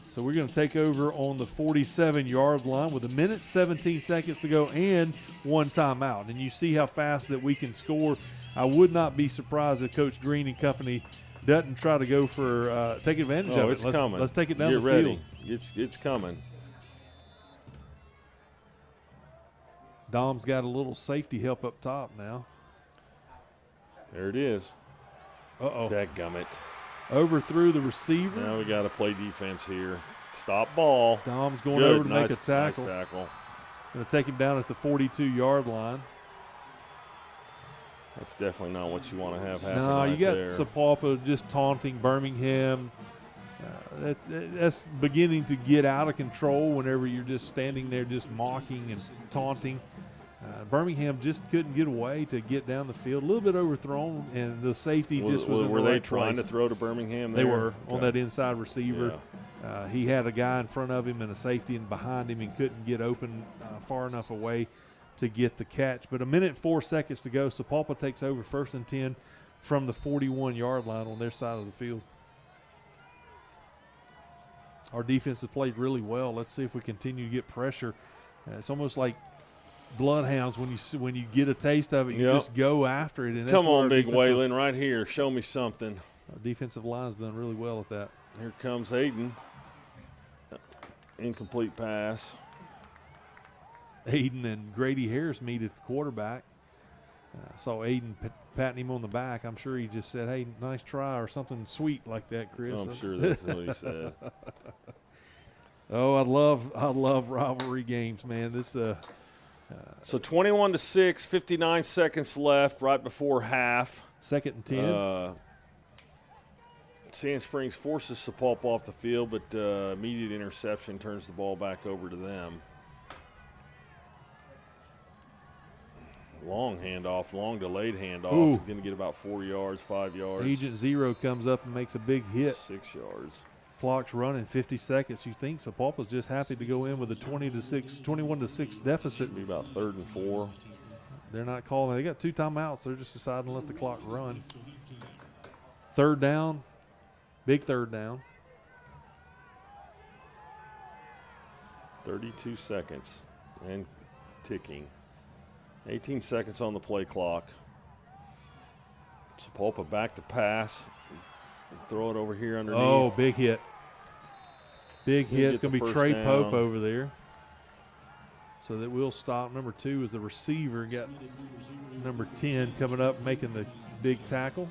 So we're going to take over on the 47-yard line with a minute 17 seconds to go and 1 timeout. And you see how fast that we can score. I would not be surprised if Coach Green and company doesn't try to go for take advantage of it. It's coming. Let's take it down the ready. field. It's coming. Dom's got a little safety help up top now. There it is. Uh-oh. Dadgummit. Overthrew the receiver. Now we got to play defense here. Stop ball. Dom's going over to make a tackle. Nice tackle. Going to take him down at the 42-yard line. That's definitely not what you want to have happen. No, you got there. Sapulpa just taunting Birmingham. that's beginning to get out of control whenever you're just standing there just mocking and taunting. Birmingham just couldn't get away to get down the field. A little bit overthrown, and the safety just was in the right place. Were they trying to throw to Birmingham there? They were on that inside receiver. Yeah. He had a guy in front of him and a safety in behind him and couldn't get open far enough away to get the catch. But 1 minute and 4 seconds to go. Sapulpa takes over 1st and 10 from the 41-yard line on their side of the field. Our defense has played really well. Let's see if we continue to get pressure. It's almost like bloodhounds when you get a taste of it, you just go after it. And come on, big Waylon, right here. Show me something. Our defensive line's done really well at that. Here comes Aiden. Incomplete pass. Aiden and Grady Harris meet at the quarterback. Saw Aiden patting him on the back. I'm sure he just said, "Hey, nice try," or something sweet like that, Chris. I'm sure that's what he said. Oh, I love rivalry games, man. This so 21-6, 59 seconds left, right before half. 2nd and 10. Sand Springs forces Sapulpa off the field, but immediate interception turns the ball back over to them. Long handoff, long delayed handoff. Going to get about 4 yards, 5 yards. Agent Zero comes up and makes a big hit. 6 yards. Clock's running, 50 seconds. You think Sapulpa's just happy to go in with a 21-6 deficit. Should be about 3rd and 4. They're not calling. They got 2 timeouts. They're just deciding to let the clock run. 3rd down, big 3rd down. 32 seconds and ticking. 18 seconds on the play clock. Sapulpa back to pass. Throw it over here underneath. Oh, big hit. Big hit. It's going to be Trey Pope over there. So that will stop. Number 2 is the receiver. Got number 10 coming up making the big tackle.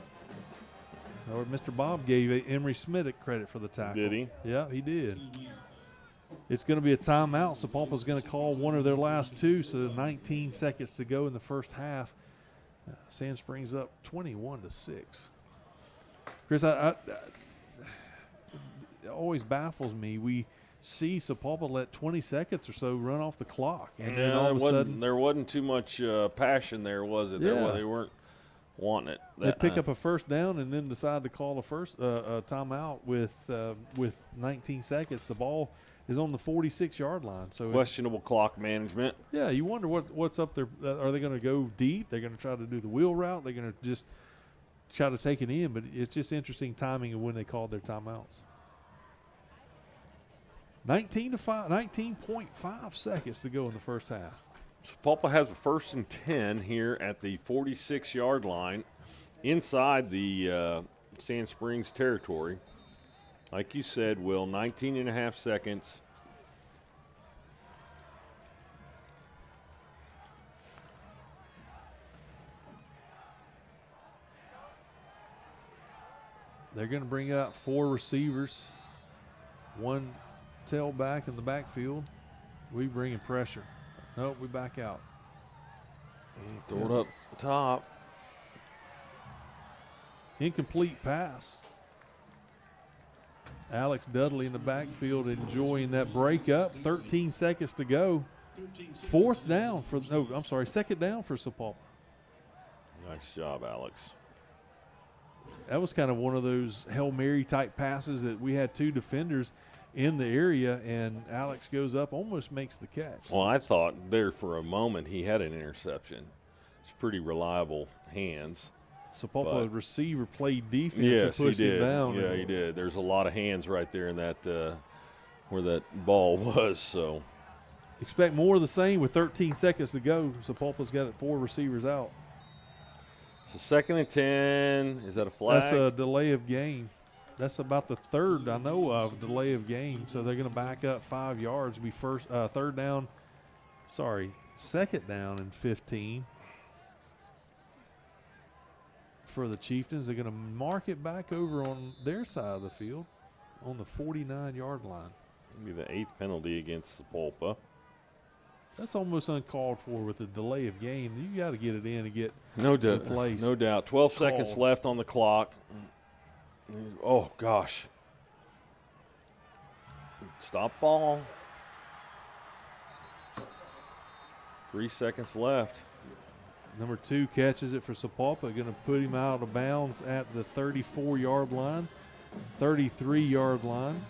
Or Mr. Bob gave Emery Smith credit for the tackle. Did he? Yeah, he did. It's going to be a timeout. Sapulpa's going to call one of their last 2, so 19 seconds to go in the first half. Sand Springs up 21-6. Chris, it always baffles me. We see Sapulpa let 20 seconds or so run off the clock, and then all of a sudden there wasn't too much passion there, was it? Yeah. They weren't wanting it. They pick up a 1st down and then decide to call a timeout with 19 seconds. The ball is on the 46-yard line. So questionable clock management. Yeah, you wonder what's up there. Are they going to go deep? They're going to try to do the wheel route. They're going to just try to take it in. But it's just interesting timing of when they called their timeouts. 19.5 seconds to go in the first half. Sapulpa has a 1st and 10 here at the 46-yard line inside the Sand Springs territory. Like you said, Will, 19.5 seconds. They're going to bring out 4 receivers, 1 tailback in the backfield. We bring in pressure. Nope, we back out. Throw it up top. Incomplete pass. Alex Dudley in the backfield enjoying that breakup. 13 seconds to go. 2nd down for Sapulpa. Nice job, Alex. That was kind of one of those Hail Mary type passes that we had 2 defenders in the area, and Alex goes up, almost makes the catch. Well, I thought there for a moment he had an interception. It's pretty reliable hands. Sapulpa receiver played defense yes, and pushed he did. him down. Yeah, he did. There's a lot of hands right there in that where that ball was. So expect more of the same with 13 seconds to go. Sapulpa's got 4 receivers out. So 2nd and 10. Is that a flag? That's a delay of game. That's about the 3rd I know of delay of game. So they're going to back up 5 yards. Be 2nd down and 15. For the Chieftains, they're going to mark it back over on their side of the field on the 49-yard line. It'll be the 8th penalty against Sapulpa. That's almost uncalled for with the delay of game. You got to get it in and get no replaced. No doubt. 12 seconds left on the clock. Oh, gosh. Stop ball. 3 seconds left. Number 2 catches it for Sapulpa, going to put him out of bounds at the 34-yard line, 33-yard line.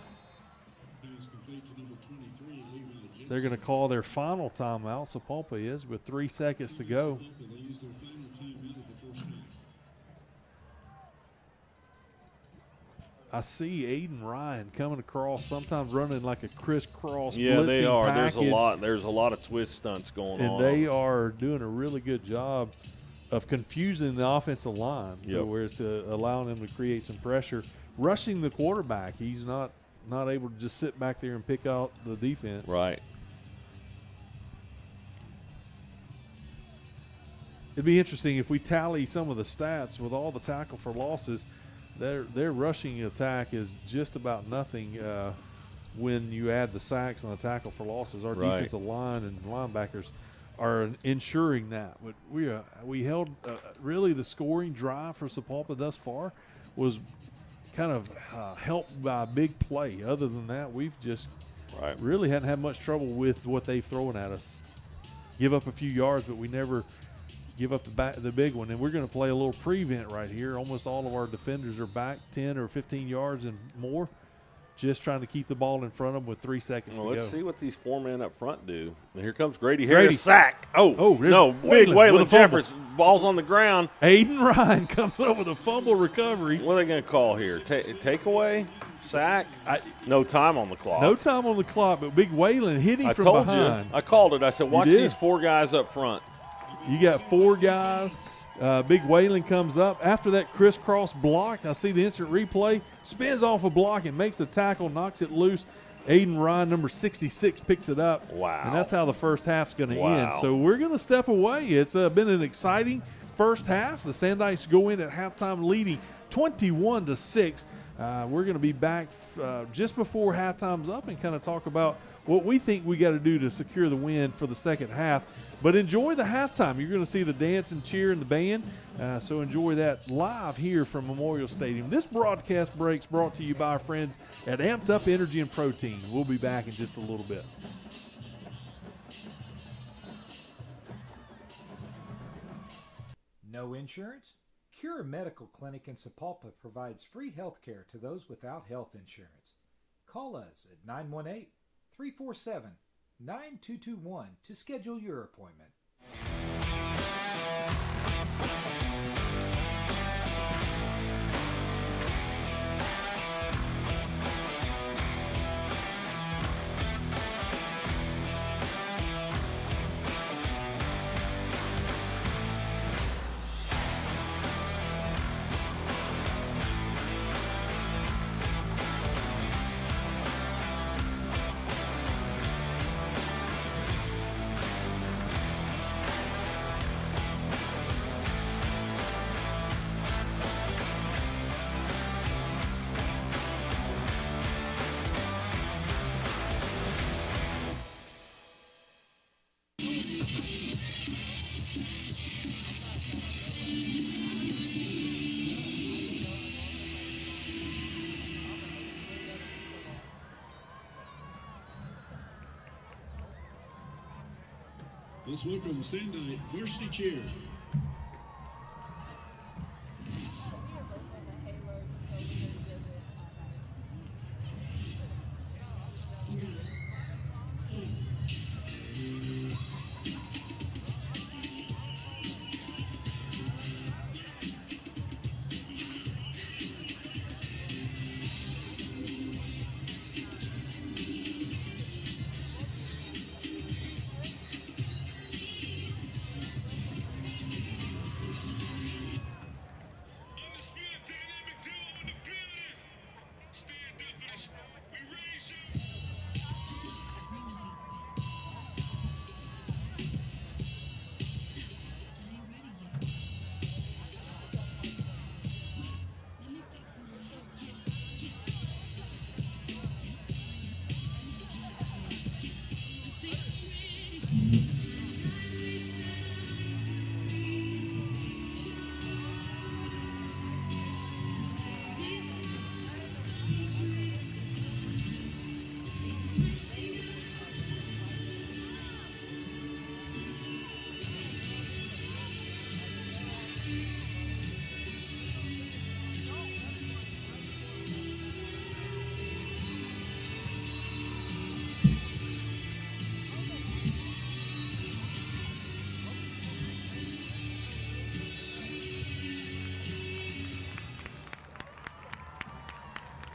They're going to call their final timeout, Sapulpa is, with 3 seconds to go. I see Aiden Ryan coming across, sometimes running like a crisscross Yeah, blitzing they are. package. There's a lot of twist stunts going on. And they are doing a really good job of confusing the offensive line to where it's allowing them to create some pressure. Rushing the quarterback, he's not able to just sit back there and pick out the defense. Right. It'd be interesting if we tally some of the stats with all the tackle for losses. Their rushing attack is just about nothing when you add the sacks and the tackle for losses. Our defensive line and linebackers are ensuring that. But we held really the scoring drive for Sapulpa thus far was kind of helped by a big play. Other than that, we've just really hadn't had much trouble with what they've thrown at us. Give up a few yards, but we never give up the big one. And we're going to play a little prevent right here. Almost all of our defenders are back 10 or 15 yards and more, just trying to keep the ball in front of them with 3 seconds to go. Let's see what these 4 men up front do. And here comes Grady Harris. Sack. Oh, no. Big Waylon Jeffers. Ball's on the ground. Aiden Ryan comes up with a fumble recovery. What are they going to call here? Takeaway? Sack? No time on the clock. No time on the clock, but Big Waylon hit him from behind. I called it. I said, watch these 4 guys up front. You got 4 guys. Big Waylon comes up. After that crisscross block, I see the instant replay, spins off a block and makes a tackle, knocks it loose. Aiden Ryan, number 66, picks it up. Wow. And that's how the first half's going to end. So we're going to step away. It's been an exciting first half. The Sandites go in at halftime leading 21-6. We're going to be back just before halftime's up and kind of talk about what we think we got to do to secure the win for the second half. But enjoy the halftime. You're going to see the dance and cheer and the band. So enjoy that live here from Memorial Stadium. This broadcast break's brought to you by our friends at Amped Up Energy and Protein. We'll be back in just a little bit. No insurance? Cure Medical Clinic in Sapulpa provides free health care to those without health insurance. Call us at 918-347-9221 to schedule your appointment. Let's welcome Sandite varsity cheer.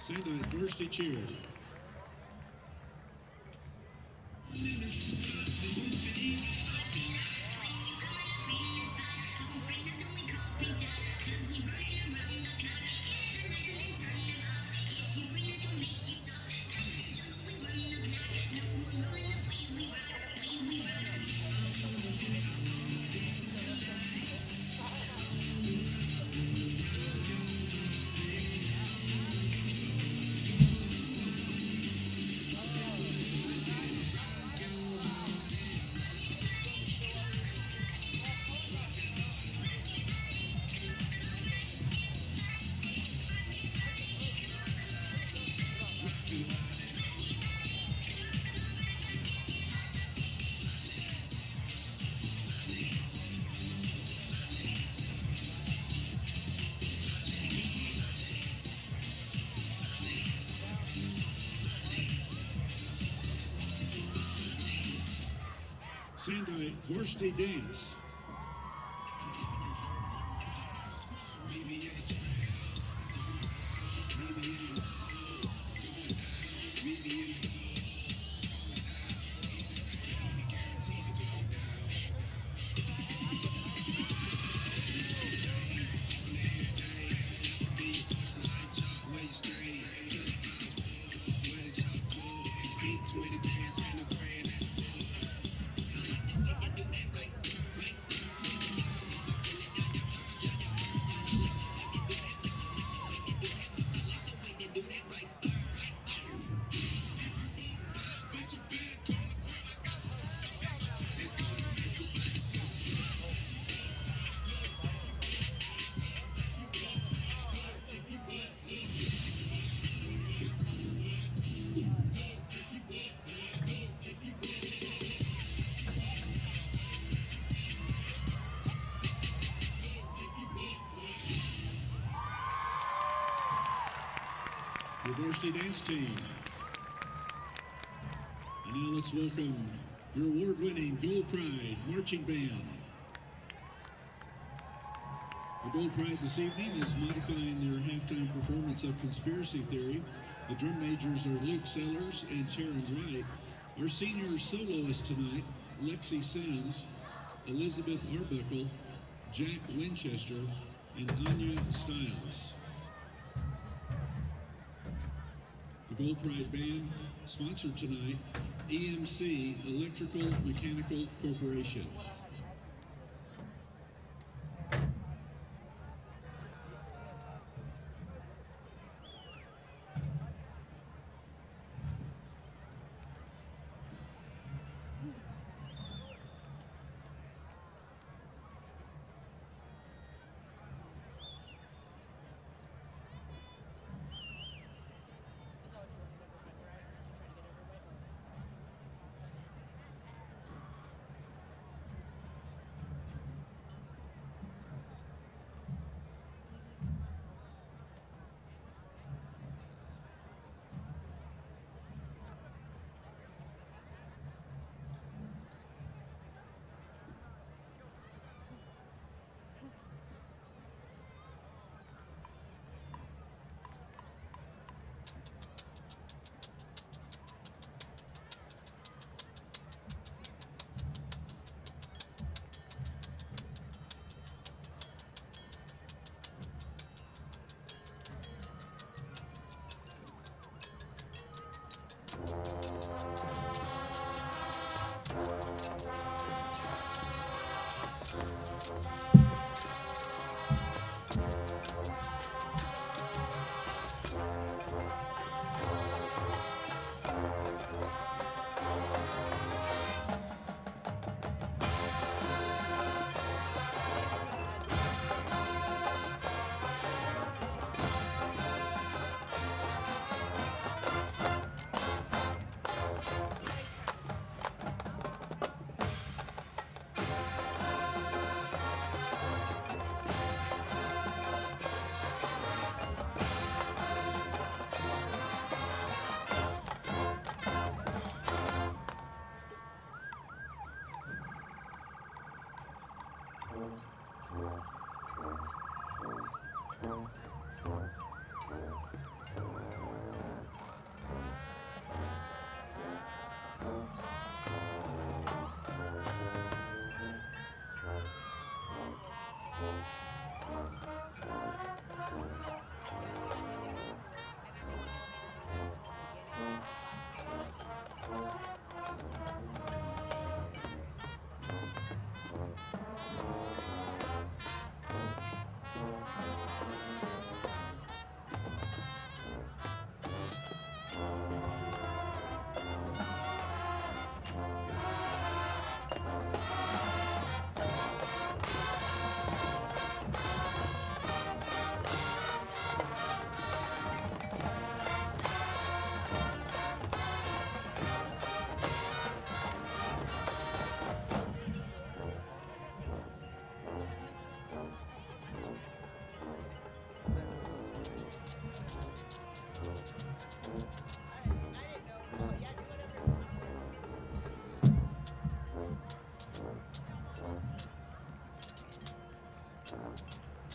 Sandite varsity cheer. Sandite varsity dance. The varsity dance team. And now let's welcome your award-winning Gold Pride Marching Band. The Gold Pride this evening is modifying their halftime performance of Conspiracy Theory. The drum majors are Luke Sellers and Terrence Wright. Our senior soloists tonight, Lexi Sims, Elizabeth Arbuckle, Jack Winchester, and Anya Stiles. The Gold Pride Band, sponsored tonight, EMC Electrical Mechanical Corporation.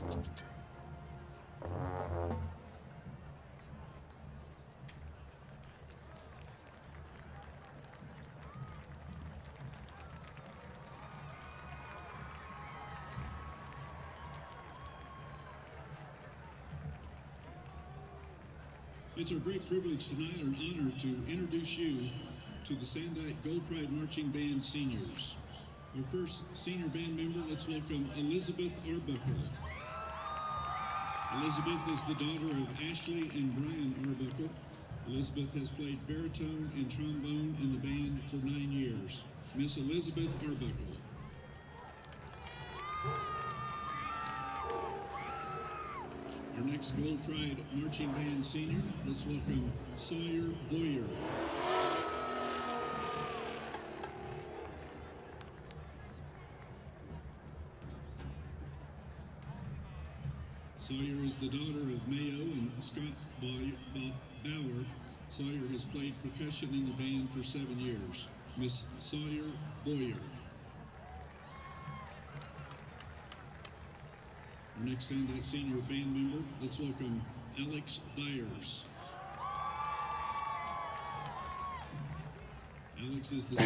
It's our great privilege tonight and honor to introduce you to the Sandite Gold Pride Marching Band Seniors. Our first senior band member, let's welcome Elizabeth Arbuckle. Elizabeth is the daughter of Ashley and Brian Arbuckle. Elizabeth has played baritone and trombone in the band for 9 years. Miss Elizabeth Arbuckle. Our next Gold Pride Marching Band Senior, let's welcome Sawyer Boyer. Sawyer is the daughter of Mayo and Scott Bauer. Sawyer has played percussion in the band for 7 years. Miss Sawyer Boyer. Our next Sandite Senior band member, let's welcome Alex Byers. Alex is the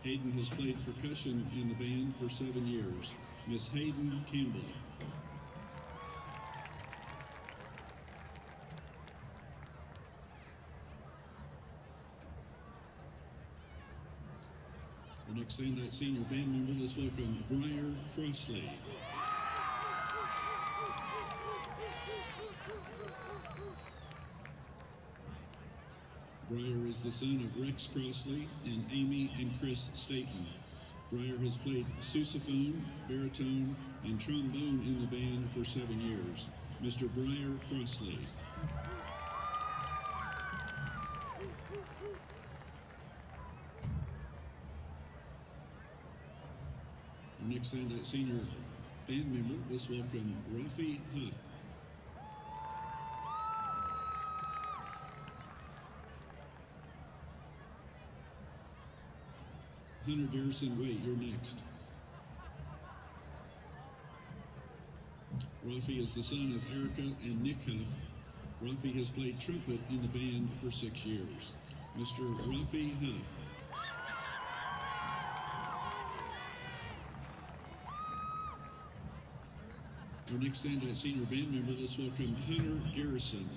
Hayden has played percussion in the band for 7 years. Miss Hayden Campbell. Our next Sandite Senior band member, let's welcome Briar Crossley. Briar is the son of Rex Crossley and Amy and Chris Staten. Briar has played sousaphone, baritone, and trombone in the band for 7 years. Mr. Briar Crossley. Our next Sandite Senior band member, let's welcome Rafi Huff. Hunter Garrison, wait, you're next. Rafi is the son of Erica and Nick Huff. Rafi has played trumpet in the band for 6 years. Mr. Rafi Huff. Our next Sandite Senior band member, let's welcome Hunter Garrison.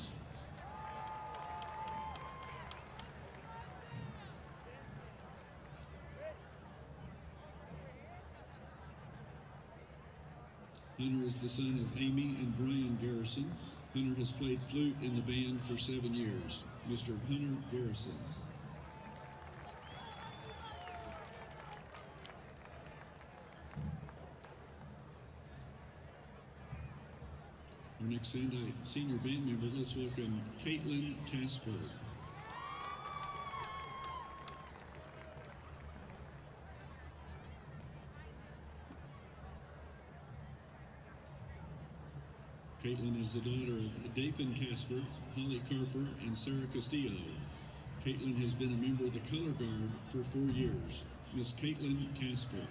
Hunter is the son of Amy and Brian Garrison. Hunter has played flute in the band for 7 years. Mr. Hunter Garrison. Our next Sandite Senior band member, let's welcome Caitlin Casper. Caitlin is the daughter of Dathan Casper, Holly Carper, and Sarah Castillo. Caitlin has been a member of the Color Guard for 4 years. Miss Caitlin Casper.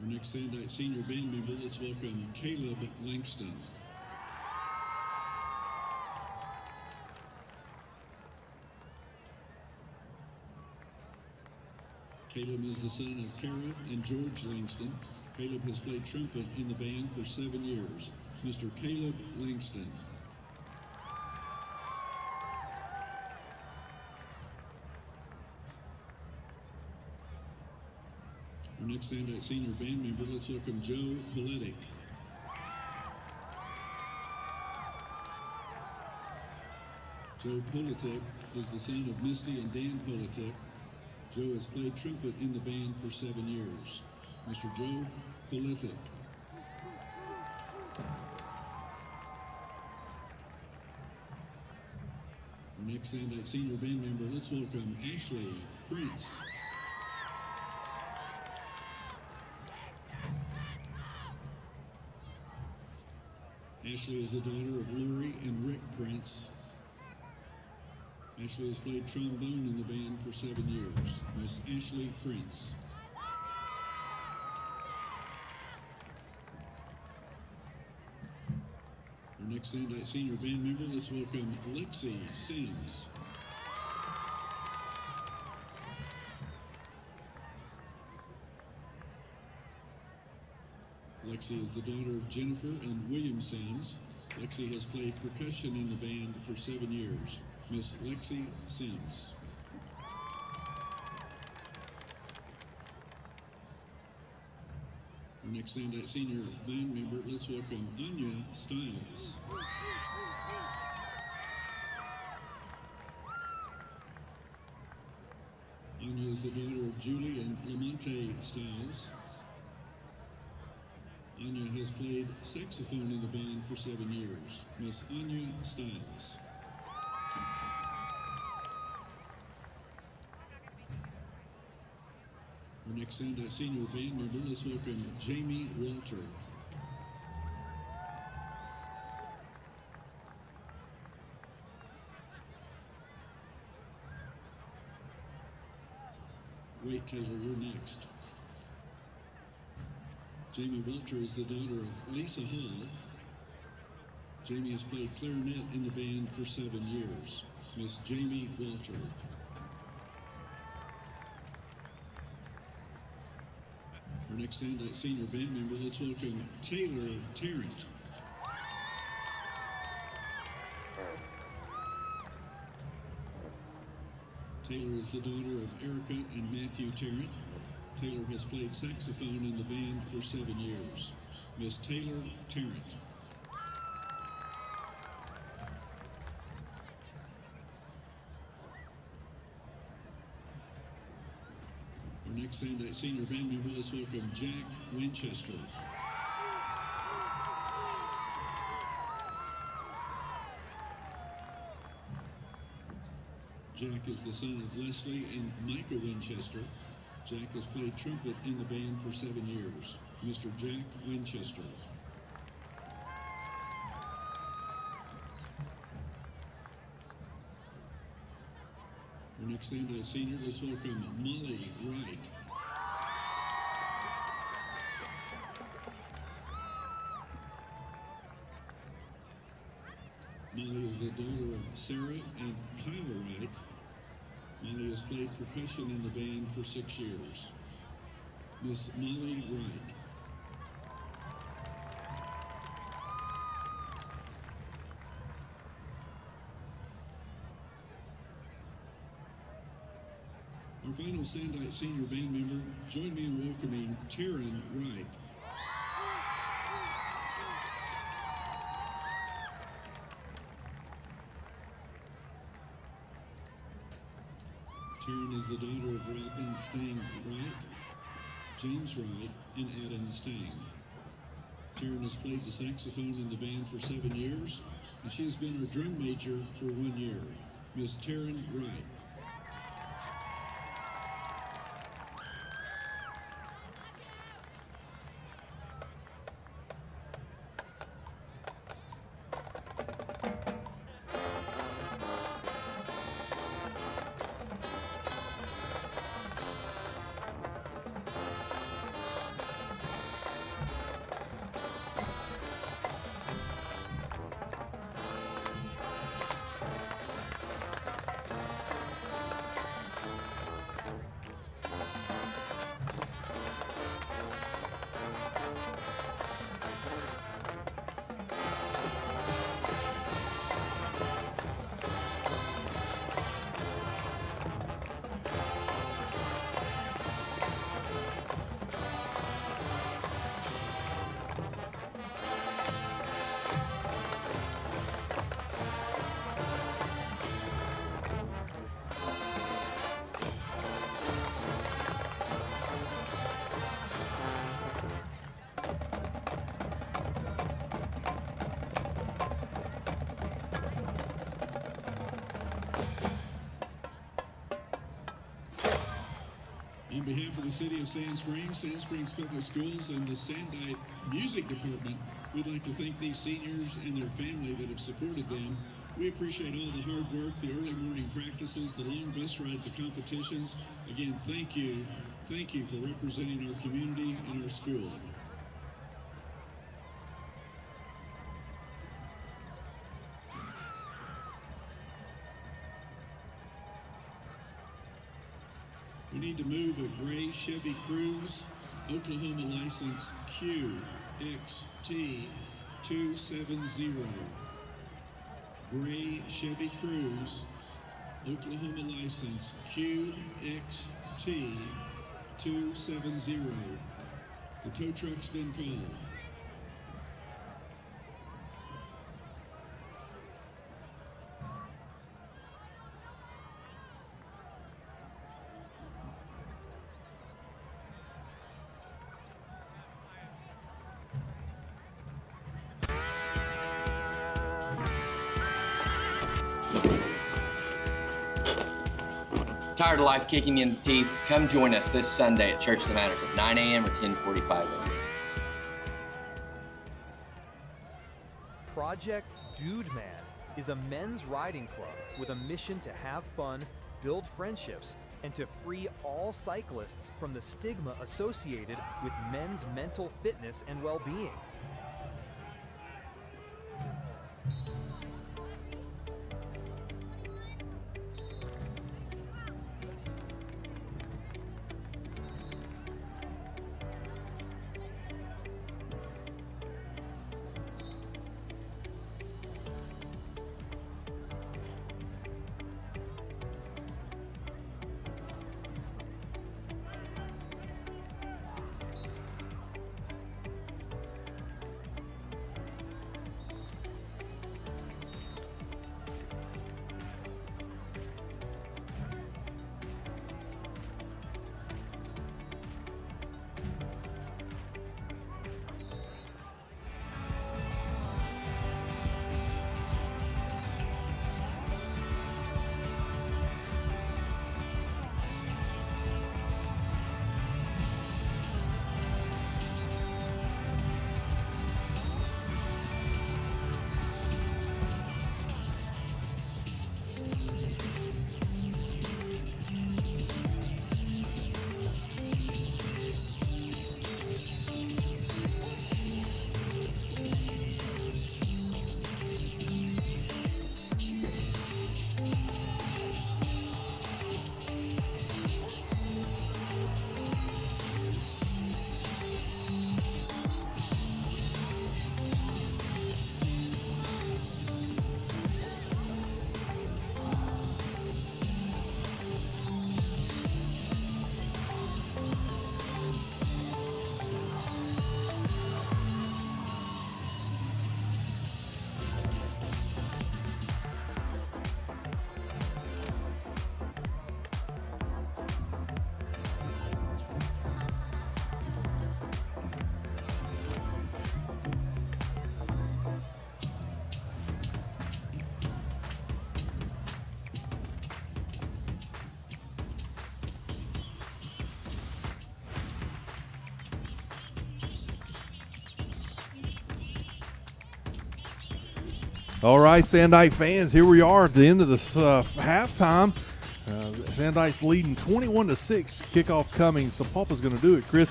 Our next Sandite Senior band member, let's welcome Caleb Langston. Caleb is the son of Kara and George Langston. Caleb has played trumpet in the band for 7 years. Mr. Caleb Langston. Our next Sandite Senior band member, let's welcome Joe Poletic. Joe Politic is the son of Misty and Dan Politic. Joe has played trumpet in the band for 7 years. Mr. Joe Politic. Our next Sandite senior band member, let's welcome Ashley Prince. Ashley is the daughter of Lori and Rick Prince. Ashley has played trombone in the band for 7 years. Miss Ashley Prince. Our next Sandite senior band member, let's welcome Lexi Sims. Lexi is the daughter of Jennifer and William Sims. Lexi has played percussion in the band for 7 years. Miss Lexi Sims. Our next Sandite senior band member, let's welcome Anya Stiles. Anya is the daughter of Julie and Lamonte Stiles. Anya has played saxophone in the band for 7 years. Miss Anya Stiles. Our next Sandite senior band member, let's welcome Jamie Walter. Wait, Taylor, you're next. Jamie Walter is the daughter of Lisa Hall. Jamie has played clarinet in the band for 7 years. Miss Jamie Walter. Our next Sandite senior band member, let's welcome Taylor Tarrant. Taylor is the daughter of Erica and Matthew Tarrant. Taylor has played saxophone in the band for 7 years. Miss Taylor Tarrant. Our next Sandite senior band member, let's welcome Jack Winchester. Jack is the son of Leslie and Micah Winchester. Jack has played trumpet in the band for 7 years. Mr. Jack Winchester. Our next Sandite senior, let's welcome Molly Wright. Molly is the daughter of Sarah and Kyle Wright. Molly has played percussion in the band for 6 years. Miss Molly Wright. Our final Sandite senior band member, join me in welcoming Taryn Wright. Taryn is the daughter of Robin Stang Wright, James Wright, and Adam Stang. Taryn has played the saxophone in the band for 7 years, and she has been our drum major for 1 year. Miss Taryn Wright. On behalf of the City of Sand Springs Public Schools, and the Sandite Music Department, we'd like to thank these seniors and their family that have supported them. We appreciate all the hard work, the early morning practices, the long bus ride to competitions. Again, thank you. Thank you for representing our community and our school. We need to move a gray Chevy Cruze, Oklahoma license QXT270. Gray Chevy Cruze, Oklahoma license QXT270. The tow truck's been called. Tired of life kicking you in the teeth? Come join us this Sunday at Church That Matters at 9 a.m. or 10:45 a.m. Project Dude Man is a men's riding club with a mission to have fun, build friendships, and to free all cyclists from the stigma associated with men's mental fitness and well-being. All right, Sandite fans, here we are at the end of this halftime. Sandites leading 21-6. Kickoff coming. Sapulpa's going to do it, Chris.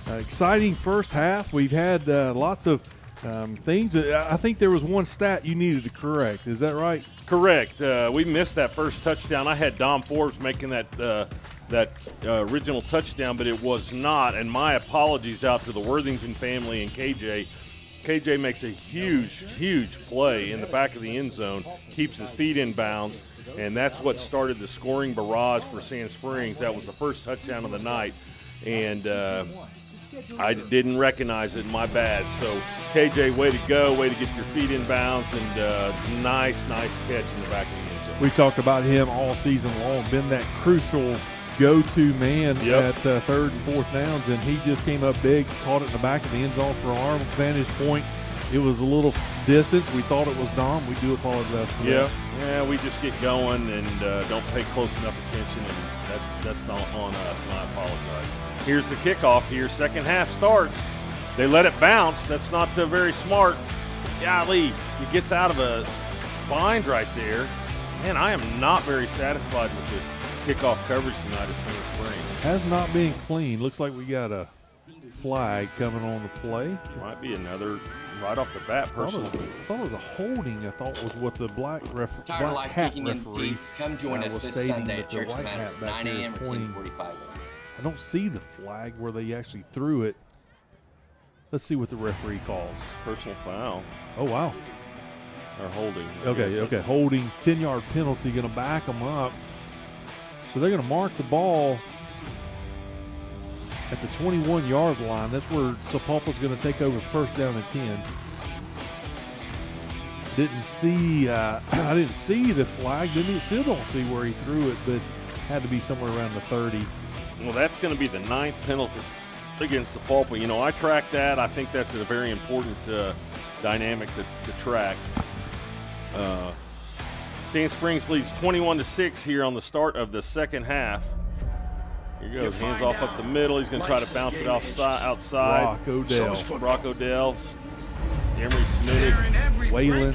Exciting first half. We've had lots of things. I think there was one stat you needed to correct. Is that right? Correct. We missed that first touchdown. I had Dom Forbes making that original touchdown, but it was not. And my apologies out to the Worthington family and KJ. KJ makes a huge play in the back of the end zone, keeps his feet in bounds, and that's what started the scoring barrage for Sand Springs. That was the first touchdown of the night, and I didn't recognize it. My bad. So, KJ, way to go, way to get your feet in bounds, and nice catch in the back of the end zone. We talked about him all season long, been that crucial go-to man at third and fourth downs, and he just came up big, caught it in the back of the end zone for an arm vantage point. It was a little distance. We thought it was Dom. We do apologize for that. Yeah, we just get going and don't pay close enough attention, and that's not on us, and I apologize. Here's the kickoff here. Second half starts. They let it bounce. That's not very smart. Golly, he gets out of a bind right there. Man, I am not very satisfied with the kickoff coverage tonight at Sand Springs. Has not been clean. Looks like we got a flag coming on the play. Might be another right off the bat I personally. thought it was a holding. I thought was what the black Tired of life hat kicking in the referee teeth? Come join was us this stating Sunday that at the Church white Center hat at back 9 there is a.m. or pointing. 10:45. I don't see the flag where they actually threw it. Let's see what the referee calls. Personal foul Oh, wow. or holding. I Okay, guess. okay. Holding, 10-yard penalty, going to back them up. So they're going to mark the ball at the 21-yard line. That's where Sapulpa's going to take over first down and 10. Didn't see, I didn't see the flag. Still don't see where he threw it, but had to be somewhere around the 30. Well, that's going to be the 9th penalty against Sapulpa. You know, I track that. I think that's a very important dynamic to track. Sand Springs leads 21-6 here on the start of the second half. Here he goes, hands off up the middle. He's going to try to bounce it outside. Brock Odell. Brock Odell, Emery Smith, Whalen,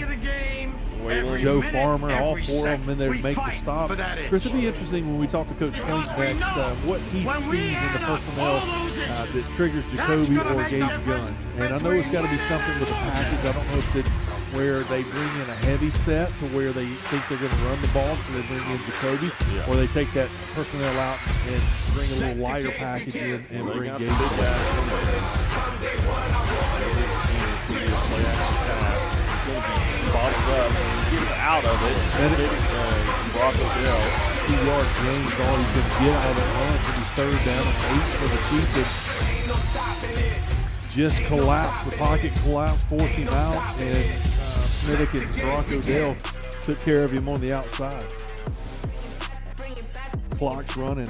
Whalen, Joe Farmer, all four of them in there to make the stop. Chris, it'll be interesting when we talk to Coach Clink next what he sees in the personnel that triggers Jacoby or Gage Gunn. And I know it's got to be something with the package. I don't know if it's where they bring in a heavy set to where they think they're going to run the ball, so they bring in Jacoby, or they take that personnel out and bring a little lighter package in and bring Gage back. Bottled up and gets out of it. Brock Odell. 2-yard gain is all he's going to get out of that run. It's going to be third down and 8 for the Chieftains. Just collapsed. The pocket collapsed, forced him out, and Smithick and Brock Odell took care of him on the outside. Clock's running.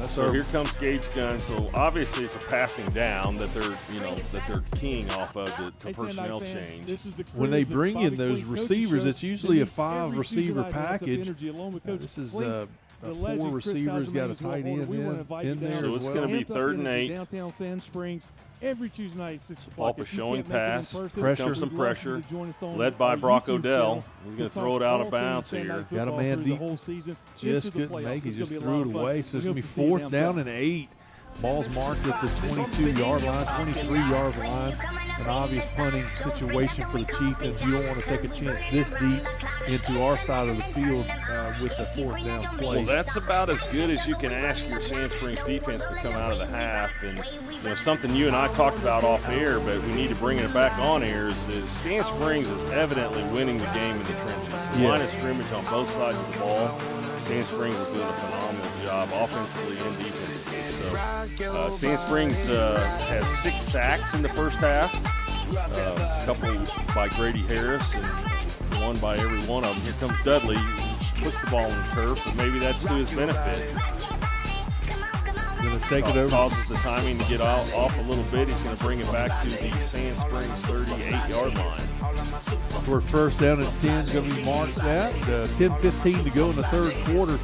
So here comes Gage Gunn. So obviously it's a passing down that they're keying off of to personnel change. When they bring in those receivers, it's usually a 5-receiver package. This is 4 receivers, got a tight end in there. So it's going to be 3rd and 8. Downtown Sand Springs. Every Tuesday night, 6 o'clock. Sapulpa showing pass. Pressure. Comes some pressure. Led by Brock Odell. He's going to throw it out of bounds here. Got a man deep. Just couldn't make it. Just threw it away. So it's going to be 4th down and 8. Ball's marked at the 22-yard line, 23-yard line. An obvious punting situation for the Chieftains. You don't want to take a chance this deep into our side of the field with the 4th down play. Well, that's about as good as you can ask your Sand Springs defense to come out of the half. And something you and I talked about off air, but we need to bring it back on air, is Sand Springs is evidently winning the game in the trenches. The line of scrimmage on both sides of the ball. Sand Springs is doing a phenomenal job offensively and defensively. So Sand Springs has 6 sacks in the first half, a couple by Grady Harris and one by every one of them. Here comes Dudley, puts the ball on the turf, but maybe that's to his benefit. Going to take it over. Causes the timing to get off a little bit. He's going to bring it back to the Sand Springs 38-yard line. We're first down and 10, going to be marked at 10:15 to go in the 3rd quarter.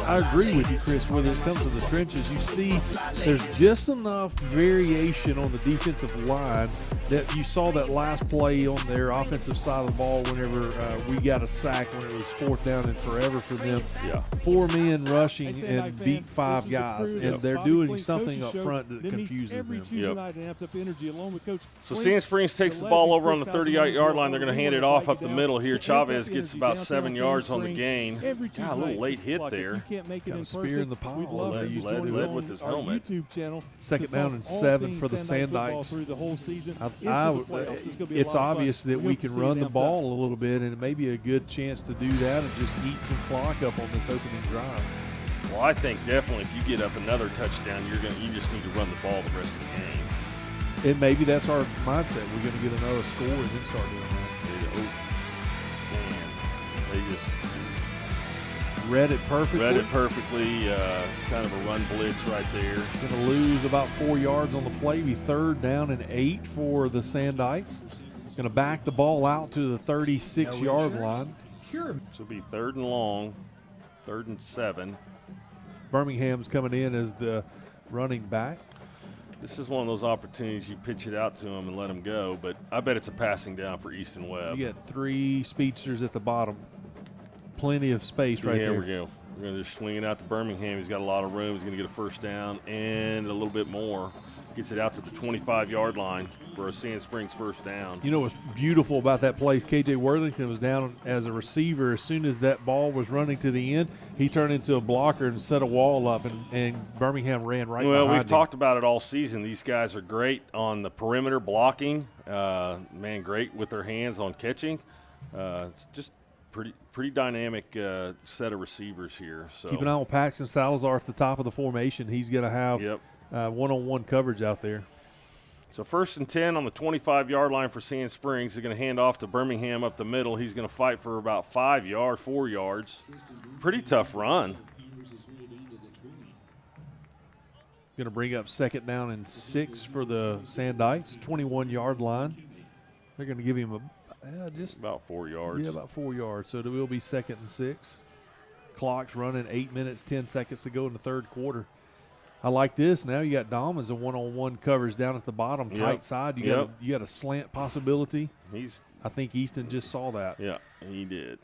I agree with you, Chris. When it comes to the trenches, you see there's just enough variation on the defensive line that you saw that last play on their offensive side of the ball whenever we got a sack when it was 4th down and forever for them. Yeah. 4 men rushing and beat 5 guys, and they're doing something up front that confuses them. So Sand Springs takes the ball over on the 38-yard line. They're going to hand it off up the middle here. Chavez gets about 7 yards on the gain. God, a little late hit there. Kind of spear in the pile. Led with his helmet. 2nd down and 7 for the Sandites. It's obvious that we can run the ball a little bit, and it may be a good chance to do that and just eat some clock up on this opening drive. Well, I think definitely if you get up another touchdown, you just need to run the ball the rest of the game. And maybe that's our mindset. We're going to get another score and then start doing that. They just read it perfectly. Kind of a run blitz right there. Going to lose about 4 yards on the play. Be 3rd down and 8 for the Sandites. Going to back the ball out to the 36-yard line. This will be 3rd and long, 3rd and 7. Birmingham's coming in as the running back. This is one of those opportunities you pitch it out to them and let them go, but I bet it's a passing down for Easton Webb. You got 3 speedsters at the bottom. Plenty of space right there. We're going to just swing it out to Birmingham. He's got a lot of room. He's going to get a first down and a little bit more. Gets it out to the 25-yard line for a Sand Springs first down. You know what's beautiful about that play is KJ Worthington was down as a receiver. As soon as that ball was running to the end, he turned into a blocker and set a wall up, and Birmingham ran right behind him. Well, we've talked about it all season. These guys are great on the perimeter blocking. Great with their hands on catching. It's just pretty dynamic set of receivers here. So keep an eye on Paxton Salazar at the top of the formation. He's going to have one-on-one coverage out there. So 1st and 10 on the 25-yard line for Sand Springs. They're going to hand off to Birmingham up the middle. He's going to fight for about 4 yards. Pretty tough run. Going to bring up 2nd down and 6 for the Sandites, 21-yard line. They're going to give him just about 4 yards. Yeah, about 4 yards. So it will be 2nd and 6. Clock's running, 8 minutes, 10 seconds to go in the 3rd quarter. I like this. Now you got Dom as a one-on-one coverage down at the bottom, tight side. You got a slant possibility. I think Easton just saw that. Yeah, he did.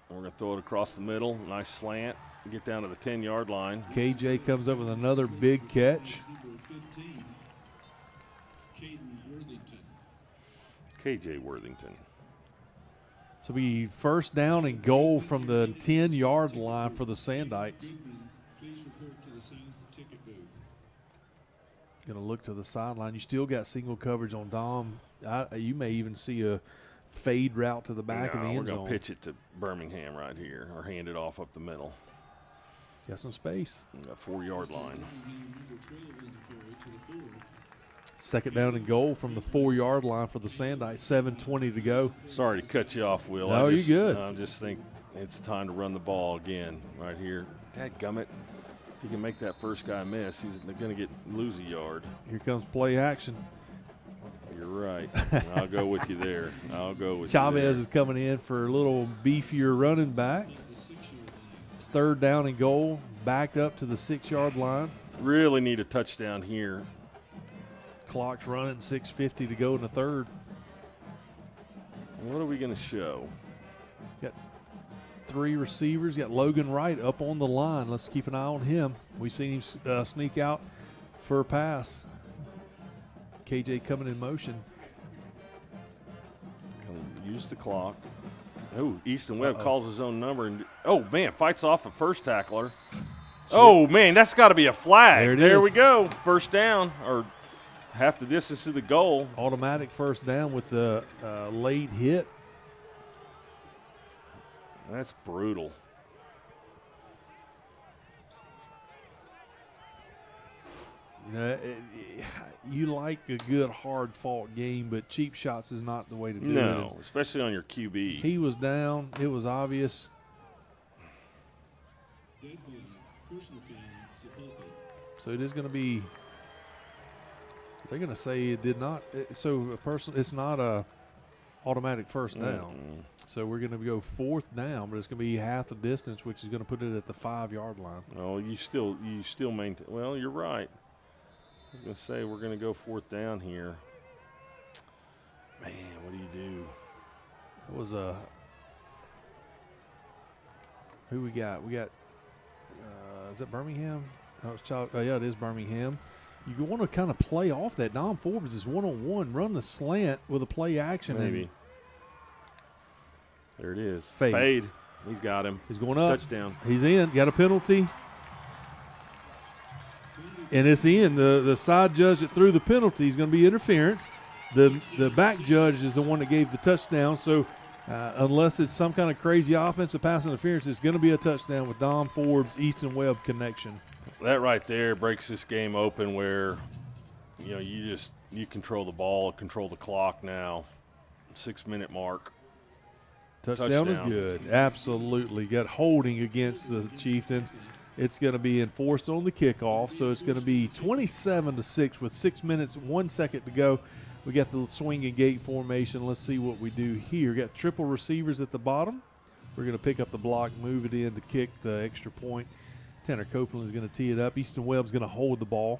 We're going to throw it across the middle. Nice slant. Get down to the 10-yard line. KJ comes up with another big catch. KJ Worthington. So be first down and goal from the 10-yard line for the Sandites. Going to look to the sideline. You still got single coverage on Dom. You may even see a fade route to the back of the end zone. We're going to pitch it to Birmingham right here or hand it off up the middle. Got some space. Got 4-yard line. 2nd down and goal from the 4-yard line for the Sandites. 7:20 to go. Sorry to cut you off, Will. No, you're good. I just think it's time to run the ball again right here. Dadgummit. If he can make that first guy miss, he's going to lose a yard. Here comes play action. You're right. I'll go with you there. Chavez is coming in for a little beefier running back. It's 3rd down and goal, backed up to the 6-yard line. Really need a touchdown here. Clock's running, 6:50 to go in the 3rd. What are we going to show? Got 3 receivers. Got Logan Wright up on the line. Let's keep an eye on him. We've seen him sneak out for a pass. KJ coming in motion. Use the clock. Oh, Easton Webb calls his own number. And fights off a first tackler. Oh, man, that's got to be a flag. There we go. First down, or half the distance to the goal. Automatic first down with the late hit. That's brutal. You know, you like a good, hard-fought game, but cheap shots is not the way to do it. No, especially on your QB. He was down. It was obvious. So it is going to be – they're going to say it did not – so it's not a automatic first down. So we're going to go 4th down, but it's going to be half the distance, which is going to put it at the 5-yard line. Oh, you still maintain – well, you're right. I was going to say we're going to go 4th down here. Man, what do you do? It was a who we got? We got is it Birmingham? Yeah, it is Birmingham. You want to kind of play off that. Dom Forbes is one-on-one. Run the slant with a play action. Maybe. There it is. Fade. He's got him. He's going up. Touchdown. He's in. Got a penalty. And it's in. The side judge that threw the penalty is going to be interference. The back judge is the one that gave the touchdown. So unless it's some kind of crazy offensive pass interference, it's going to be a touchdown with Dom Forbes, Easton Webb connection. That right there breaks this game open where, you control the ball, control the clock now. 6-minute mark. Touchdown is good. Absolutely. Got holding against the Chieftains. It's going to be enforced on the kickoff, so it's going to be 27-6 with 6 minutes, 1 second to go. We got the swing and gate formation. Let's see what we do here. Got triple receivers at the bottom. We're going to pick up the block, move it in to kick the extra point. Tanner Copeland is going to tee it up. Easton Webb's going to hold the ball.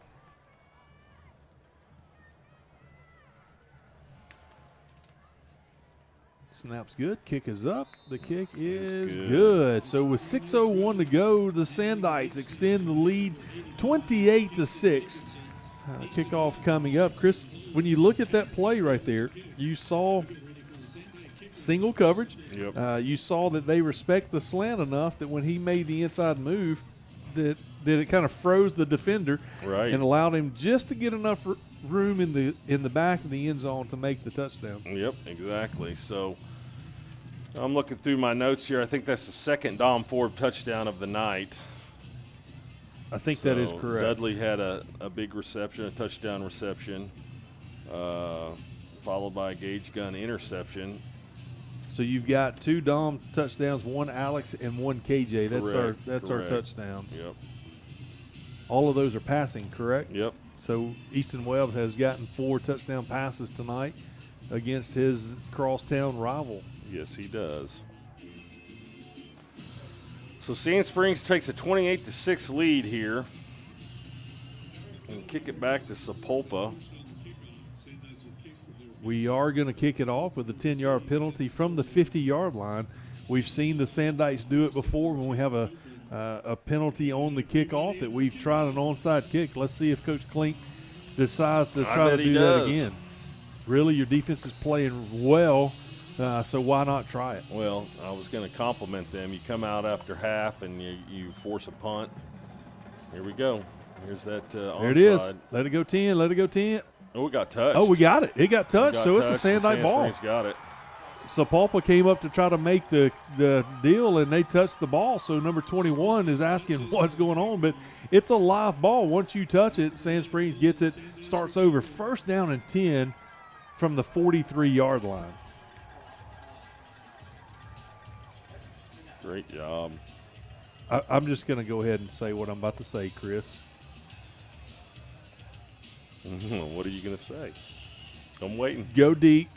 Snap's good. Kick is up. The kick is good. So with 6:01 to go, the Sandites extend the lead 28-6. Kickoff coming up. Chris, when you look at that play right there, you saw single coverage. Yep. You saw that they respect the slant enough that when he made the inside move, that it kind of froze the defender and allowed him just to get enough room in the back of the end zone to make the touchdown. Yep, exactly. So I'm looking through my notes here. I think that's the second Dom Ford touchdown of the night. I think that is correct. Dudley had a big reception, a touchdown reception, followed by a Gage Gunn interception. So you've got 2 Dom touchdowns, 1 Alex and 1 KJ. That's our touchdowns. Yep. All of those are passing, correct? Yep. So Easton Webb has gotten 4 touchdown passes tonight against his crosstown rival. Yes, he does. So Sand Springs takes a 28-6 lead here and kick it back to Sapulpa. We are going to kick it off with a 10-yard penalty from the 50-yard line. We've seen the Sandites do it before when we have a penalty on the kickoff that we've tried an onside kick. Let's see if Coach Klink decides to try to do that again. Really, your defense is playing well, so why not try it? Well, I was going to compliment them. You come out after half and you force a punt. Here we go. Here's that onside. There it is. Let it go 10. Let it go 10. Oh, we got touched. Oh, we got it. It got touched, so it's a Sandite ball. Springs got it. Sapulpa came up to try to make the deal, and they touched the ball. So number 21 is asking what's going on, but it's a live ball. Once you touch it, Sand Springs gets it, starts over. First down and 10 from the 43-yard line. Great job. I'm just going to go ahead and say what I'm about to say, Chris. What are you going to say? I'm waiting. Go deep.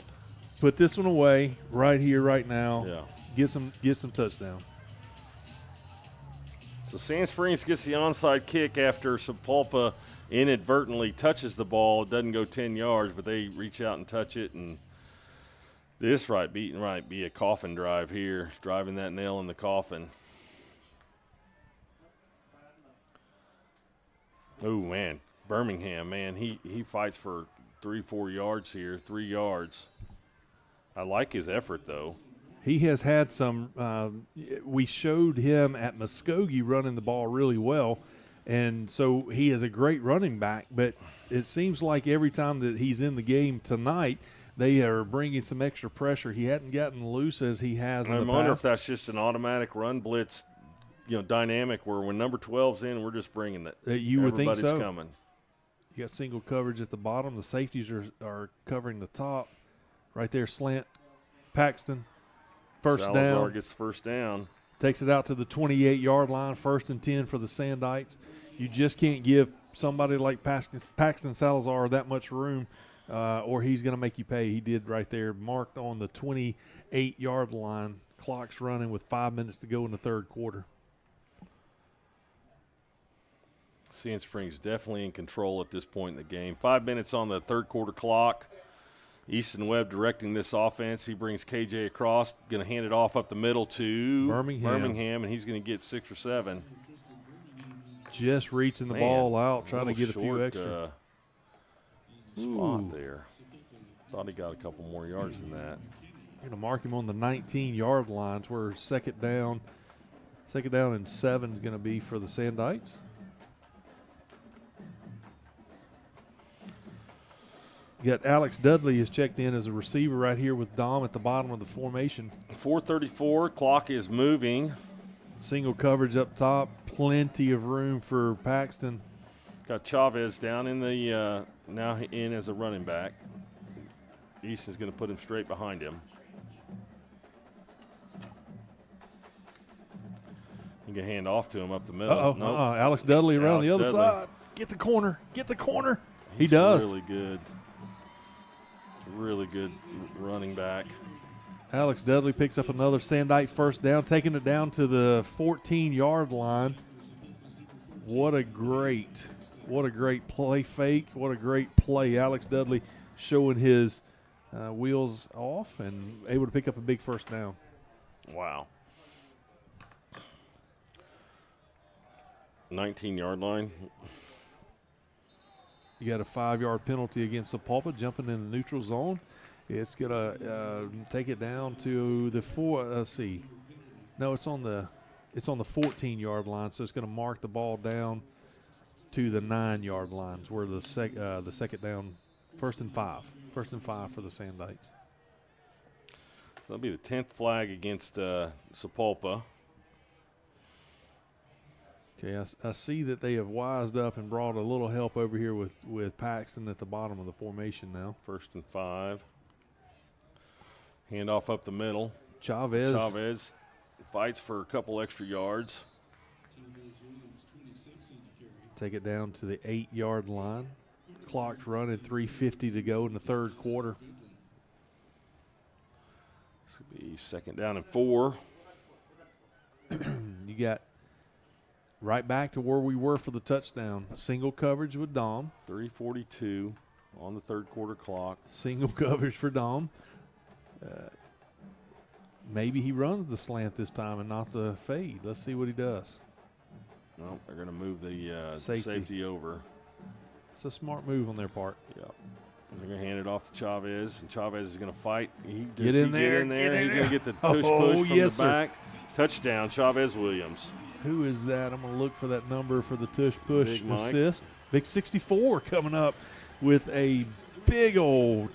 Put this one away right here, right now. Yeah. Get some touchdown. So Sand Springs gets the onside kick after Sapulpa inadvertently touches the ball. It doesn't go 10 yards, but they reach out and touch it. And this might be a coffin drive here, driving that nail in the coffin. Oh, man. Birmingham, man, he fights for 3-4 yards here, 3 yards. I like his effort, though. He has had some we showed him at Muskogee running the ball really well, and so he is a great running back, but it seems like every time that he's in the game tonight, they are bringing some extra pressure. He hadn't gotten loose as he has in the past. I wonder if that's just an automatic run blitz, dynamic where when number 12's in, we're just bringing it. You would think so. Everybody's coming. You got single coverage at the bottom. The safeties are covering the top. Right there, slant. Paxton, Salazar down. Gets first down. Takes it out to the 28-yard line, 1st and 10 for the Sandites. You just can't give somebody like Paxton Salazar that much room or he's going to make you pay. He did right there, marked on the 28-yard line. Clock's running with 5 minutes to go in the third quarter. Sand Springs definitely in control at this point in the game. 5 minutes on the third quarter clock. Easton Webb directing this offense. He brings KJ across, going to hand it off up the middle to Birmingham, and he's going to get 6 or 7. Just reaching the ball out, trying to get a few extra. Spot there. Thought he got a couple more yards than that. You're going to mark him on the 19-yard line where second down and 7 is going to be for the Sandites. You got Alex Dudley is checked in as a receiver right here with Dom at the bottom of the formation. 4:34, clock is moving. Single coverage up top, plenty of room for Paxton. Got Chavez down in the now in as a running back. Easton's going to put him straight behind him. You can hand off to him up the middle. Nope. Alex Dudley around the other side. Get the corner. He does. Really good. Really good running back. Alex Dudley picks up another Sandite first down, taking it down to the 14-yard line. What a great play fake. What a great play. Alex Dudley showing his wheels off and able to pick up a big first down. Wow. 19-yard line. You got a 5-yard penalty against Sapulpa jumping in the neutral zone. It's going to take it down to the 4. Let's see. No, it's on the 14-yard line, so it's going to mark the ball down to the 9-yard lines where the second down, 1st and 5. 1st and 5 for the Sandites. So that'll be the 10th flag against Sapulpa. Okay, I see that they have wised up and brought a little help over here with Paxton at the bottom of the formation now. 1st and 5. Handoff up the middle. Chavez fights for a couple extra yards. Take it down to the 8-yard line. Clock's running, 3:50 to go in the third quarter. This will be 2nd down and 4. You got right back to where we were for the touchdown. Single coverage with Dom. 3:42 on the third quarter clock. Single coverage for Dom. Maybe he runs the slant this time and not the fade. Let's see what he does. No, they're going to move the safety over. It's a smart move on their part. Yep. They're going to hand it off to Chavez, and Chavez is going to fight. Get in there. He's going to get the tush push from the back. Touchdown, Chavez Williams. Who is that? I'm going to look for that number for the tush push Big Mike. assist. Big 64 coming up with a big old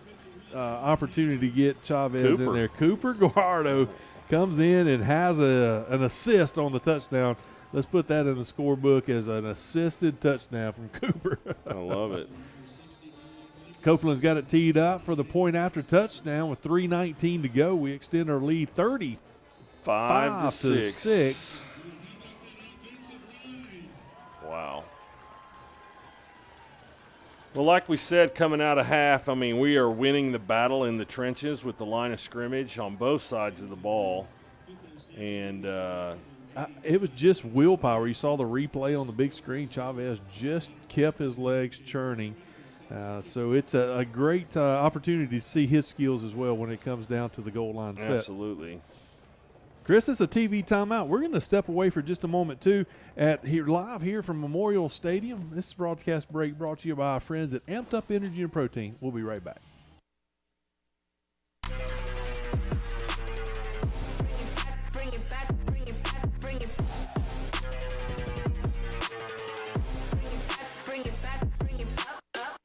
opportunity to get Chavez in there. Cooper Guardo comes in and has an assist on the touchdown. Let's put that in the scorebook as an assisted touchdown from Cooper. I love it. Copeland's got it teed up for the point after touchdown with 3:19 to go. We extend our lead 35-6. Wow. Well, like we said, coming out of half, I mean, we are winning the battle in the trenches with the line of scrimmage on both sides of the ball. And it was just willpower. You saw the replay on the big screen. Chavez just kept his legs churning. So it's a great opportunity to see his skills as well when it comes down to the goal line set. Absolutely. Chris, it's a TV timeout. We're going to step away for just a moment, too, live here from Memorial Stadium. This broadcast break brought to you by our friends at Amped Up Energy and Protein. We'll be right back.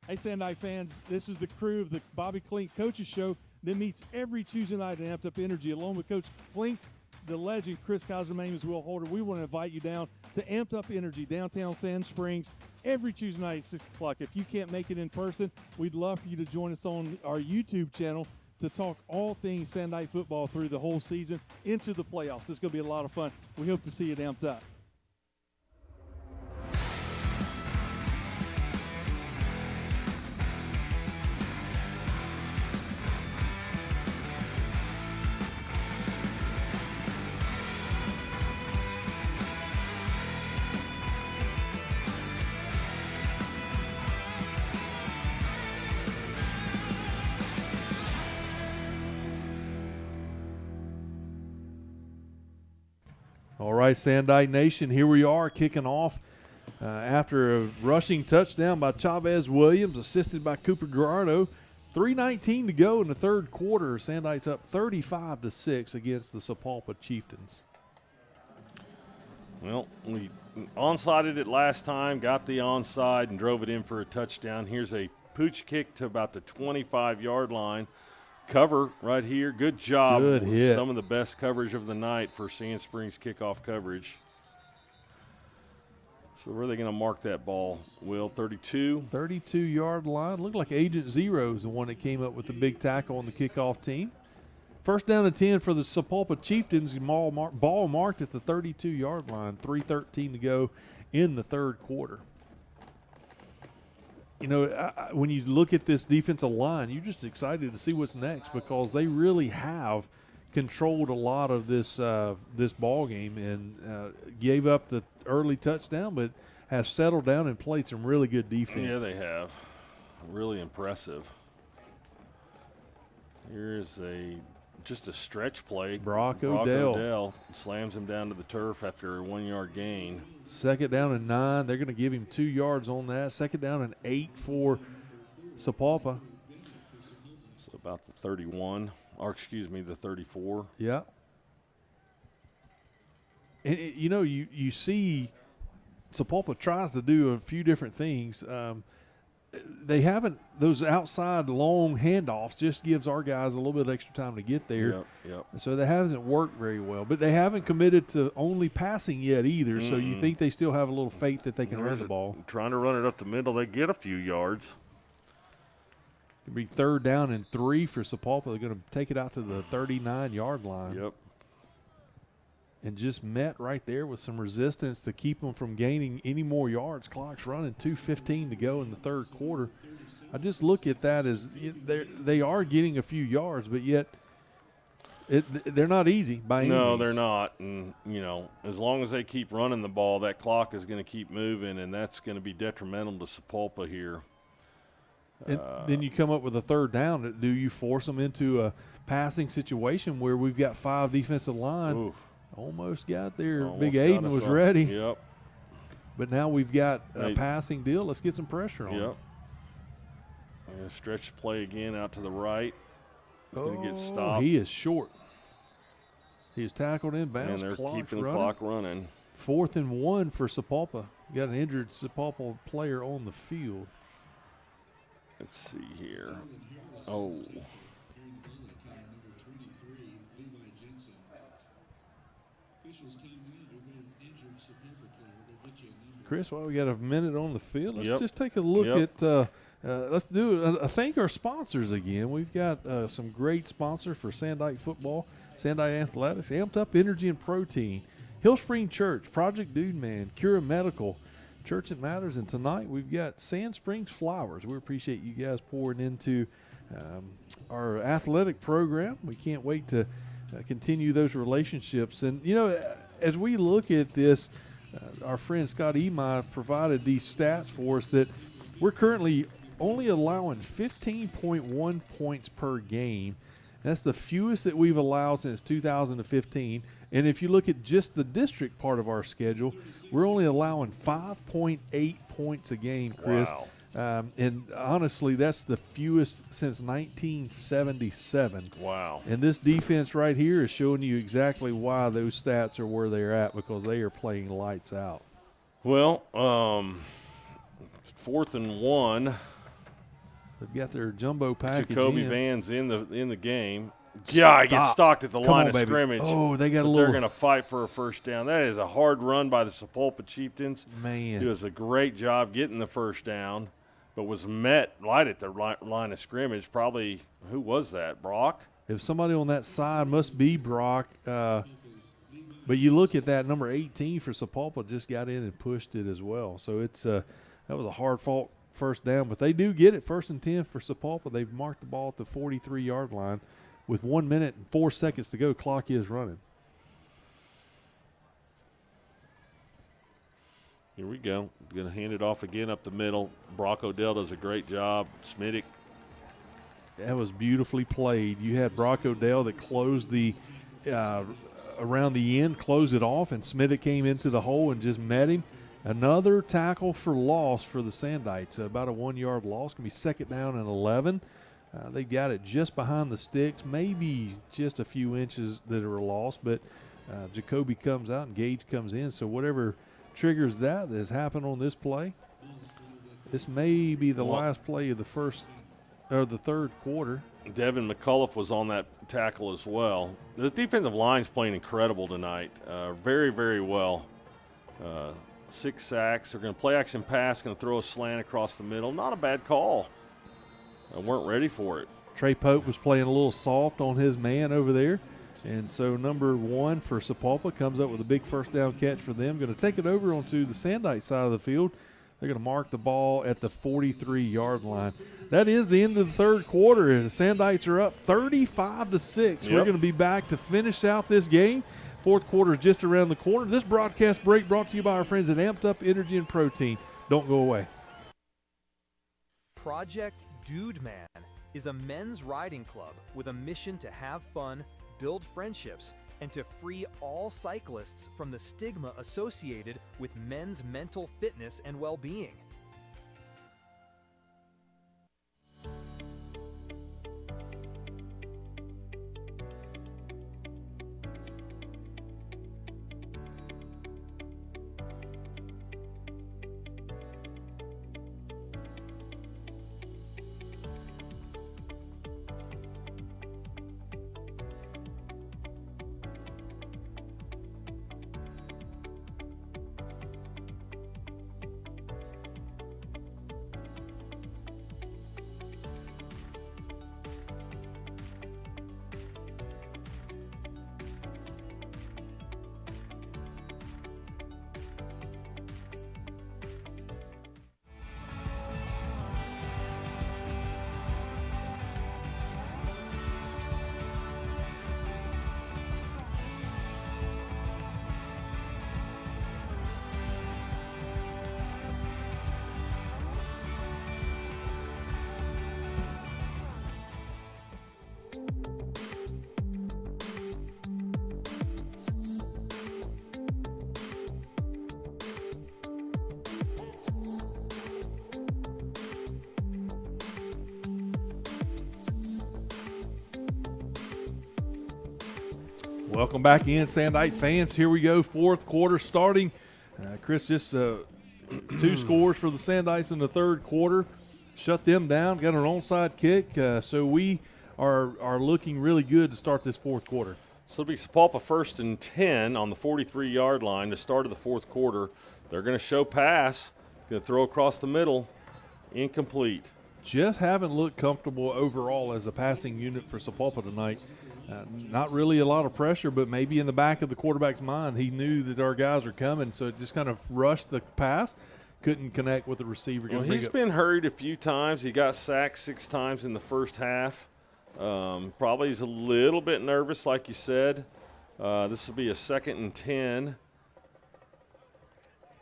Hey, Sandite fans, this is the crew of the Bobby Klink Coaches Show that meets every Tuesday night at Amped Up Energy. Along with Coach Klink, the legend Chris Kaiser, my name is Will Holder. We want to invite you down to Amped Up Energy, downtown Sand Springs, every Tuesday night at 6 o'clock. If you can't make it in person, we'd love for you to join us on our YouTube channel to talk all things Sandite football through the whole season into the playoffs. It's going to be a lot of fun. We hope to see you at Amped Up. All right, Sandite Nation, here we are kicking off after a rushing touchdown by Chavez Williams, assisted by Cooper Guardo. 3:19 to go in the third quarter. Sandites up 35-6 against the Sapulpa Chieftains. Well, we onsided it last time, got the onside, and drove it in for a touchdown. Here's a pooch kick to about the 25-yard line. Cover right here. Good job. Good hit. Some of the best coverage of the night for Sand Springs kickoff coverage. So where are they going to mark that ball, Will? 32? 32-yard line. Looked like Agent Zero is the one that came up with the big tackle on the kickoff team. First down and 10 for the Sapulpa Chieftains. Ball marked at the 32-yard line. 3:13 to go in the third quarter. when you look at this defensive line, you're just excited to see what's next because they really have controlled a lot of this ball game and gave up the early touchdown, but have settled down and played some really good defense. Yeah, they have. Really impressive. Here's just a stretch play. Brock Odell slams him down to the turf after a 1 yard gain. 2nd down and 9. They're going to give him 2 yards on that. 2nd down and 8 for Sapulpa. So about the 31, or excuse me, the 34. Yeah. And you see Sapulpa tries to do a few different things. They haven't – those outside long handoffs just gives our guys a little bit of extra time to get there. Yep. So that hasn't worked very well. But they haven't committed to only passing yet either, so you think they still have a little faith that they can run the ball. Trying to run it up the middle. They get a few yards. It'll be 3rd down and 3 for Sapulpa. They're going to take it out to the 39-yard line. Yep. And just met right there with some resistance to keep them from gaining any more yards. Clock's running, 2:15 to go in the 3rd quarter. I just look at that as they are getting a few yards, but yet they're not easy by any means. No, they're not. And, as long as they keep running the ball, that clock is going to keep moving, and that's going to be detrimental to Sapulpa here. And then you come up with a 3rd down. Do you force them into a passing situation where we've got 5 defensive line? Oof. Almost got there. Almost Big got Aiden us was up. ready. Yep. But now we've got a passing deal. Let's get some pressure on Yep. Stretch play again out to the right. He's going to get stopped. He is short. He is tackled in bounds. And they're Clock's keeping the running. clock running. 4th and 1 for Sapulpa. Got an injured Sapulpa player on the field. Let's see here. Oh. Chris, while we got a minute on the field, let's just take a look Yep. at let's do thank our sponsors again. We've got some great sponsors for Sandite football, Sandite Athletics, Amped Up Energy and Protein, Hillspring Church, Project Dude Man, Cura Medical, Church That Matters, and tonight we've got Sand Springs Flowers. We appreciate you guys pouring into our athletic program. We can't wait to continue those relationships. And, as we look at this, our friend Scott Emai provided these stats for us that we're currently only allowing 15.1 points per game. That's the fewest that we've allowed since 2015. And if you look at just the district part of our schedule, we're only allowing 5.8 points a game, Chris. Wow. And honestly, that's the fewest since 1977. Wow. And this defense right here is showing you exactly why those stats are where they're at, because they are playing lights out. Well, 4th and 1. They've got their jumbo package Jacoby in. Van's in the game. Yeah, he gets stalked at the line of scrimmage. Oh, they got a but little. They're going to fight for a first down. That is a hard run by the Sapulpa Chieftains. Man. He does a great job getting the first down, but was met right at the line of scrimmage. Probably, who was that, Brock? If somebody on that side must be Brock. But you look at that, number 18 for Sapulpa just got in and pushed it as well. So it's that was a hard-fought first down. But they do get it, 1st and 10 for Sapulpa. They've marked the ball at the 43-yard line. With 1 minute and 4 seconds to go, clock is running. Here we go. Going to hand it off again up the middle. Brock Odell does a great job. Smittick. That was beautifully played. You had Brock Odell that closed the around the end, closed it off, and Smittick came into the hole and just met him. Another tackle for loss for the Sandites, about a 1-yard loss. Going to be 2nd down and 11. They got it just behind the sticks, maybe just a few inches that are lost, but Jacoby comes out and Gage comes in. So whatever triggers that has happened on this play, this may be the last play of the third quarter. Devin McCullough was on that tackle as well. The defensive line's playing incredible tonight. Very, very well. 6 sacks. They're going to play action pass, going to throw a slant across the middle. Not a bad call. Weren't ready for it. Trey Pope was playing a little soft on his man over there. And so number 1 for Sapulpa comes up with a big first down catch for them. Going to take it over onto the Sandite side of the field. They're going to mark the ball at the 43-yard line. That is the end of the third quarter. The Sandites are up 35-6. We're going to be back to finish out this game. Fourth quarter is just around the corner. This broadcast break brought to you by our friends at Amped Up Energy and Protein. Don't go away. Project Dude Man is a men's riding club with a mission to have fun, build friendships, and to free all cyclists from the stigma associated with men's mental fitness and well-being. Welcome back in, Sandite fans. Here we go, fourth quarter starting. Chris, just 2 scores for the Sandites in the third quarter. Shut them down, got an onside kick. So we are looking really good to start this fourth quarter. So it'll be Sapulpa 1st and 10 on the 43-yard line, the start of the fourth quarter. They're going to show pass, going to throw across the middle, incomplete. Just haven't looked comfortable overall as a passing unit for Sapulpa tonight. Not really a lot of pressure, but maybe in the back of the quarterback's mind, he knew that our guys are coming, so it just kind of rushed the pass. Couldn't connect with the receiver. Well, he's been hurried a few times. He got sacked 6 times in the first half. Probably he's a little bit nervous, like you said. This will be a 2nd and 10.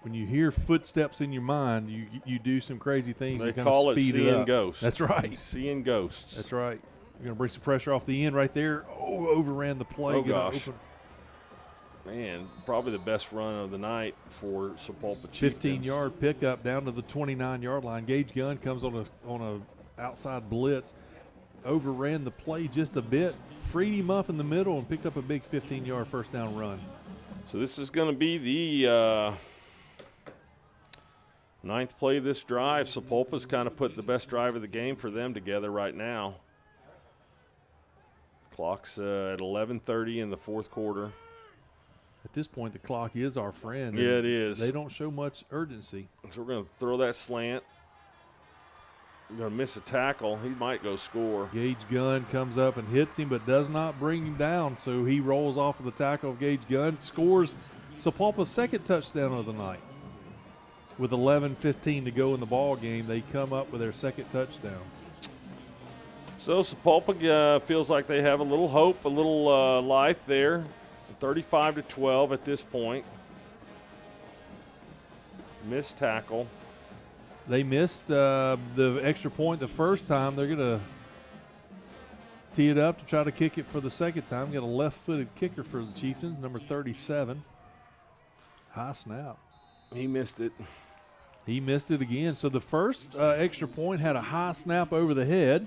When you hear footsteps in your mind, you do some crazy things. They kind call of it speed seeing it up. ghosts. That's right. Seeing ghosts. That's right. You're going to bring some pressure off the end right there. Oh, overran the play. Oh, gosh. Man, probably the best run of the night for Sapulpa Chieftains. 15-yard pickup down to the 29-yard line. Gage Gunn comes on a outside blitz. Overran the play just a bit. Freed him up in the middle and picked up a big 15-yard first down run. So this is going to be the 9th play of this drive. Sapulpa's kind of put the best drive of the game for them together right now. Clock's at 11:30 in the fourth quarter. At this point, the clock is our friend. Yeah, it is. They don't show much urgency. So we're going to throw that slant. We're going to miss a tackle. He might go score. Gage Gunn comes up and hits him, but does not bring him down. So he rolls off of the tackle of Gage Gunn, scores Sapulpa's 2nd touchdown of the night. With 11:15 to go in the ball game, they come up with their 2nd touchdown. So Sapulpa feels like they have a little hope, a little life there. 35-12 at this point. Missed tackle. They missed the extra point the first time. They're going to tee it up to try to kick it for the second time. Got a left-footed kicker for the Chieftains, number 37. High snap. He missed it. He missed it again. So the first extra point had a high snap over the head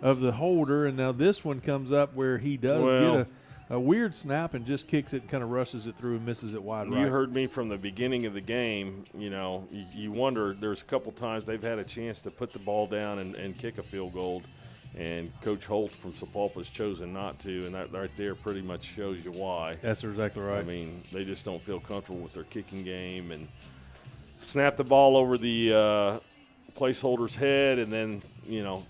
of the holder, and now this one comes up where he does get a weird snap and just kicks it and kind of rushes it through and misses it wide right. You heard me from the beginning of the game. You know, you wonder, there's a couple times they've had a chance to put the ball down and kick a field goal, and Coach Holt from Sapulpa has chosen not to, and that right there pretty much shows you why. That's exactly right. I mean, they just don't feel comfortable with their kicking game and snap the ball over the placeholder's head and then, you know,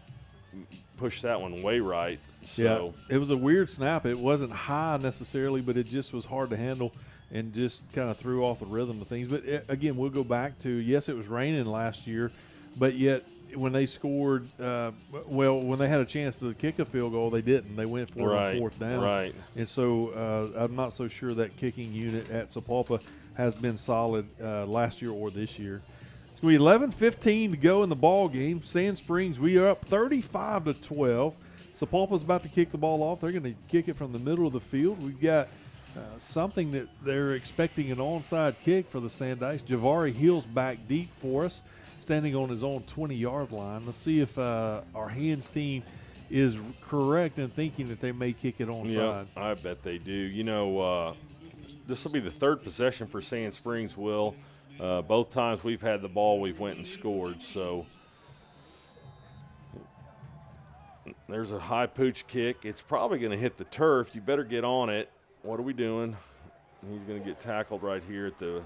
push that one way right. So yeah, it was a weird snap. It wasn't high necessarily, but it just was hard to handle. and just kind of threw off the rhythm of things. But again, we'll go back to, yes, it was raining last year, but yet when they scored, when they had a chance to kick a field goal, they didn't. They went for it on fourth down. Right. And so I'm not so sure that kicking unit at Sapulpa has been solid last year or this year. It's going to be 11:15 to go in the ball game. Sand Springs, we are up 35-12. Sapulpa's about to kick the ball off. They're going to kick it from the middle of the field. We've got something that they're expecting an onside kick for the Sandites. Javari Hill's back deep for us, standing on his own 20-yard line. Let's see if our hands team is correct in thinking that they may kick it onside. Yeah, I bet they do. You know, this will be the third possession for Sand Springs, Will. Both times we've had the ball, we've went and scored. So there's a high pooch kick. It's probably going to hit the turf. You better get on it. What are we doing? He's going to get tackled right here at the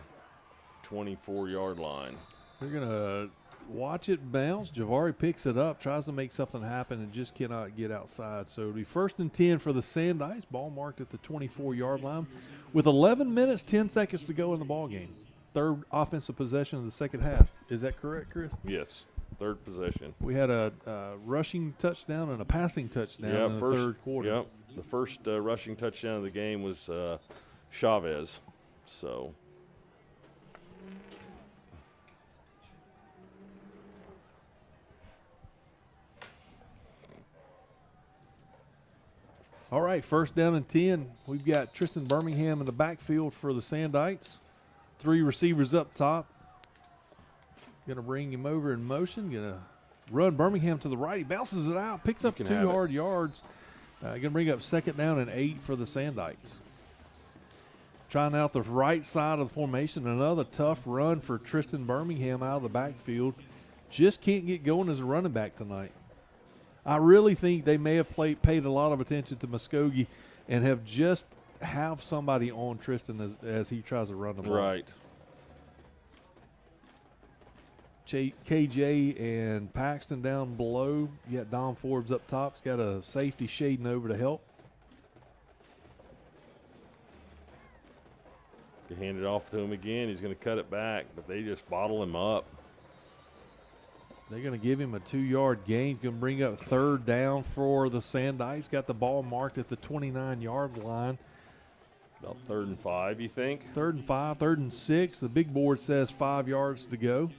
24-yard line. They're going to watch it bounce. Javari picks it up, tries to make something happen, and just cannot get outside. So it'll be 1st and 10 for the Sandites. Ball marked at the 24-yard line with 11 minutes, 10 seconds to go in the ball game. Third offensive possession of the second half. Is that correct, Chris? Yes, third possession. We had a rushing touchdown and a passing touchdown in the third quarter. Yep, the first rushing touchdown of the game was Chavez. So all right, 1st down and 10. We've got Tristan Birmingham in the backfield for the Sandites. 3 receivers up top. Going to bring him over in motion. Going to run Birmingham to the right. He bounces it out, picks up 2 hard yards. Going to bring up 2nd down and 8 for the Sandites. Trying out the right side of the formation. Another tough run for Tristan Birmingham out of the backfield. Just can't get going as a running back tonight. I really think they may have paid a lot of attention to Muskogee and have somebody on Tristan as he tries to run the ball. Right. KJ and Paxton down below. You got Don Forbes up top. He's got a safety shading over to help. You hand it off to him again. He's going to cut it back, but they just bottle him up. They're going to give him a 2-yard gain. Going to bring up 3rd down for the Sandites. Got the ball marked at the 29-yard line. About 3rd and 5, you think? 3rd and 5, 3rd and 6. The big board says 5 yards to go.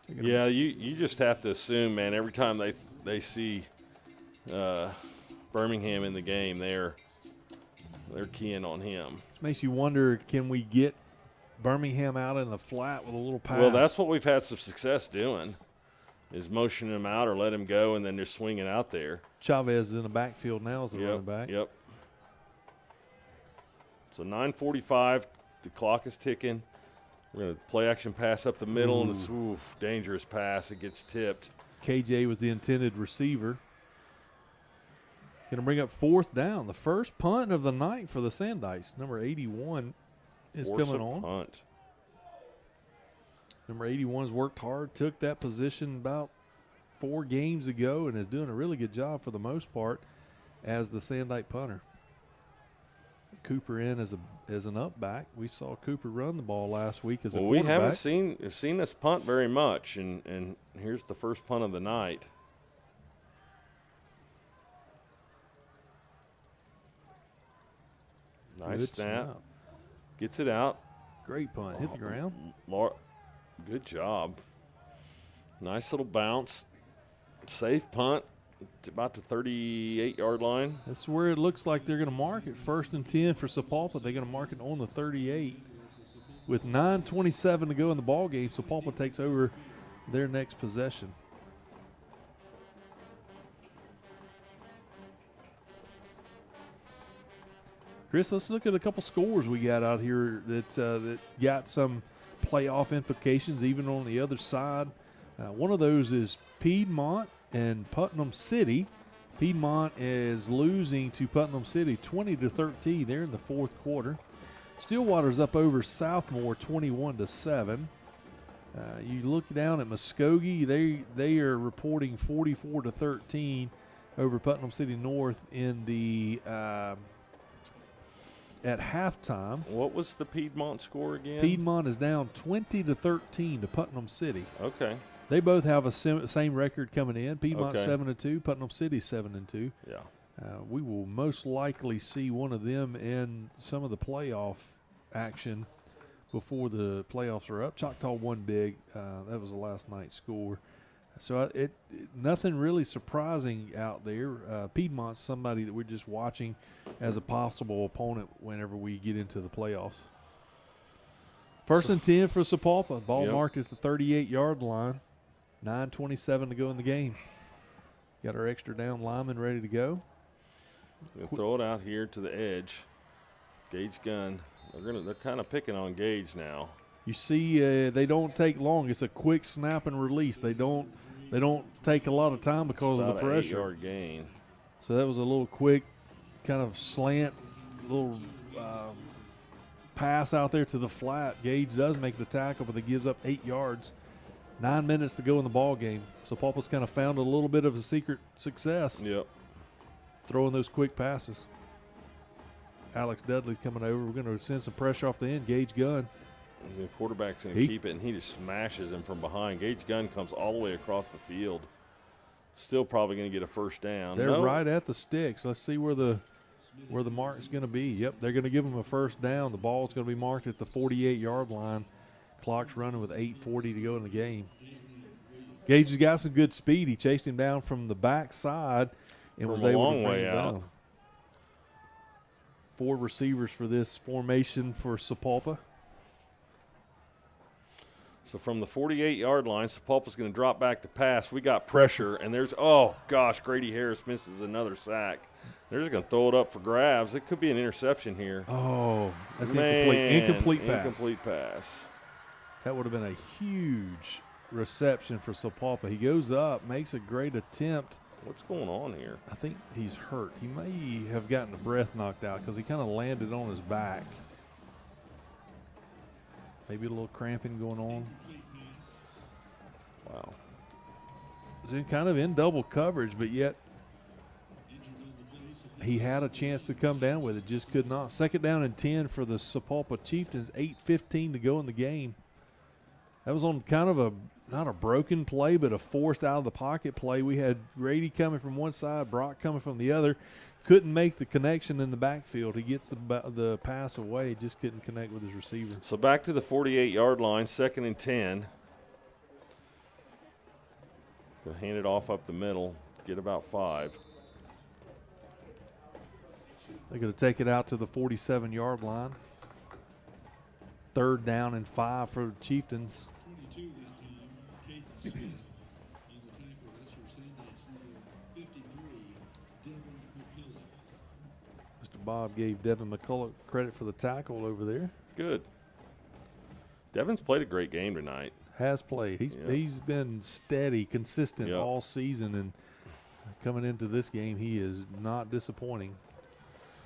Yeah, you just have to assume, man, every time they see Birmingham in the game, they're keying on him. Makes you wonder, can we get Birmingham out in the flat with a little pass? Well, that's what we've had some success doing, is motioning him out or let him go and then just swing it out there. Chavez is in the backfield now as a running back. Yep. So 9:45, the clock is ticking. We're going to play action pass up the middle, and it's dangerous pass. It gets tipped. KJ was the intended receiver. Going to bring up 4th down. The first punt of the night for the Sandites. Number 81 is coming on. Punt. Number 81 has worked hard, took that position about 4 games ago, and is doing a really good job for the most part as the Sandite punter. Cooper in as an up back. We saw Cooper run the ball last week as a quarterback. We haven't seen us punt very much, and here's the first punt of the night. Nice snap. Gets it out. Great punt. Hit the ground. Good job. Nice little bounce. Safe punt. It's about the 38-yard line. That's where it looks like they're going to mark it. 1st and 10 for Sapulpa. They're going to mark it on the 38. With 9:27 to go in the ball game, Sapulpa takes over their next possession. Chris, let's look at a couple scores we got out here that got some playoff implications even on the other side. One of those is Piedmont and Putnam City. Piedmont is losing to Putnam City 20-13. They're in the 4th quarter. Stillwater's up over Southmore 21-7. You look down at Muskogee, they are reporting 44-13 over Putnam City North in the at halftime. What was the Piedmont score again? Piedmont is down 20-13 to Putnam City. Okay. They both have a same record coming in. Piedmont Okay. 7-2, Putnam City 7-2. Yeah. We will most likely see one of them in some of the playoff action before the playoffs are up. Choctaw won big. That was the last night's score. So nothing really surprising out there. Piedmont's somebody that we're just watching as a possible opponent whenever we get into the playoffs. First and 10 for Sapulpa. Ball marked at the 38-yard line. 9:27 to go in the game. Got our extra down lineman ready to go. We'll throw it out here to the edge. Gage gun. They're kind of picking on Gage now. You see, they don't take long. It's a quick snap and release. They don't take a lot of time because of the pressure. 8-yard gain. So that was a little quick kind of slant, little pass out there to the flat. Gage does make the tackle, but it gives up 8 yards. 9 minutes to go in the ball game. So Sapulpa's kind of found a little bit of a secret success. Yep. Throwing those quick passes. Alex Dudley's coming over. We're going to send some pressure off the end. Gage gun. The quarterback's going to keep it, and he just smashes him from behind. Gage gun comes all the way across the field. Still probably going to get a first down. They're right at the sticks. Let's see where the mark's going to be. Yep, they're going to give them a first down. The ball's going to be marked at the 48-yard line. Clock's running with 8:40 to go in the game. Gage has got some good speed. He chased him down from the backside and was able to bring him down. 4 receivers for this formation for Sapulpa. So from the 48-yard line, Sapulpa's going to drop back to pass. We got pressure, and there's, oh, gosh, Grady Harris misses another sack. They're just going to throw it up for grabs. It could be an interception here. Oh, that's Incomplete pass. That would have been a huge reception for Sapulpa. He goes up, makes a great attempt. What's going on here? I think he's hurt. He may have gotten the breath knocked out because he kind of landed on his back. Maybe a little cramping going on. Wow. He's kind of in double coverage, but yet he had a chance to come down with it, just could not. Second down and 10 for the Sapulpa Chieftains, 8:15 to go in the game. That was on kind of not a broken play, but a forced out of the pocket play. We had Grady coming from one side, Brock coming from the other. Couldn't make the connection in the backfield. He gets the pass away, just couldn't connect with his receiver. So back to the 48-yard line, 2nd and 10. Gonna hand it off up the middle, get about 5. They're going to take it out to the 47-yard line. 3rd down and 5 for the Chieftains. 22 that time. Kate Smith on the tackle. That's your Sandites number 53, Devin McCullough. Mr. Bob gave Devin McCullough credit for the tackle over there. Good. Devin's played a great game tonight. Has played. He's been steady, consistent all season, and coming into this game, he is not disappointing.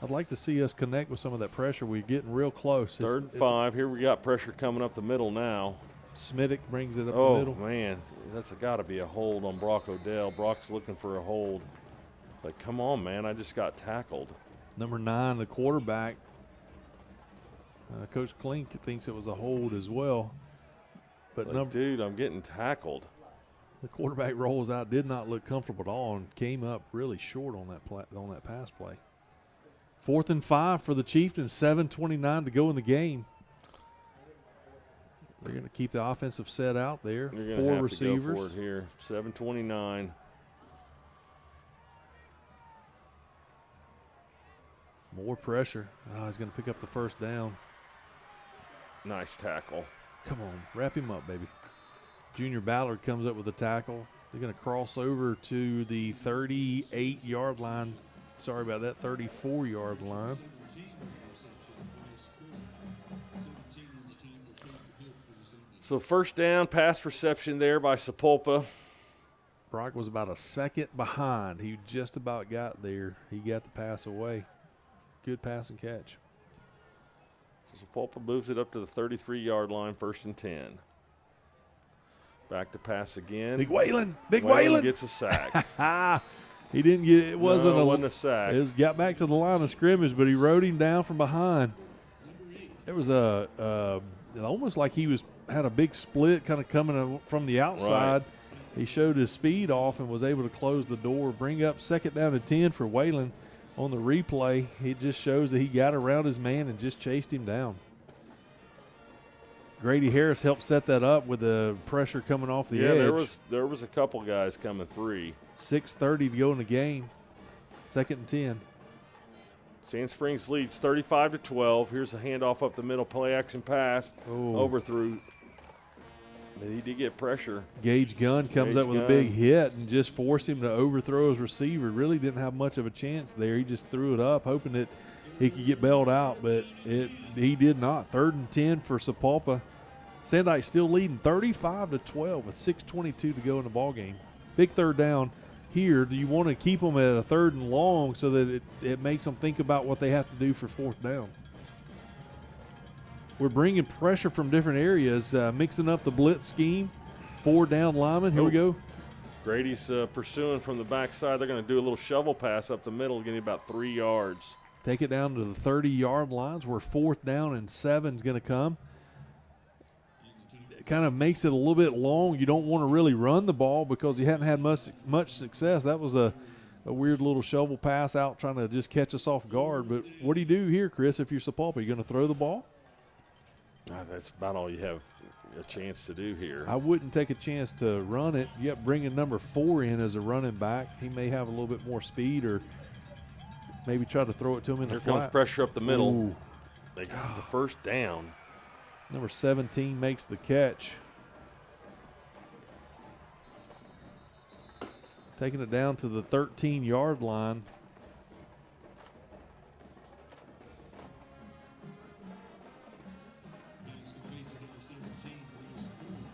I'd like to see us connect with some of that pressure. We're getting real close. 3rd and 5. Here we got pressure coming up the middle now. Smittick brings it up the middle. Oh, man. That's got to be a hold on Brock Odell. Brock's looking for a hold. Like, come on, man. I just got tackled. Number 9, the quarterback. Coach Klink thinks it was a hold as well. But dude, I'm getting tackled. The quarterback rolls out, did not look comfortable at all, and came up really short on that pass play. 4th and 5 for the Chieftains, 7:29 to go in the game. They're going to keep the offensive set out there. 4 receivers. To go for it here. 7:29. More pressure. Oh, he's going to pick up the first down. Nice tackle. Come on, wrap him up, baby. Junior Ballard comes up with a tackle. They're going to cross over to the 38-yard line. Sorry about that, 34-yard line. So first down, pass reception there by Sapulpa. Brock was about a second behind. He just about got there. He got the pass away. Good pass and catch. So Sapulpa moves it up to the 33-yard line, 1st and 10. Back to pass again. Big Whalen. Big Whalen gets a sack. He didn't get it. Wasn't a sack. It was, got back to the line of scrimmage, but he rode him down from behind. There was almost like he had a big split kind of coming from the outside. Right. He showed his speed off and was able to close the door, bring up 2nd down and 10 for Whalen. On the replay, it just shows that he got around his man and just chased him down. Grady Harris helped set that up with the pressure coming off the edge. Yeah, there was a couple guys coming free. 6:30 to go in the game. 2nd and 10. Sand Springs leads 35-12. Here's a handoff up the middle, play action pass, overthrew. But he did get pressure. Gage Gunn comes up with a big hit and just forced him to overthrow his receiver. Really didn't have much of a chance there. He just threw it up, hoping that he could get bailed out, but he did not. 3rd and 10 for Sapulpa. Sandites still leading 35-12 with 6:22 to go in the ball game. Big 3rd down here. Do you want to keep them at a 3rd and long so that it makes them think about what they have to do for 4th down? We're bringing pressure from different areas, mixing up the blitz scheme. 4 down linemen. Here we go. Grady's pursuing from the backside. They're going to do a little shovel pass up the middle, getting about 3 yards. Take it down to the 30-yard lines where 4th down and 7 is going to come. It kind of makes it a little bit long. You don't want to really run the ball because you hadn't had much success. That was a weird little shovel pass out trying to just catch us off guard. But what do you do here, Chris, if you're Sapulpa? Are you going to throw the ball? That's about all you have a chance to do here. I wouldn't take a chance to run it. Yet bringing number 4 in as a running back. He may have a little bit more speed or maybe try to throw it to him in the flat. Here comes pressure up the middle. Ooh. They got the 1st down. Number 17 makes the catch. Taking it down to the 13-yard line.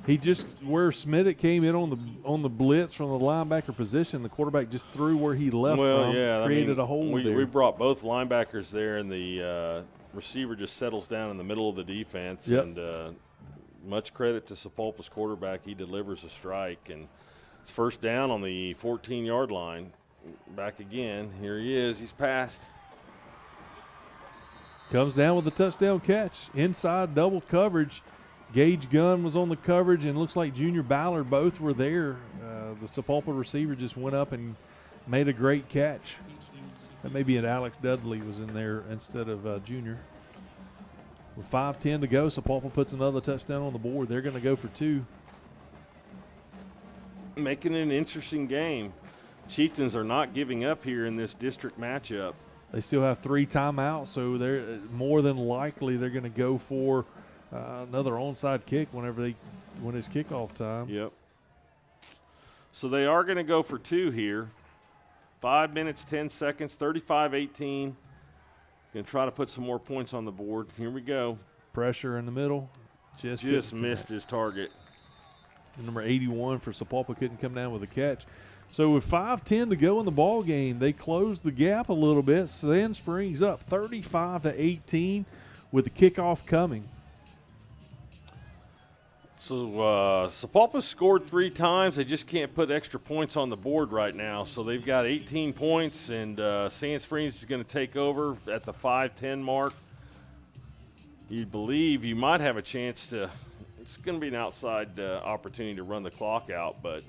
He just, where Smithick came in on the blitz from the linebacker position, the quarterback just threw where he left from, created a hole there. We brought both linebackers there, and the receiver just settles down in the middle of the defense. Yep. And much credit to Sapulpa's quarterback. He delivers a strike, and it's 1st down on the 14-yard line. Back again. Here he is. He's passed. Comes down with a touchdown catch. Inside double coverage. Gage Gunn was on the coverage, and looks like Junior Ballard both were there. The Sapulpa receiver just went up and made a great catch. That may be an Alex Dudley was in there instead of Junior. With 5:10 to go, Sapulpa puts another touchdown on the board. They're going to go for 2. Making it an interesting game. Chieftains are not giving up here in this district matchup. They still have 3 timeouts, so they're more than likely they're going to go for another onside kick when it's kickoff time. Yep. So they are going to go for 2 here. 5 minutes, 10 seconds, 35-18. Going to try to put some more points on the board. Here we go. Pressure in the middle. Just missed his target. Number 81 for Sapulpa couldn't come down with a catch. So with 5:10 to go in the ball game, they closed the gap a little bit. Sand Springs up 35-18 with the kickoff coming. So Sapulpa scored 3 times. They just can't put extra points on the board right now. So they've got 18 points, and Sand Springs is going to take over at the 5:10 mark. You believe you might have a chance to – it's going to be an outside opportunity to run the clock out, but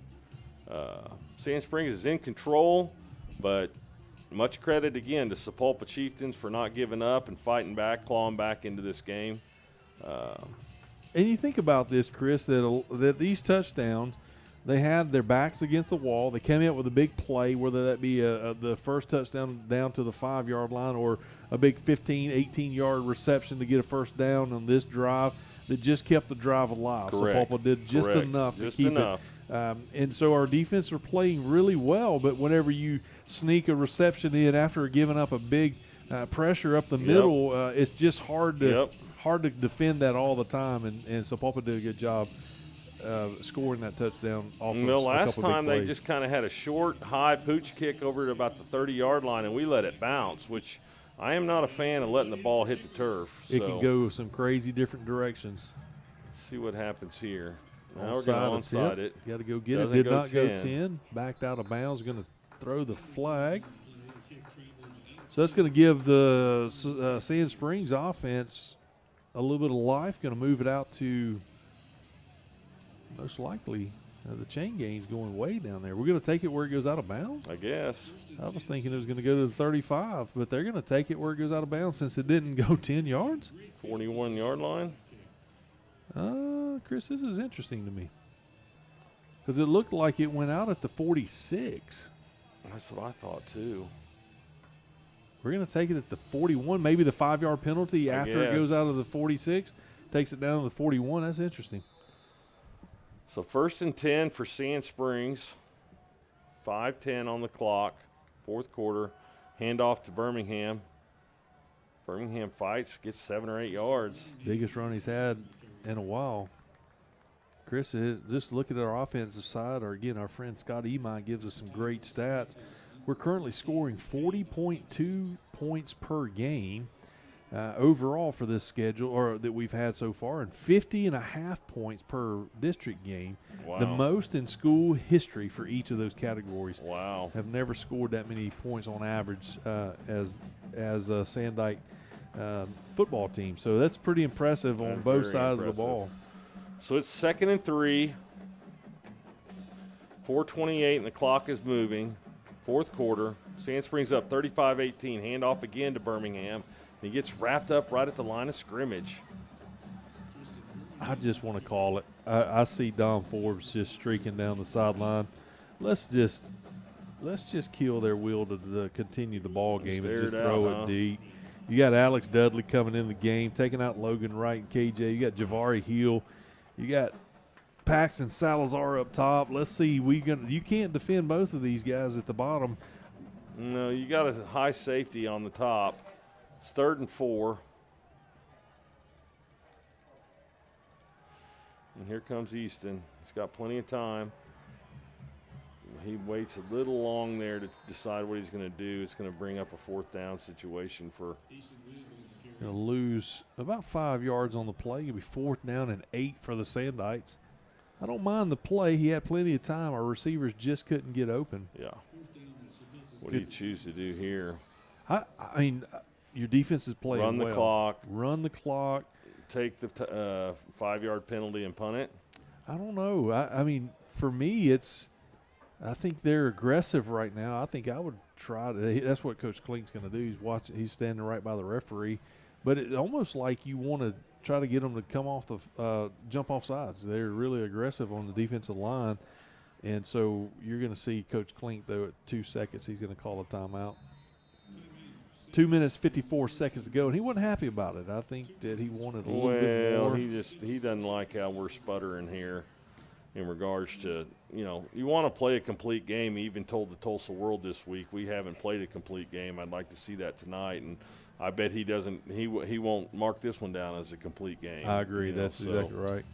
Sand Springs is in control. But much credit again to Sapulpa Chieftains for not giving up and fighting back, clawing back into this game. And you think about this, Chris, that these touchdowns, they had their backs against the wall. They came out with a big play, whether that be the first touchdown down to the 5-yard line or a big 15, 18-yard reception to get a 1st down on this drive that just kept the drive alive. Correct. So Sapulpa did just enough to keep it. And so our defense are playing really well, but whenever you sneak a reception in after giving up a big pressure up the middle, it's just hard to defend that all the time, and Sapulpa did a good job scoring that touchdown off of last time they just kind of had a short, high pooch kick over at about the 30-yard line, and we let it bounce, which I am not a fan of letting the ball hit the turf. It can go some crazy different directions. Let's see what happens here. Now we're going to onside it. Got to go get it. Did not go 10. Backed out of bounds. Going to throw the flag. So that's going to give the Sand Springs offense a little bit of life. Going to move it out to most likely the chain game's going way down there. We're going to take it where it goes out of bounds? I guess. I was thinking it was going to go to the 35, but they're going to take it where it goes out of bounds since it didn't go 10 yards. 41-yard line? Chris, this is interesting to me because it looked like it went out at the 46. That's what I thought, too. We're going to take it at the 41, maybe the 5-yard penalty after it goes out of the 46, takes it down to the 41. That's interesting. So 1st and 10 for Sand Springs. 5:10 on the clock. 4th quarter. Handoff to Birmingham. Birmingham fights, gets 7 or 8 yards. Biggest run he's had in a while. Chris, just look at our offensive side, or again, our friend Scott Emine gives us some great stats. We're currently scoring 40.2 points per game overall for this schedule, or that we've had so far, and 50.5 points per district game. Wow. The most in school history for each of those categories. Wow. Have never scored that many points on average as a Sandite football team. So that's pretty impressive on both sides of the ball. So it's 2nd and 3. 4:28 and the clock is moving. 4th quarter. Sand Springs up 35-18. Handoff again to Birmingham. He gets wrapped up right at the line of scrimmage. I just want to call it. I see Don Forbes just streaking down the sideline. Let's just kill their will to continue the ball game and just throw it deep. You got Alex Dudley coming in the game, taking out Logan Wright and KJ. You got Javari Hill. You got Paxton Salazar up top. Let's see. You can't defend both of these guys at the bottom. No, you got a high safety on the top. It's 3rd and 4. And here comes Easton. He's got plenty of time. He waits a little long there to decide what he's going to do. It's going to bring up a 4th down situation for. Going to lose about 5 yards on the play. It'll be 4th down and 8 for the Sandites. I don't mind the play. He had plenty of time. Our receivers just couldn't get open. Yeah. What do you choose to do here? I mean, your defense is playing well. Run the clock. Run the clock. Take the 5-yard penalty and punt it? I don't know. I mean, for me, I think they're aggressive right now. I think I would try to. That's what Coach Klink's going to do. He's standing right by the referee. But it's almost like you want to try to get them to come off jump off sides. They're really aggressive on the defensive line. And so you're going to see Coach Klink, though, at 2 seconds, he's going to call a timeout. 2 minutes, 54 seconds to go, and he wasn't happy about it. I think that he wanted a little bit more. Well, he doesn't like how we're sputtering here in regards to, you want to play a complete game. He even told the Tulsa World this week, we haven't played a complete game. I'd like to see that tonight, and I bet he won't mark this one down as a complete game. I agree. That's exactly right.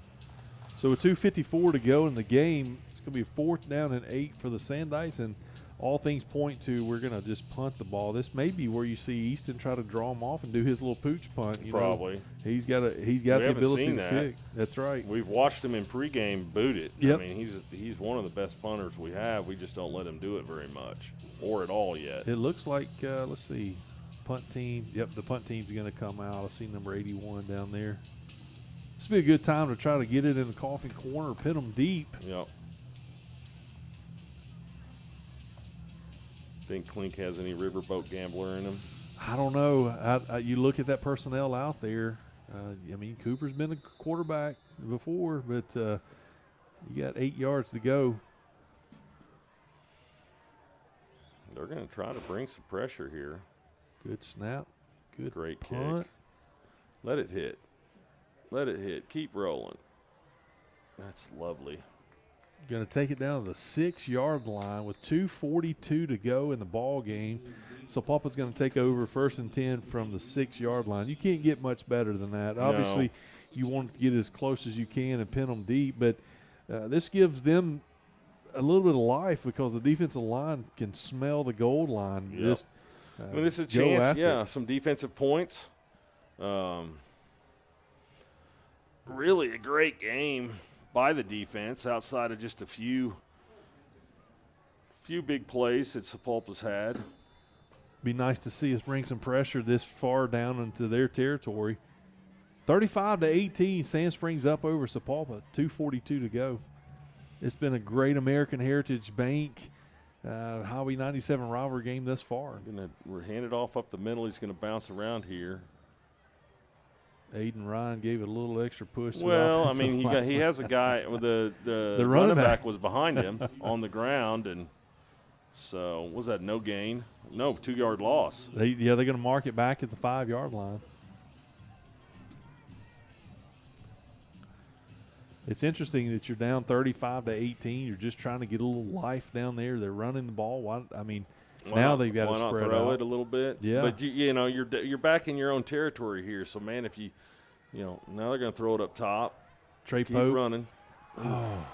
So with 2:54 to go in the game, it's going to be a 4th down and 8 for the Sandites, and all things point to we're going to just punt the ball. This may be where you see Easton try to draw him off and do his little pooch punt. Probably. He's got the ability to kick. That's right. We've watched him in pregame boot it. Yep. I mean, he's one of the best punters we have. We just don't let him do it very much or at all yet. It looks like, let's see, punt team. Yep, the punt team's going to come out. I see number 81 down there. This would be a good time to try to get it in the coffin corner, pin them deep. Yep. Think Klink has any riverboat gambler in him? I don't know. You look at that personnel out there. I mean, Cooper's been a quarterback before, but you got 8 yards to go. They're going to try to bring some pressure here. Good snap. Good Great punt. kick. Let it hit. Let it hit. Keep rolling. That's lovely. Going to take it down to the 6-yard line with 2:42 to go in the ball game. So Papa's going to take over 1st and 10 from the 6-yard line. You can't get much better than that. Obviously, you want to get as close as you can and pin them deep, but this gives them a little bit of life because the defensive line can smell the goal line. Yep. Just this is a chance, some defensive points. Really a great game by the defense outside of just a few few big plays that Sapulpa's had. Be nice to see us bring some pressure this far down into their territory. 35-18, Sand Springs up over Sapulpa. 2:42 to go. It's been a great American Heritage Bank Highway 97 rivalry game thus far. We're handed off up the middle. He's going to bounce around here. Aiden Ryan gave it a little extra push. Well, I mean, he has a guy with the running back was behind him on the ground, and so was that no gain? No, 2-yard loss. They're going to mark it back at the 5-yard line. It's interesting that you're down 35-18. You're just trying to get a little life down there. They're running the ball. Now they've got to spread out. Throw it a little bit. Yeah. But you're back in your own territory here. So man, if now they're going to throw it up top. Trey Keep Pope running. Oh,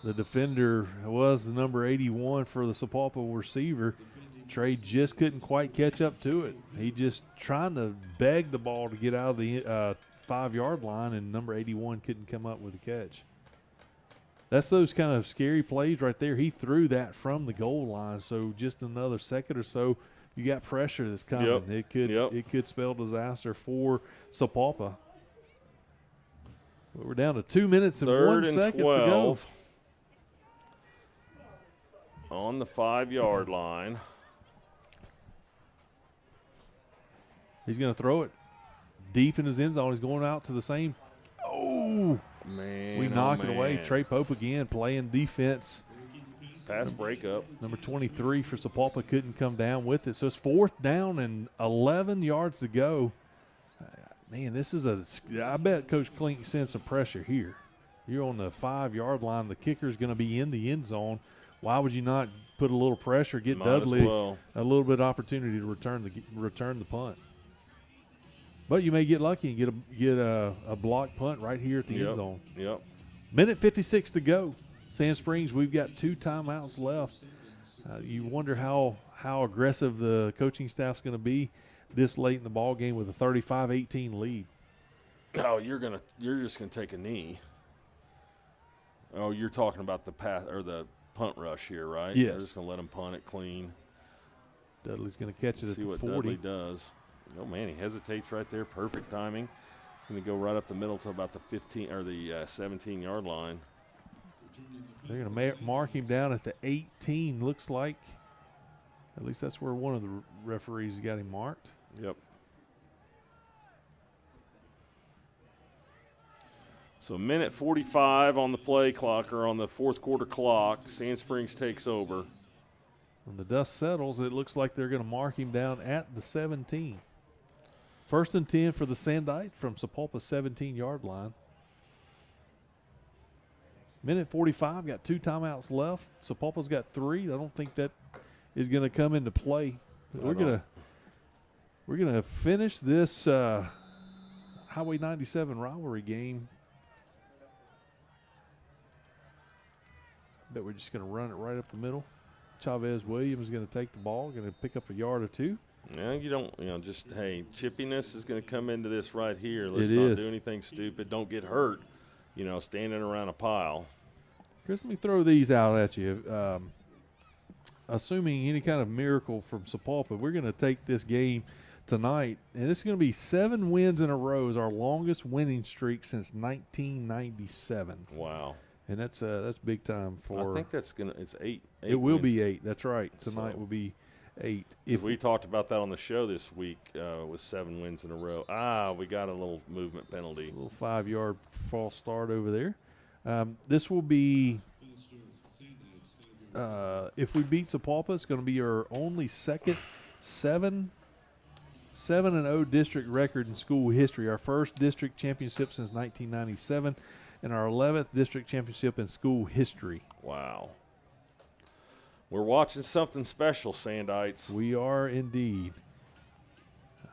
the defender was the number 81 for the Sapulpa receiver. Trey just couldn't quite catch up to it. He just trying to beg the ball to get out of the 5-yard line, and number 81 couldn't come up with a catch. That's those kind of scary plays right there. He threw that from the goal line, so just another second or so, you got pressure that's coming. Yep. It could spell disaster for Sapulpa. But we're down to 2 minutes and 1 second to go. On the 5-yard line. He's going to throw it deep in his end zone. He's going out to the same. Oh, man. We knock it away. Trey Pope again playing defense. Pass breakup. Number 23 for Sapulpa couldn't come down with it. So it's 4th down and 11 yards to go. Man, this is I bet Coach Klink sent some pressure here. You're on the 5-yard line. The kicker's going to be in the end zone. Why would you not put a little pressure, get Dudley a little bit of opportunity to return the punt? But you may get lucky and get a block punt right here at the end zone. Yep. Minute 56 to go. Sand Springs, we've got 2 timeouts left. You wonder how aggressive the coaching staff's going to be this late in the ball game with a 35-18 lead. Oh, you're just gonna take a knee. Oh, you're talking about the pass or the punt rush here, right? Yes. They're just gonna let him punt it clean. Dudley's going to catch it at the 40. See what Dudley does. Oh man, he hesitates right there. Perfect timing. He's going to go right up the middle to about the 15 or the 17-yard line. They're going to mark him down at the 18. Looks like. At least that's where one of the referees got him marked. Yep. So minute 45 on the play clock, or on the 4th quarter clock. Sand Springs takes over. When the dust settles, it looks like they're going to mark him down at the 17. 1st and 10 for the Sandites from Sapulpa's 17-yard line. Minute 45, got 2 timeouts left. Sapulpa's got 3. I don't think that is going to come into play. We're gonna finish this Highway 97 rivalry game. Bet we're just going to run it right up the middle. Chavez Williams is going to take the ball, going to pick up a yard or 2. No, you don't. Chippiness is going to come into this right here. Let's not do anything stupid. Don't get hurt. Standing around a pile. Chris, let me throw these out at you. Assuming any kind of miracle from Sapulpa, we're going to take this game tonight, and it's going to be 7 wins in a row. Is our longest winning streak since 1997. Wow. And that's big time for. I think it's 8. It will be 8. That's right. Tonight will be 8. If we talked about that on the show this week with 7 wins in a row. We got a little movement penalty. A little 5-yard false start over there. This will be. If we beat Sapulpa, it's going to be our only second 7-0 district record in school history. Our first district championship since 1997, and our 11th district championship in school history. Wow. We're watching something special, Sandites. We are indeed.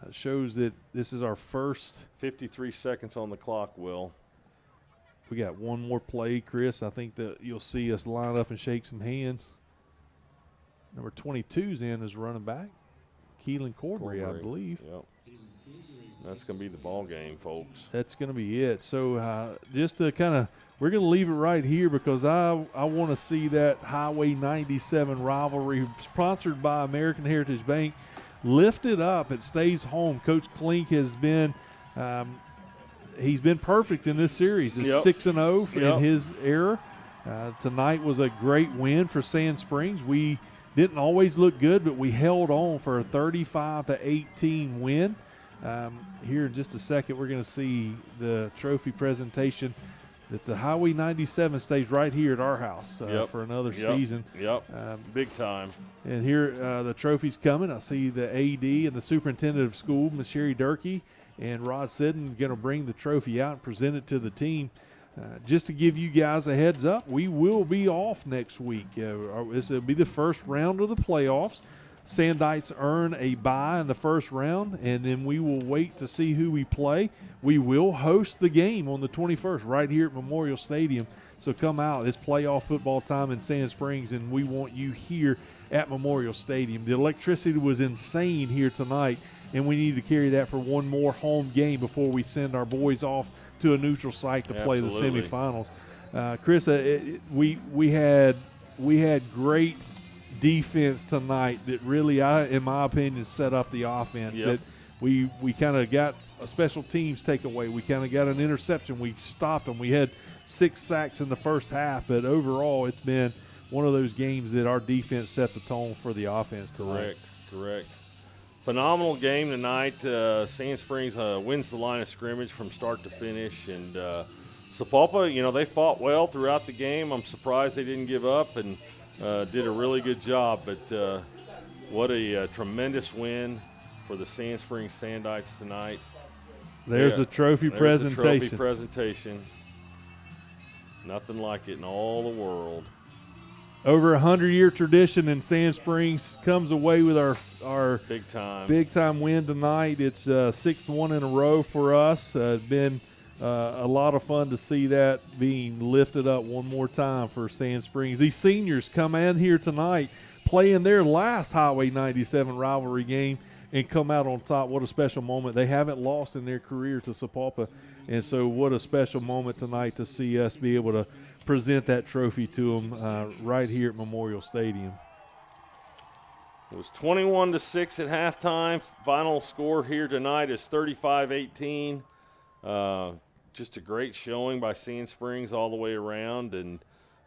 It shows that this is our first. 53 seconds on the clock, Will. We got one more play, Chris. I think that you'll see us line up and shake some hands. Number 22's in as running back. Keelan Corbury, I believe. Yep. That's going to be the ball game, folks. That's going to be it. So just to kind of, we're going to leave it right here because I want to see that Highway 97 rivalry sponsored by American Heritage Bank lifted up. It stays home. Coach Klink has been he's been perfect in this series. It's 6-0 in his era. Tonight was a great win for Sand Springs. We didn't always look good, but we held on for a 35-18 win. Here in just a second, we're going to see the trophy presentation that the Highway 97 stays right here at our house for another season. Big time. And here the trophy's coming. I see the AD and the superintendent of school, Ms. Sherry Durkee, and Rod Sidden going to bring the trophy out and present it to the team. Just to give you guys a heads up, we will be off next week. This will be the first round of the playoffs. Sandites earn a bye in the first round, and then we will wait to see who we play. We will host the game on the 21st right here at Memorial Stadium. So come out. It's playoff football time in Sand Springs, and we want you here at Memorial Stadium. The electricity was insane here tonight, and we need to carry that for one more home game before we send our boys off to a neutral site to play the semifinals. Chris, we had great defense tonight that really, in my opinion, set up the offense. That we kind of got a special teams takeaway. We kind of got an interception. We stopped them. We had 6 sacks in the first half, but overall it's been one of those games that our defense set the tone for the offense tonight. Correct. Phenomenal game tonight. Sand Springs wins the line of scrimmage from start to finish, and Sapulpa, they fought well throughout the game. I'm surprised they didn't give up and did a really good job, but what a tremendous win for the Sand Springs Sandites tonight. There's the trophy presentation. Nothing like it in all the world. Over 100-year tradition in Sand Springs comes away with our big time win tonight. It's 6th one in a row for us. It's been a lot of fun to see that being lifted up one more time for Sand Springs. These seniors come in here tonight, playing their last Highway 97 rivalry game, and come out on top. What a special moment. They haven't lost in their career to Sapulpa, and so what a special moment tonight to see us be able to present that trophy to them right here at Memorial Stadium. It was 21-6 at halftime. Final score here tonight is 35-18. Just a great showing by Sand Springs all the way around. And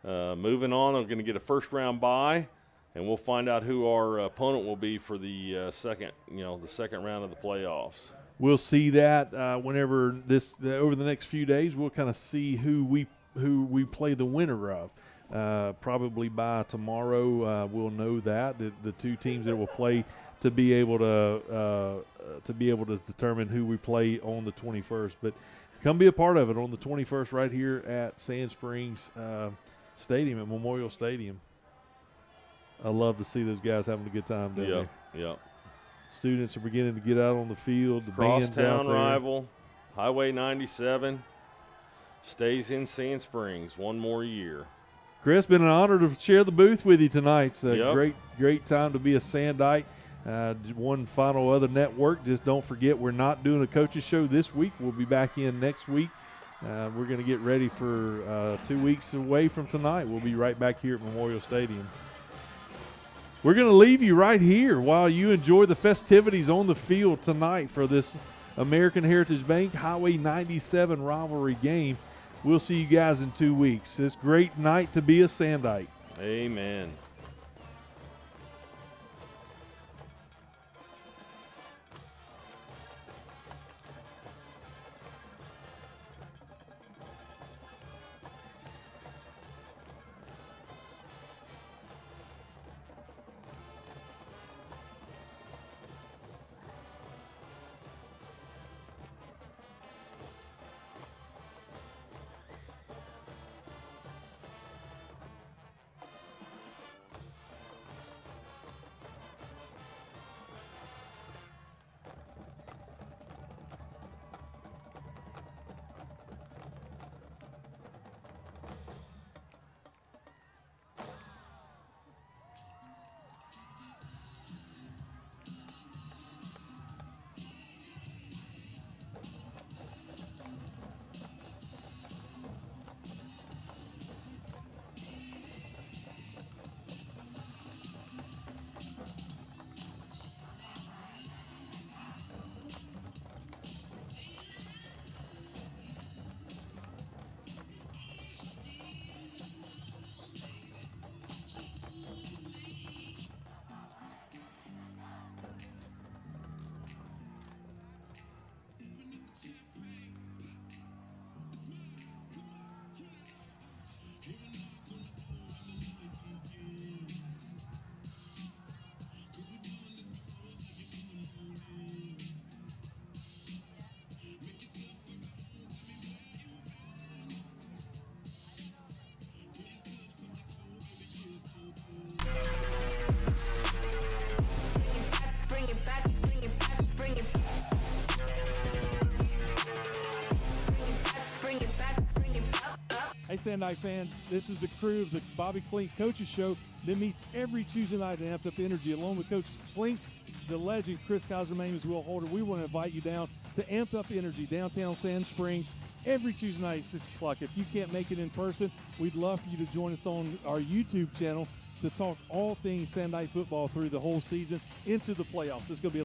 moving on, I'm going to get a first-round bye, and we'll find out who our opponent will be for the second round of the playoffs. We'll see that whenever over the next few days. We'll kind of see who we play the winner of. Probably by tomorrow, we'll know that the two teams that will play to be able to determine who we play on the 21st. But come be a part of it on the 21st right here at Sand Springs Stadium at Memorial Stadium. I love to see those guys having a good time down there. Yep. Students are beginning to get out on the field. The band's out there. Crosstown rival, Highway 97. Stays in Sand Springs one more year. Chris, been an honor to share the booth with you tonight. It's a great time to be a Sandite. One final other network, just don't forget we're not doing a coaches show this week. We'll be back in next week. We're going to get ready for 2 weeks away from tonight. We'll be right back here at Memorial Stadium. We're going to leave you right here while you enjoy the festivities on the field tonight for this American Heritage Bank Highway 97 rivalry game. We'll see you guys in 2 weeks. It's a great night to be a Sandite. Amen. Hey, Sandite fans, this is the crew of the Bobby Klink Coaches Show that meets every Tuesday night at Amped Up Energy. Along with Coach Klink, the legend, Chris Kaiser, my name is Will Holder. We want to invite you down to Amped Up Energy, downtown Sand Springs, every Tuesday night at 6 o'clock. If you can't make it in person, we'd love for you to join us on our YouTube channel to talk all things Sandite football through the whole season into the playoffs. It's going to be